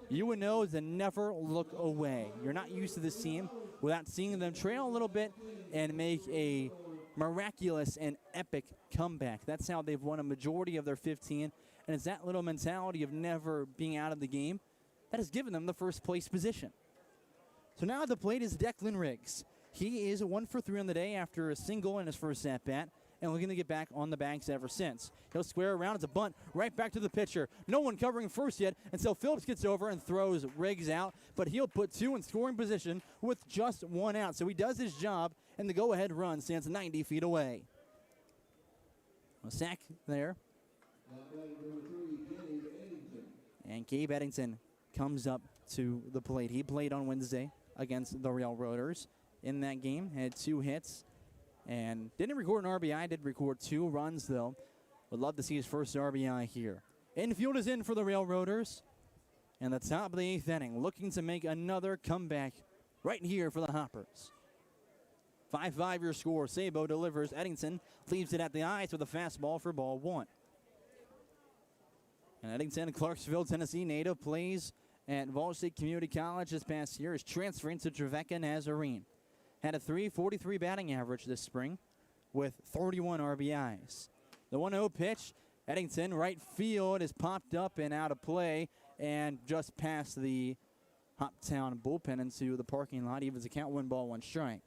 you would know to never look away. You're not used to this team without seeing them trail a little bit and make a miraculous and epic comeback. That's how they've won a majority of their 15, and it's that little mentality of never being out of the game that has given them the first place position. So now at the plate is Declan Riggs. He is 1 for 3 on the day after a single in his first at-bat, and looking to get back on the bags ever since. He'll square around. It's a bunt right back to the pitcher. No one covering first yet until Phillips gets over and throws Riggs out, but he'll put 2 in scoring position with just 1 out. So he does his job, and the go-ahead run stands 90 feet away. A sack there. And Gabe Eddington comes up to the plate. He played on Wednesday against the Railroaders. In that game, had 2 hits. And didn't record an RBI, did record 2 runs, though. Would love to see his first RBI here. Infield is in for the Railroaders. And the top of the 8th inning, looking to make another comeback right here for the Hoppers. 5-5 your score. Sabo delivers. Eddington leaves it at the eyes with a fastball for ball 1. And Eddington, Clarksville, Tennessee native, plays at Vol State Community College this past year, is transferring to Trevecca Nazarene. Had a .343 batting average this spring with 31 RBIs. The 1-0 pitch, Eddington, right field, is popped up and out of play and just past the Hoptown bullpen into the parking lot. Evens the count, 1 ball, 1 strike.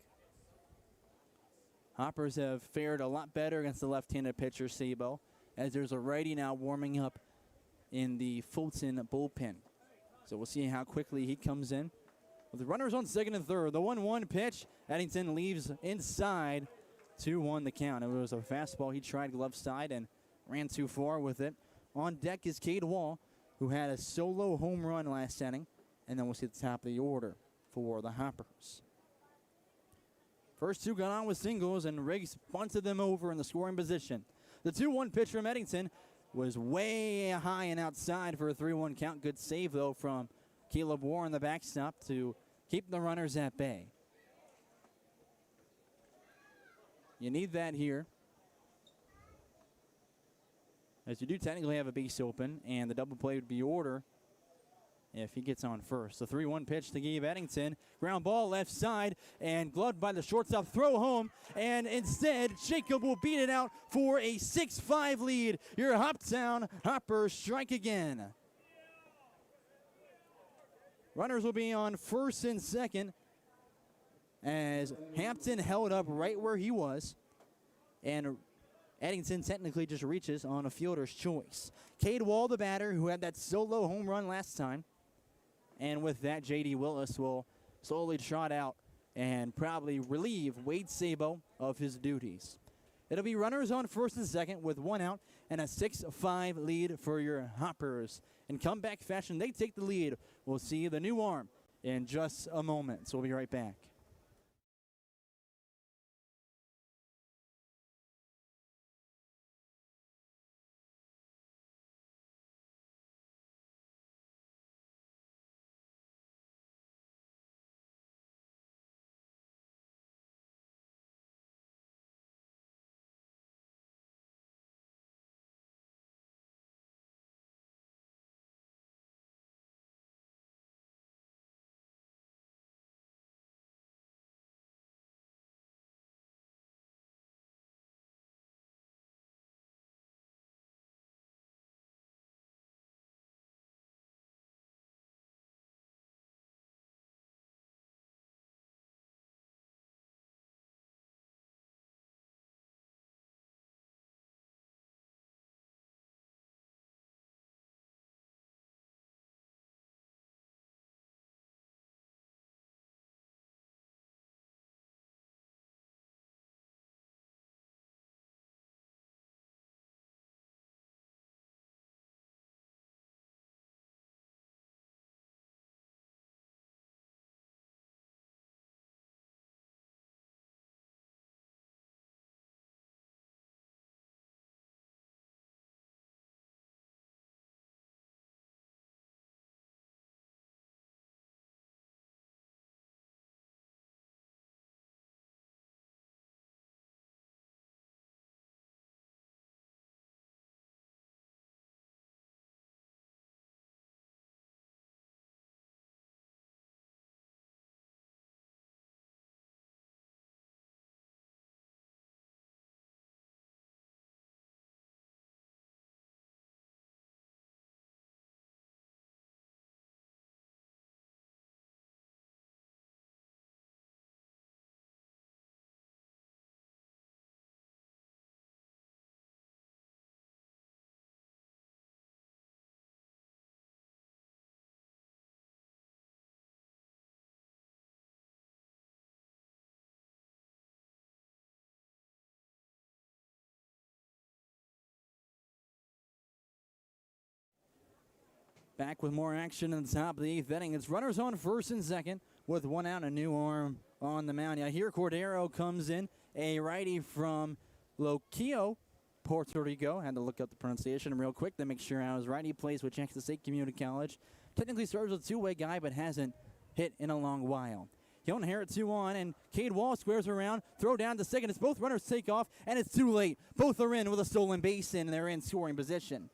Hoppers have fared a lot better against the left-handed pitcher, Sabo, as there's a righty now warming up in the Fulton bullpen. So we'll see how quickly he comes in. With the runners on second and third, the 1-1 pitch, Eddington leaves inside, 2-1 the count. It was a fastball he tried glove side and ran too far with it. On deck is Cade Wall, who had a solo home run last inning, and then we'll see the top of the order for the Hoppers. First 2 got on with singles, and Riggs bunted them over in the scoring position. The 2-1 pitch from Eddington was way high and outside for a 3-1 count. Good save, though, from Caleb Warren on the backstop to keep the runners at bay. You need that here. as you do technically have a base open, and the double play would be order if he gets on first. The 3-1 pitch to Gabe Eddington. Ground ball left side, and gloved by the shortstop. Throw home, and instead Jacob will beat it out for a 6-5 lead. Your Hoptown Hoppers strike again. Runners will be on first and second as Hampton held up right where he was, and Eddington technically just reaches on a fielder's choice. Cade Wall, the batter, who had that solo home run last time. And with that, J.D. Willis will slowly trot out and probably relieve Wade Sabo of his duties. It'll be runners on first and second with 1 out and a 6-5 lead for your Hoppers. In comeback fashion, they take the lead. We'll see the new arm in just a moment, so we'll be right back. Back with more action in the top of the 8th inning. It's runners on first and second with 1 out, a new arm on the mound. Yeah, here Cordero comes in, a righty from Loquillo, Puerto Rico. Had to look up the pronunciation real quick to make sure I was right. He plays with Jackson State Community College. Technically starts as a two-way guy, but hasn't hit in a long while. He'll inherit 2 on, and Cade Wall squares around, throw down to second. It's both runners take off, and it's too late. Both are in with a stolen base, and they're in scoring position.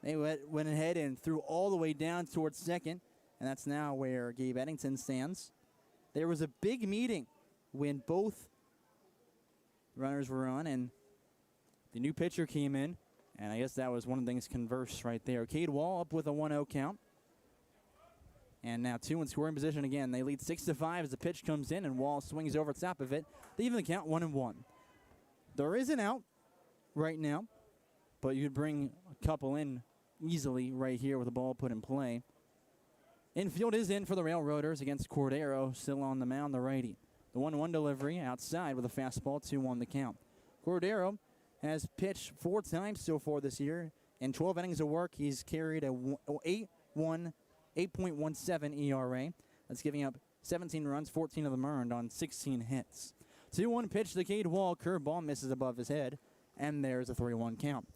They went ahead and threw all the way down towards second, and that's now where Gabe Eddington stands. There was a big meeting when both runners were on, and the new pitcher came in, and I guess that was one of the things conversed right there. Cade Wall up with a 1-0 count. And now 2 in scoring position again. They lead 6-5 as the pitch comes in, and Wall swings over top of it. They even the count 1-1. There is an out right now, but you could bring a couple in easily right here with the ball put in play. Infield is in for the Railroaders against Cordero, still on the mound, the righty. The 1-1 delivery outside with a fastball, 2-1 the count. Cordero has pitched 4 times so far this year. In 12 innings of work, he's carried a 8.17 ERA. That's giving up 17 runs, 14 of them earned on 16 hits. 2-1 pitch to Cade Wall. Curveball misses above his head, and there's a 3-1 count.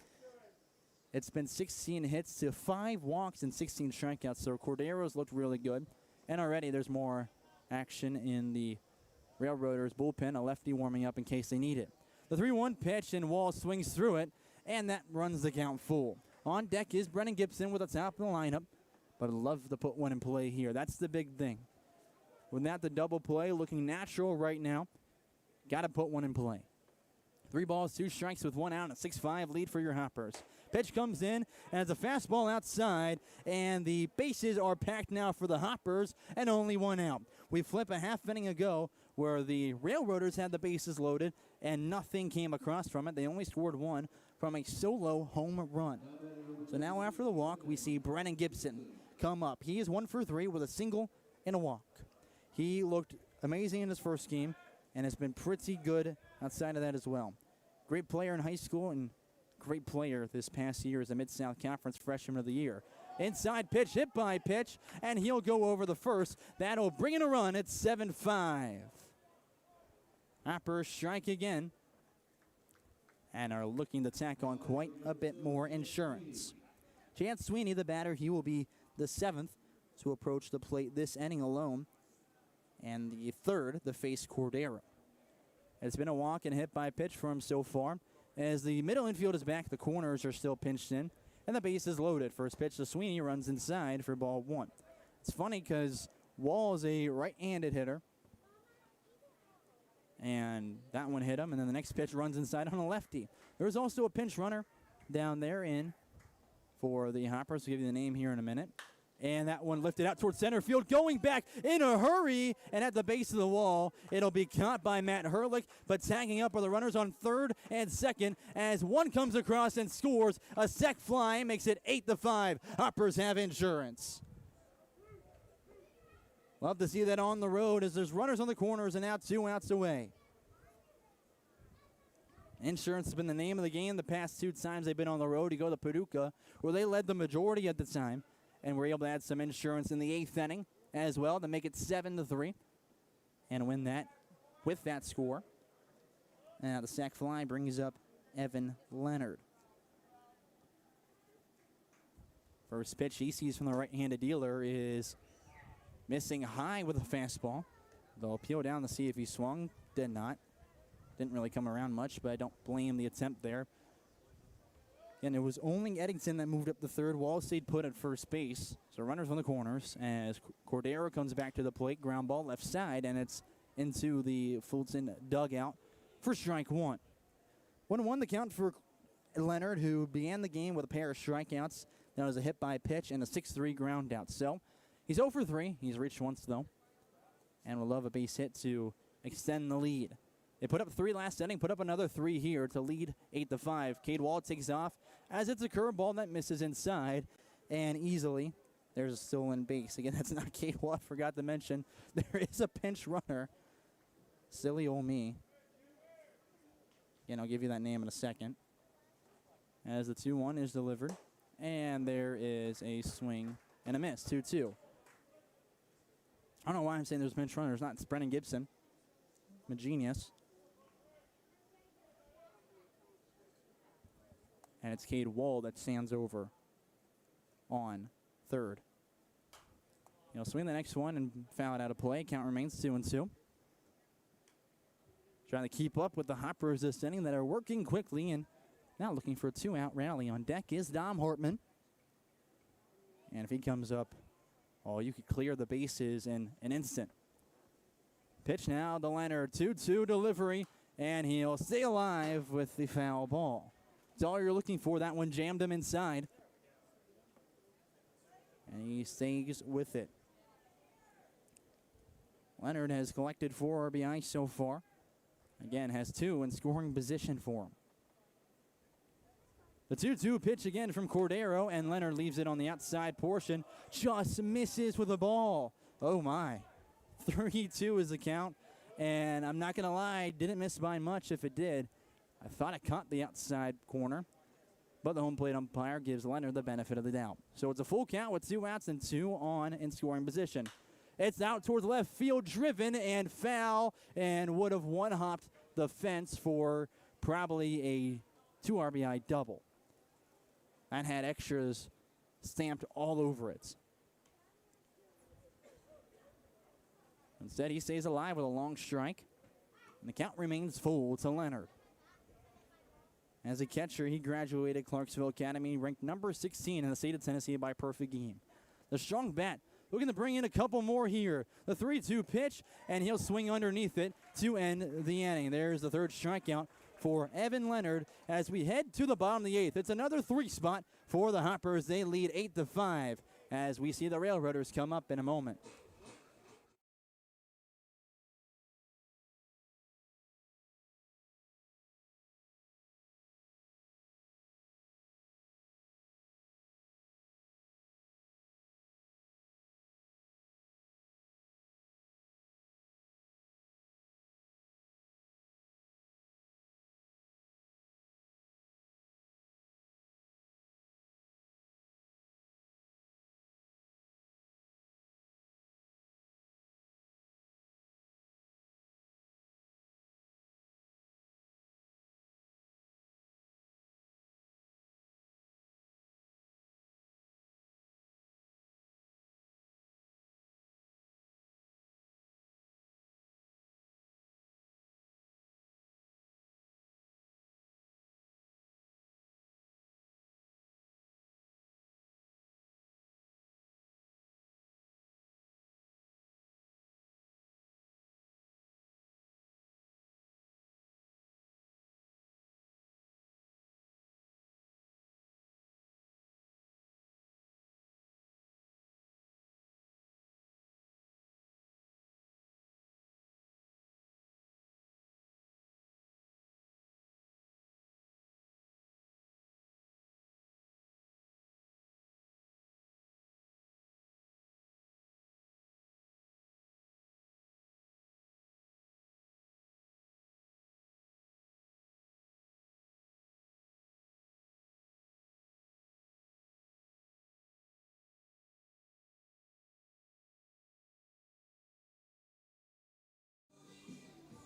It's been 16 hits to 5 walks and 16 strikeouts, so Cordero's looked really good. And already there's more action in the Railroaders bullpen, a lefty warming up in case they need it. The 3-1 pitch, and Wall swings through it, and that runs the count full. On deck is Brennan Gibson with the top of the lineup, but I'd love to put one in play here. That's the big thing. With that, the double play looking natural right now. Got to put one in play. 3 balls, 2 strikes with 1 out, and a 6-5 lead for your Hoppers. Pitch comes in, and it's a fastball outside, and the bases are packed now for the Hoppers, and only 1 out. We flip a half inning ago where the Railroaders had the bases loaded, and nothing came across from it. They only scored 1 from a solo home run. So now after the walk, we see Brennan Gibson come up. He is 1 for 3 with a single and a walk. He looked amazing in his first game and has been pretty good outside of that as well. Great player in high school and great player this past year as a Mid-South Conference Freshman of the Year. Inside pitch, hit by pitch, and he'll go over the first. That'll bring in a run at 7-5. Hoppers strike again and are looking to tack on quite a bit more insurance. Chance Sweeney, the batter, he will be the 7th to approach the plate this inning alone, and the 3rd to face Cordero. It's been a walk and hit by pitch for him so far. As the middle infield is back, the corners are still pinched in, and the base is loaded. First pitch to Sweeney, runs inside for ball 1. It's funny because Wall is a right-handed hitter, and that one hit him, and then the next pitch runs inside on a lefty. There's also a pinch runner down there in for the Hoppers. We'll give you the name here in a minute. And that one lifted out towards center field, going back in a hurry, and at the base of the wall, it'll be caught by Matt Herlick, but tagging up are the runners on 3rd and 2nd as one comes across and scores. A sec fly makes it 8-5. Hoppers have insurance. Love to see that on the road as there's runners on the corners and now 2 outs away. Insurance has been the name of the game the past 2 times they've been on the road. You go to Paducah, where they led the majority at the time, and were able to add some insurance in the 8th inning as well to make it 7-3 and win that with that score. Now the sac fly brings up Evan Leonard. First pitch he sees from the right-handed dealer is missing high with a fastball. They'll peel down to see if he swung. Did not. Didn't really come around much, but I don't blame the attempt there. And it was only Eddington that moved up the 3rd. Wallsteed put at first base. So runners on the corners as Cordero comes back to the plate. Ground ball left side, and it's into the Fulton dugout for strike 1. 1-1 the count for Leonard, who began the game with a pair of strikeouts. That was a hit by pitch and a 6-3 ground out. So he's 0 for 3. He's reached once, though. And will love a base hit to extend the lead. They put up 3 last inning, put up another 3 here to lead 8-5. Cade Wall takes off as it's a curveball that misses inside, and easily there's a stolen base. Again, that's not Cade Wall. I forgot to mention there is a pinch runner. Silly old me. Again, I'll give you that name in a second. As the 2-1 is delivered, and there is a swing and a miss, 2-2. I don't know why I'm saying there's pinch runners. Not. It's Brennan Gibson. I'm a genius. And it's Cade Wall that stands over on 3rd. He'll swing the next one and foul it out of play. Count remains 2-2. Trying to keep up with the Hoppers this inning that are working quickly and now looking for a 2-out rally. On deck is Dom Hortman. And if he comes up, oh, you could clear the bases in an instant. Pitch now to Leonard, 2-2 delivery, and he'll stay alive with the foul ball. That's all you're looking for. That one jammed him inside. And he stays with it. Leonard has collected 4 RBI so far. Again, has 2 in scoring position for him. The 2-2 pitch again from Cordero, and Leonard leaves it on the outside portion. Just misses with the ball. Oh, my. 3-2 is the count. And I'm not going to lie, didn't miss by much if it did. I thought it caught the outside corner, but the home plate umpire gives Leonard the benefit of the doubt. So it's a full count with 2 outs and 2 on in scoring position. It's out towards left field, driven and foul, and would have one-hopped the fence for probably a 2 RBI double. That had extras stamped all over it. Instead, he stays alive with a long strike, and the count remains full to Leonard. As a catcher, he graduated Clarksville Academy, ranked number 16 in the state of Tennessee by perfect game. The strong bat looking to bring in a couple more here. The 3-2 pitch, and he'll swing underneath it to end the inning. There's the third strikeout for Evan Leonard as we head to the bottom of the 8th. It's another 3 spot for the Hoppers. They lead 8-5 as we see the Railroaders come up in a moment.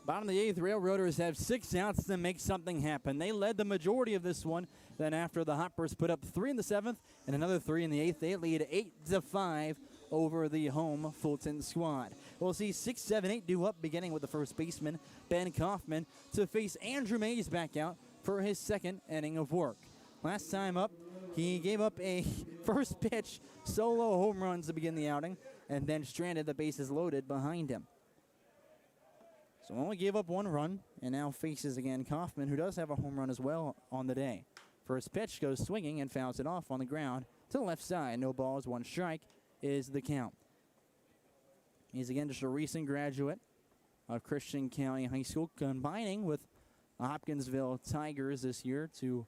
Bottom of the 8th, Railroaders have 6 outs to make something happen. They led the majority of this one. Then after the Hoppers put up 3 in the 7th and another 3 in the 8th, they lead 8-5 over the home Fulton squad. We'll see 6, 7, 8 due up, beginning with the first baseman, Ben Kaufman, to face Andrew Mays back out for his second inning of work. Last time up, he gave up a first pitch solo home runs to begin the outing and then stranded the bases loaded behind him. So only gave up 1 run, and now faces again Kaufman, who does have a home run as well on the day. First pitch goes swinging and fouls it off on the ground to the left side. No balls, 1 strike is the count. He's again just a recent graduate of Christian County High School, combining with the Hopkinsville Tigers this year to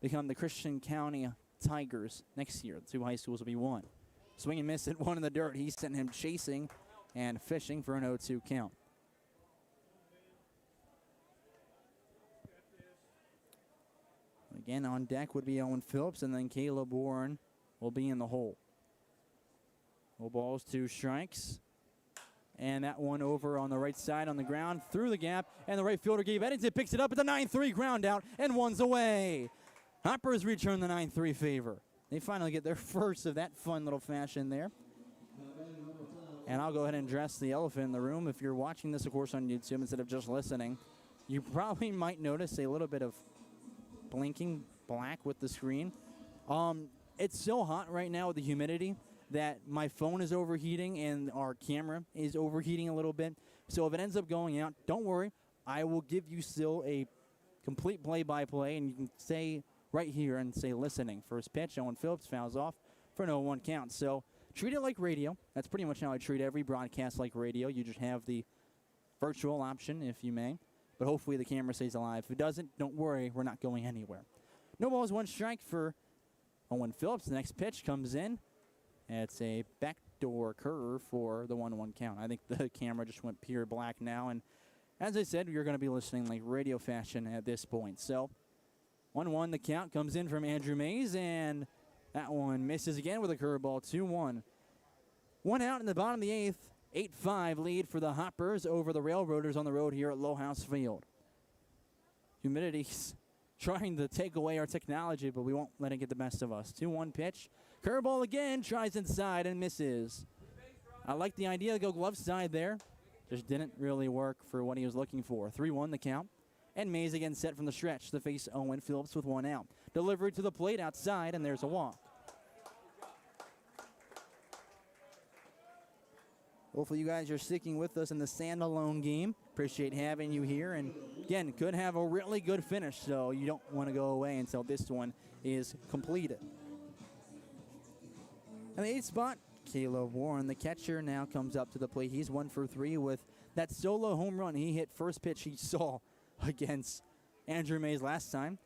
become the Christian County Tigers next year. The 2 high schools will be 1. Swing and miss at 1 in the dirt. He sent him chasing and fishing for an 0-2 count. Again, on deck would be Owen Phillips, and then Caleb Warren will be in the hole. No balls, 2 strikes. And that one over on the right side on the ground, through the gap, and the right fielder, Gabe Eddington, picks it up. It's a 9-3 ground out, and 1's away. Hoppers return the 9-3 favor. They finally get their first of that fun little fashion there. And I'll go ahead and address the elephant in the room. If you're watching this, of course, on YouTube instead of just listening, you probably might notice a little bit of blinking black with the screen. It's so hot right now with the humidity that my phone is overheating and our camera is overheating a little bit. So if it ends up going out, don't worry. I will give you still a complete play-by-play, and you can stay right here and say listening. First pitch, Owen Phillips fouls off for an 0-1 count. So treat it like radio. That's pretty much how I treat every broadcast like radio. You just have the virtual option, if you may. But hopefully the camera stays alive. If it doesn't, don't worry. We're not going anywhere. No balls, 1 strike for Owen Phillips. The next pitch comes in. It's a backdoor curve for the 1-1 count. I think the camera just went pure black now. And as I said, you're going to be listening like radio fashion at this point. So 1-1, the count comes in from Andrew Mays. And that one misses again with a curveball, 2-1. 1 out in the bottom of the 8th. 8-5 lead for the Hoppers over the Railroaders on the road here at Lowhouse Field. Humidity's trying to take away our technology, but we won't let it get the best of us. 2-1 pitch. Curveball again, tries inside and misses. I like the idea to go glove side there. Just didn't really work for what he was looking for. 3-1 the count. And Mays again set from the stretch to face Owen Phillips with one out. Delivery to the plate outside, and there's a walk. Hopefully you guys are sticking with us in the standalone game. Appreciate having you here. And again, could have a really good finish, so you don't want to go away until this one is completed. In the 8th spot, Caleb Warren, the catcher, now comes up to the plate. He's 1 for 3 with that solo home run he hit first pitch he saw against Andrew Mays last time.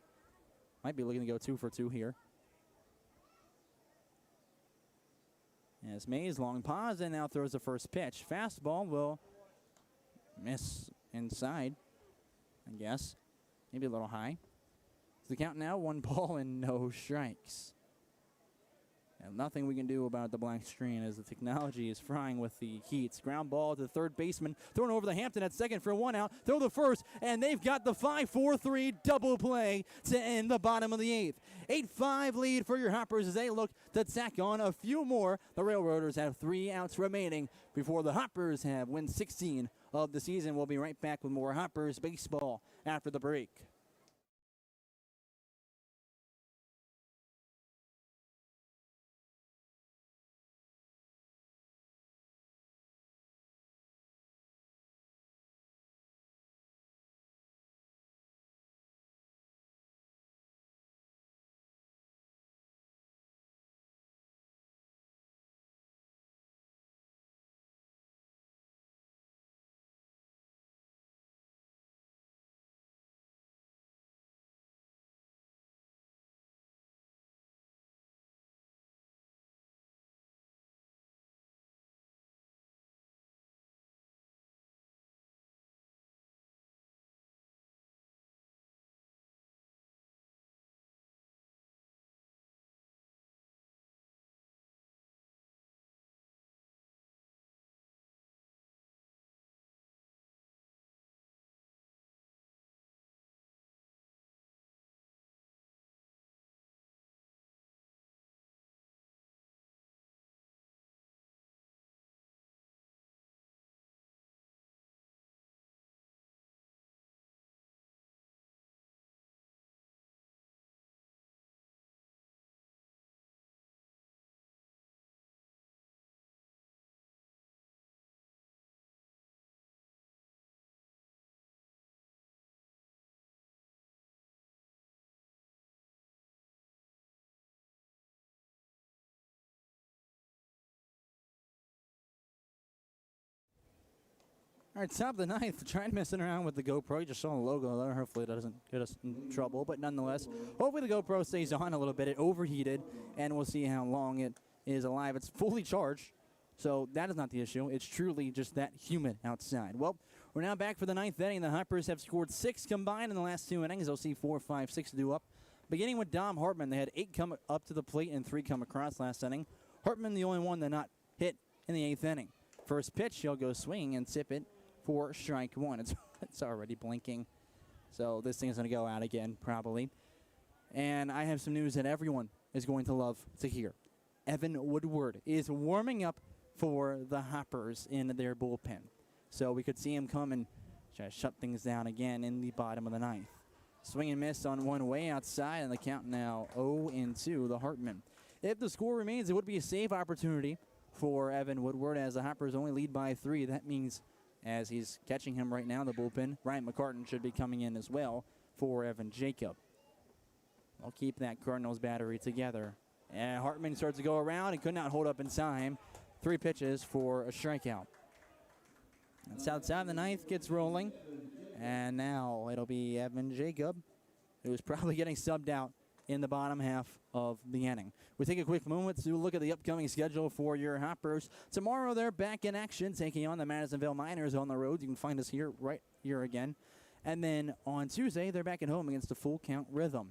Might be looking to go 2 for 2 here. As Mays, long pause, and now throws the first pitch. Fastball will miss inside, I guess. Maybe a little high. It's the count now, 1 ball and no strikes. And nothing we can do about the blank screen as the technology is frying with the heats. Ground ball to the third baseman, thrown over the Hampton at second for 1 out. Throw the first, and they've got the 5-4-3 double play to end the bottom of the 8th. 8-5 lead for your Hoppers as they look to tack on a few more. The Railroaders have 3 outs remaining before the Hoppers have win 16 of the season. We'll be right back with more Hoppers baseball after the break. All right, top of the 9th, trying messing around with the GoPro. You just saw the logo there. Hopefully it doesn't get us in trouble, but nonetheless, hopefully the GoPro stays on a little bit. It overheated, and we'll see how long it is alive. It's fully charged, so that is not the issue. It's truly just that humid outside. Well, we're now back for the 9th inning. The Hoppers have scored 6 combined in the last 2 innings. They'll see 4, 5, 6 due up. Beginning with Dom Hartman, they had 8 come up to the plate and 3 come across last inning. Hartman, the only one that not hit in the 8th inning. First pitch, he'll go swing and tip it for strike 1. It's already blinking, so this thing is going to go out again probably. And I have some news that everyone is going to love to hear. Evan Woodward is warming up for the Hoppers in their bullpen, so we could see him come and try to shut things down again in the bottom of the 9th. Swing and miss on one way outside, and the count now 0-2 the Hartman. If the score remains, it would be a save opportunity for Evan Woodward as the Hoppers only lead by 3. That means, as he's catching him right now in the bullpen, Ryan McCartan should be coming in as well for Evan Jacob. I'll keep that Cardinals battery together. And Hartman starts to go around and could not hold up in time. 3 pitches for a strikeout. And south side of the 9th gets rolling. And now it'll be Evan Jacob, who's probably getting subbed out in the bottom half of the inning. We'll take a quick moment to look at the upcoming schedule for your Hoppers. Tomorrow they're back in action, taking on the Madisonville Miners on the road. You can find us here, right here again. And then on Tuesday, they're back at home against the Full Count Rhythm,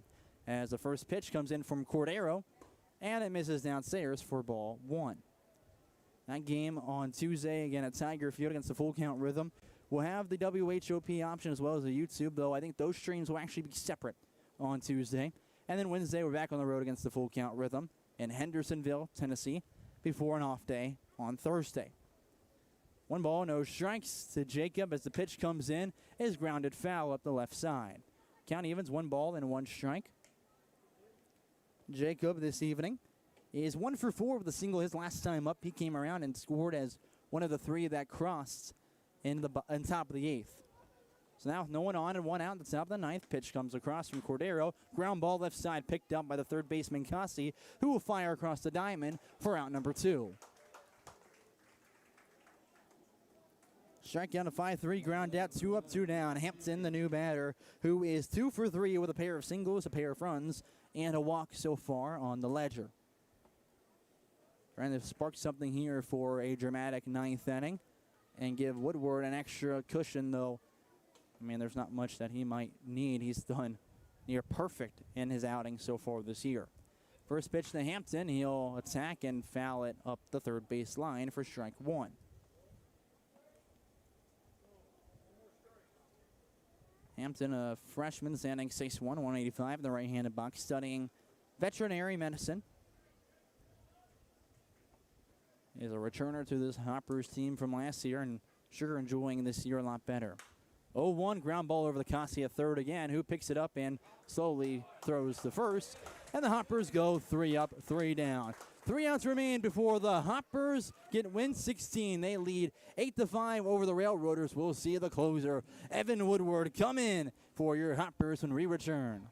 as the first pitch comes in from Cordero, and it misses downstairs for ball 1. That game on Tuesday, again at Tiger Field against the Full Count Rhythm. We'll have the WHOP option as well as the YouTube, though I think those streams will actually be separate on Tuesday. And then Wednesday, we're back on the road against the Full Count Rhythm in Hendersonville, Tennessee, before an off day on Thursday. 1 ball, no strikes to Jacob as the pitch comes in. Is grounded foul up the left side. Count evens, 1 ball and 1 strike. Jacob this evening is 1 for 4 with a single. His last time up, he came around and scored as one of the 3 that crossed in top of the 8th. So now with no one on and 1 out at the top of the 9th, pitch comes across from Cordero. Ground ball left side picked up by the third baseman Cassi, who will fire across the diamond for out number 2. Strike down to 5-3, ground out, 2 up, 2 down. Hampton, the new batter, who is 2 for 3 with a pair of singles, a pair of runs, and a walk so far on the ledger. Trying to spark something here for a dramatic 9th inning and give Woodward an extra cushion, though. I mean, there's not much that he might need. He's done near perfect in his outing so far this year. First pitch to Hampton. He'll attack and foul it up the third base line for strike 1. Hampton, a freshman, standing 6'1", 185 in the right-handed box, studying veterinary medicine. Is a returner to this Hoppers team from last year, and sure enjoying this year a lot better. 0-1, ground ball over the Cassi at third again, who picks it up and slowly throws to first. And the Hoppers go 3 up, 3 down. 3 outs remain before the Hoppers get win 16. They lead 8-5 over the Railroaders. We'll see the closer, Evan Woodward, come in for your Hoppers when we return.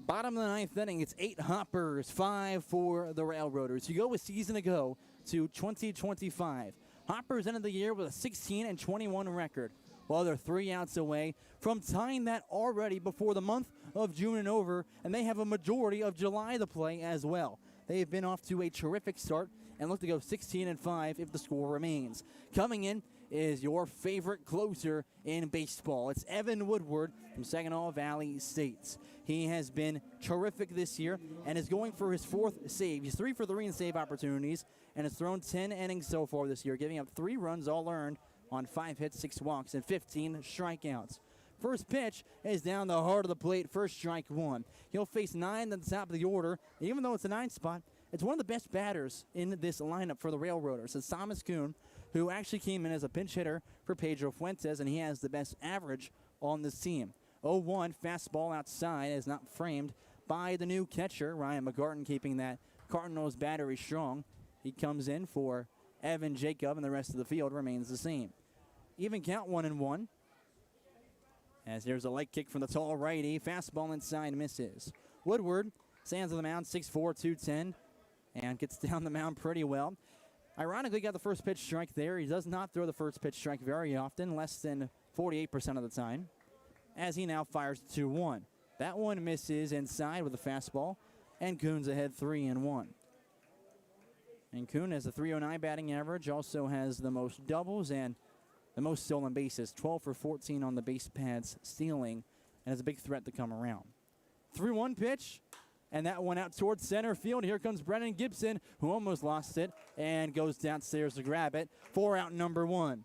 Bottom of the 9th inning, it's 8 Hoppers, 5 for the Railroaders. You go a season ago to 2025. Hoppers ended the year with a 16-21 record, while they're 3 outs away from tying that already before the month of June and over, and they have a majority of July to play as well. They've been off to a terrific start and look to go 16-5 if the score remains. Coming in is your favorite closer in baseball. It's Evan Woodward from Saginaw Valley State. He has been terrific this year and is going for his 4th save. He's 3 for 3 in save opportunities and has thrown 10 innings so far this year, giving up 3 runs all earned on 5 hits, 6 walks, and 15 strikeouts. First pitch is down the heart of the plate for strike 1. He'll face 9 at the top of the order. Even though it's a 9 spot, it's one of the best batters in this lineup for the Railroaders. It's Thomas Kuhn, who actually came in as a pinch hitter for Pedro Fuentes, and he has the best average on this team. 0-1, fastball outside is not framed by the new catcher, Ryan McGartin, keeping that Cardinals battery strong. He comes in for Evan Jacob, and the rest of the field remains the same. Even count 1-1. As there's a leg kick from the tall righty. Fastball inside misses. Woodward stands on the mound, 6'4", 210, and gets down the mound pretty well. Ironically, got the first pitch strike there. He does not throw the first pitch strike very often, less than 48% of the time, as he now fires 2-1. That one misses inside with a fastball, and Kuhn's ahead 3-1. And Kuhn has a .309 batting average, also has the most doubles and the most stolen bases, 12 for 14 on the base pads stealing, and is a big threat to come around. 3-1 pitch, and that one out towards center field. Here comes Brennan Gibson, who almost lost it and goes downstairs to grab it for out number 1.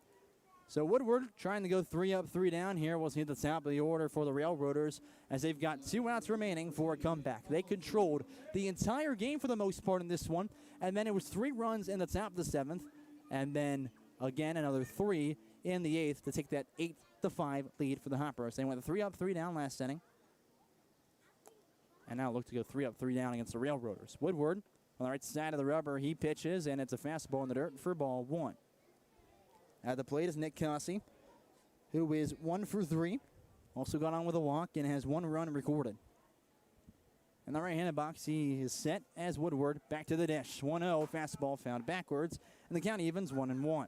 So Woodward trying to go 3 up, 3 down here. We'll see at the top of the order for the Railroaders as they've got 2 outs remaining for a comeback. They controlled the entire game for the most part in this one and then it was 3 runs in the top of the 7th, and then again another 3 in the 8th to take that 8-5 lead for the Hoppers. They went 3 up, 3 down last inning, and now look to go 3 up, 3 down against the Railroaders. Woodward on the right side of the rubber, he pitches, and it's a fastball in the dirt for ball 1. At the plate is Nick Cossey, who is 1 for 3. Also got on with a walk and has 1 run recorded. In the right-handed box, he is set as Woodward. Back to the dish. 1-0, fastball found backwards, and the count evens 1-1.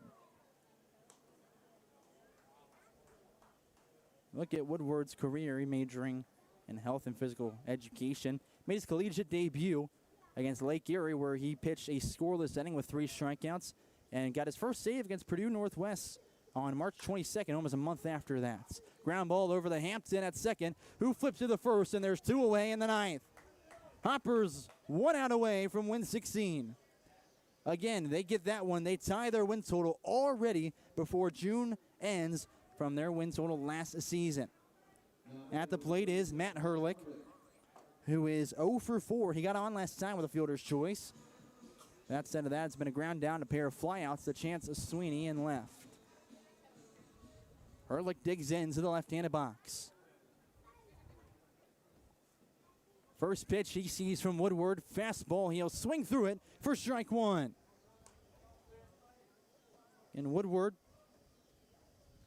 Look at Woodward's career. He majoring in health and physical education. Made his collegiate debut against Lake Erie, where he pitched a scoreless inning with 3 strikeouts and got his first save against Purdue Northwest on March 22nd, almost a month after that. Ground ball over the Hampton at second, who flips to the first, and there's 2 away in the 9th. Hoppers 1 out away from win 16. Again, they get that one. They tie their win total already before June ends from their win total last season. At the plate is Matt Herlick, who is 0 for 4. He got on last time with a fielder's choice. That said of that, it's been a ground down, a pair of flyouts, the chance of Sweeney in left. Herlick digs into the left-handed box. First pitch he sees from Woodward. Fastball, he'll swing through it for strike 1. And Woodward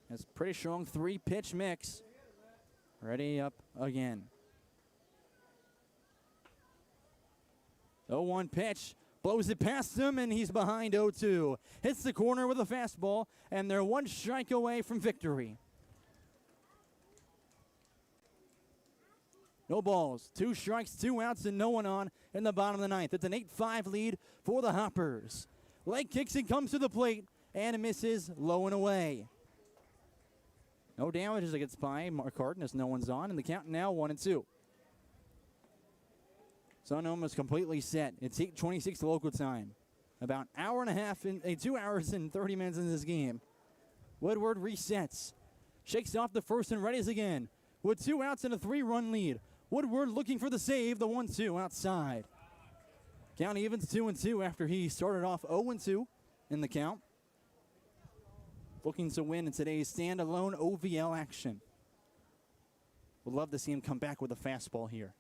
has a pretty strong 3-pitch mix. Ready up again. 0-1 pitch. Blows it past him, and he's behind 0-2. Hits the corner with a fastball, and they're 1 strike away from victory. No balls, 2 strikes, 2 outs, and no one on in the bottom of the 9th. It's an 8-5 lead for the Hoppers. Leg kicks and comes to the plate, and misses low and away. No damage as it gets by Mark Harden as no one's on, and the count now 1-2. Sun Dome is completely set. It's 8:26 local time. About an hour and a half, 2 hours and 30 minutes in this game. Woodward resets. Shakes off the first and readies again. With 2 outs and a 3-run lead. Woodward looking for the save, the 1-2 outside. Count evens 2-2 after he started off 0-2 in the count. Looking to win in today's standalone OVL action. Would love to see him come back with a fastball here.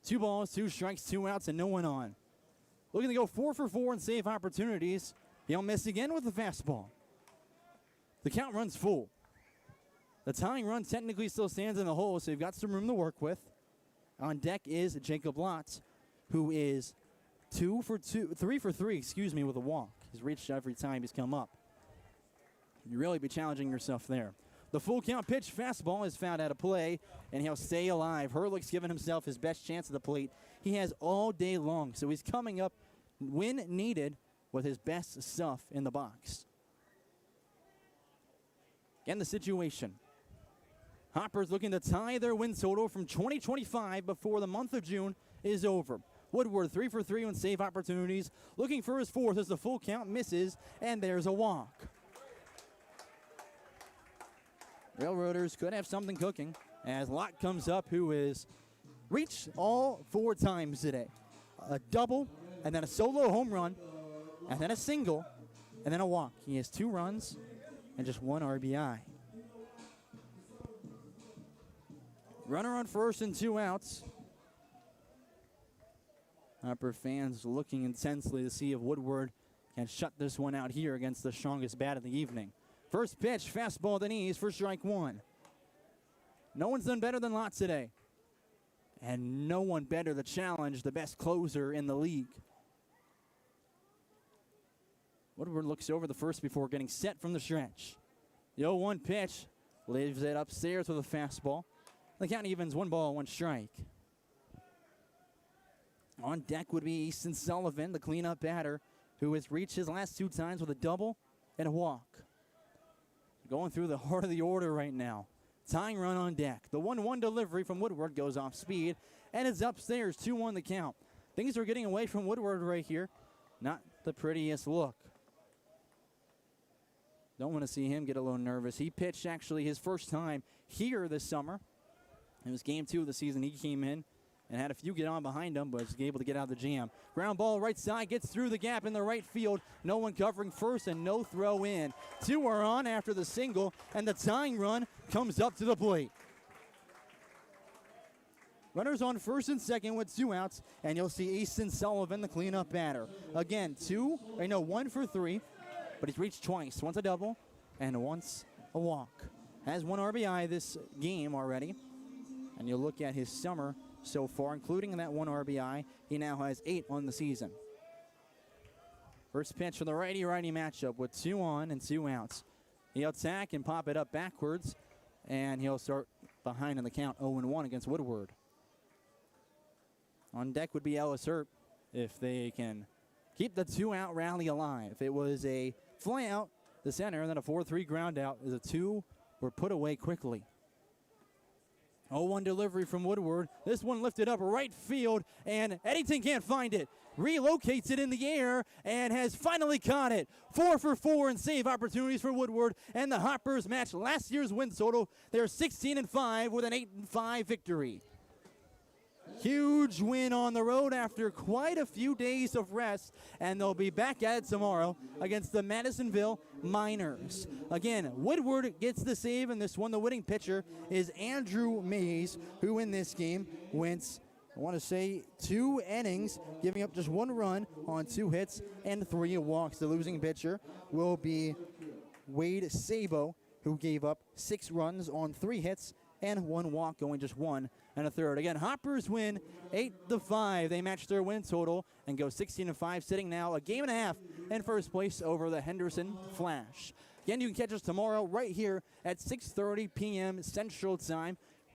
2 balls, 2 strikes, 2 outs, and no one on. Looking to go 4 for 4 and save opportunities. He'll miss again with the fastball. The count runs full. The tying run technically still stands in the hole, so you've got some room to work with. On deck is Jacob Lotz, who is 3 for 3, with a walk. He's reached every time he's come up. You really be challenging yourself there. The full count pitch fastball is found out of play, and he'll stay alive. Herlick's given himself his best chance at the plate. He has all day long, so he's coming up when needed with his best stuff in the box. Again, the situation. Hoppers looking to tie their win total from 2025 before the month of June is over. Woodward 3 for 3 on save opportunities. Looking for his 4th as the full count misses, and there's a walk. Railroaders could have something cooking as Lott comes up, who is reached all 4 times today. A double, and then a solo home run, and then a single, and then a walk. He has 2 runs and just 1 RBI. Runner on first and 2 outs. Hopper fans looking intensely to see if Woodward can shut this one out here against the strongest bat of the evening. First pitch, fastball to the knees for strike 1. No one's done better than Lott today. And no one better to challenge the best closer in the league. Woodward looks over the first before getting set from the stretch. The 0-1 pitch leaves it upstairs with a fastball. The count evens 1 ball, 1 strike. On deck would be Easton Sullivan, the cleanup batter, who has reached his last 2 times with a double and a walk. Going through the heart of the order right now. Tying run on deck. The 1-1 delivery from Woodward goes off speed, and it's upstairs, 2-1 the count. Things are getting away from Woodward right here. Not the prettiest look. Don't want to see him get a little nervous. He pitched actually his first time here this summer. It was game 2 of the season. He came in and had a few get on behind him, but was able to get out of the jam. Ground ball right side, gets through the gap in the right field. No one covering first and no throw in. 2 are on after the single, and the tying run comes up to the plate. Runners on first and second with 2 outs, and you'll see Easton Sullivan, the cleanup batter. Again, 1 for 3, but he's reached twice. Once a double and once a walk. Has 1 RBI this game already. And you look at his summer so far, including that 1 RBI, he now has 8 on the season. First pitch for the righty-righty matchup with 2 on and 2 outs. He'll attack and pop it up backwards, and he'll start behind in the count 0-1 against Woodward. On deck would be Ellis Hurt if they can keep the 2-out rally alive. It was a fly out the center, and then a 4-3 ground out as the 2 were put away quickly. 0-1 delivery from Woodward. This one lifted up right field, and Eddington can't find it. Relocates it in the air and has finally caught it. 4 for 4 in save opportunities for Woodward, and the Hoppers match last year's win total. They're 16-5 with an 8-5 victory. Huge win on the road after quite a few days of rest, and they'll be back at it tomorrow against the Madisonville Miners. Again, Woodward gets the save in this one. The winning pitcher is Andrew Mays, who in this game went, 2 innings, giving up just 1 run on 2 hits and 3 walks. The losing pitcher will be Wade Sabo, who gave up 6 runs on 3 hits and 1 walk, going just 1 1/3. Again, Hoppers win 8-5. They match their win total and go 16-5, sitting now a game and a half in first place over the Henderson Flash. Again, you can catch us tomorrow right here at 6:30 p.m. Central Time.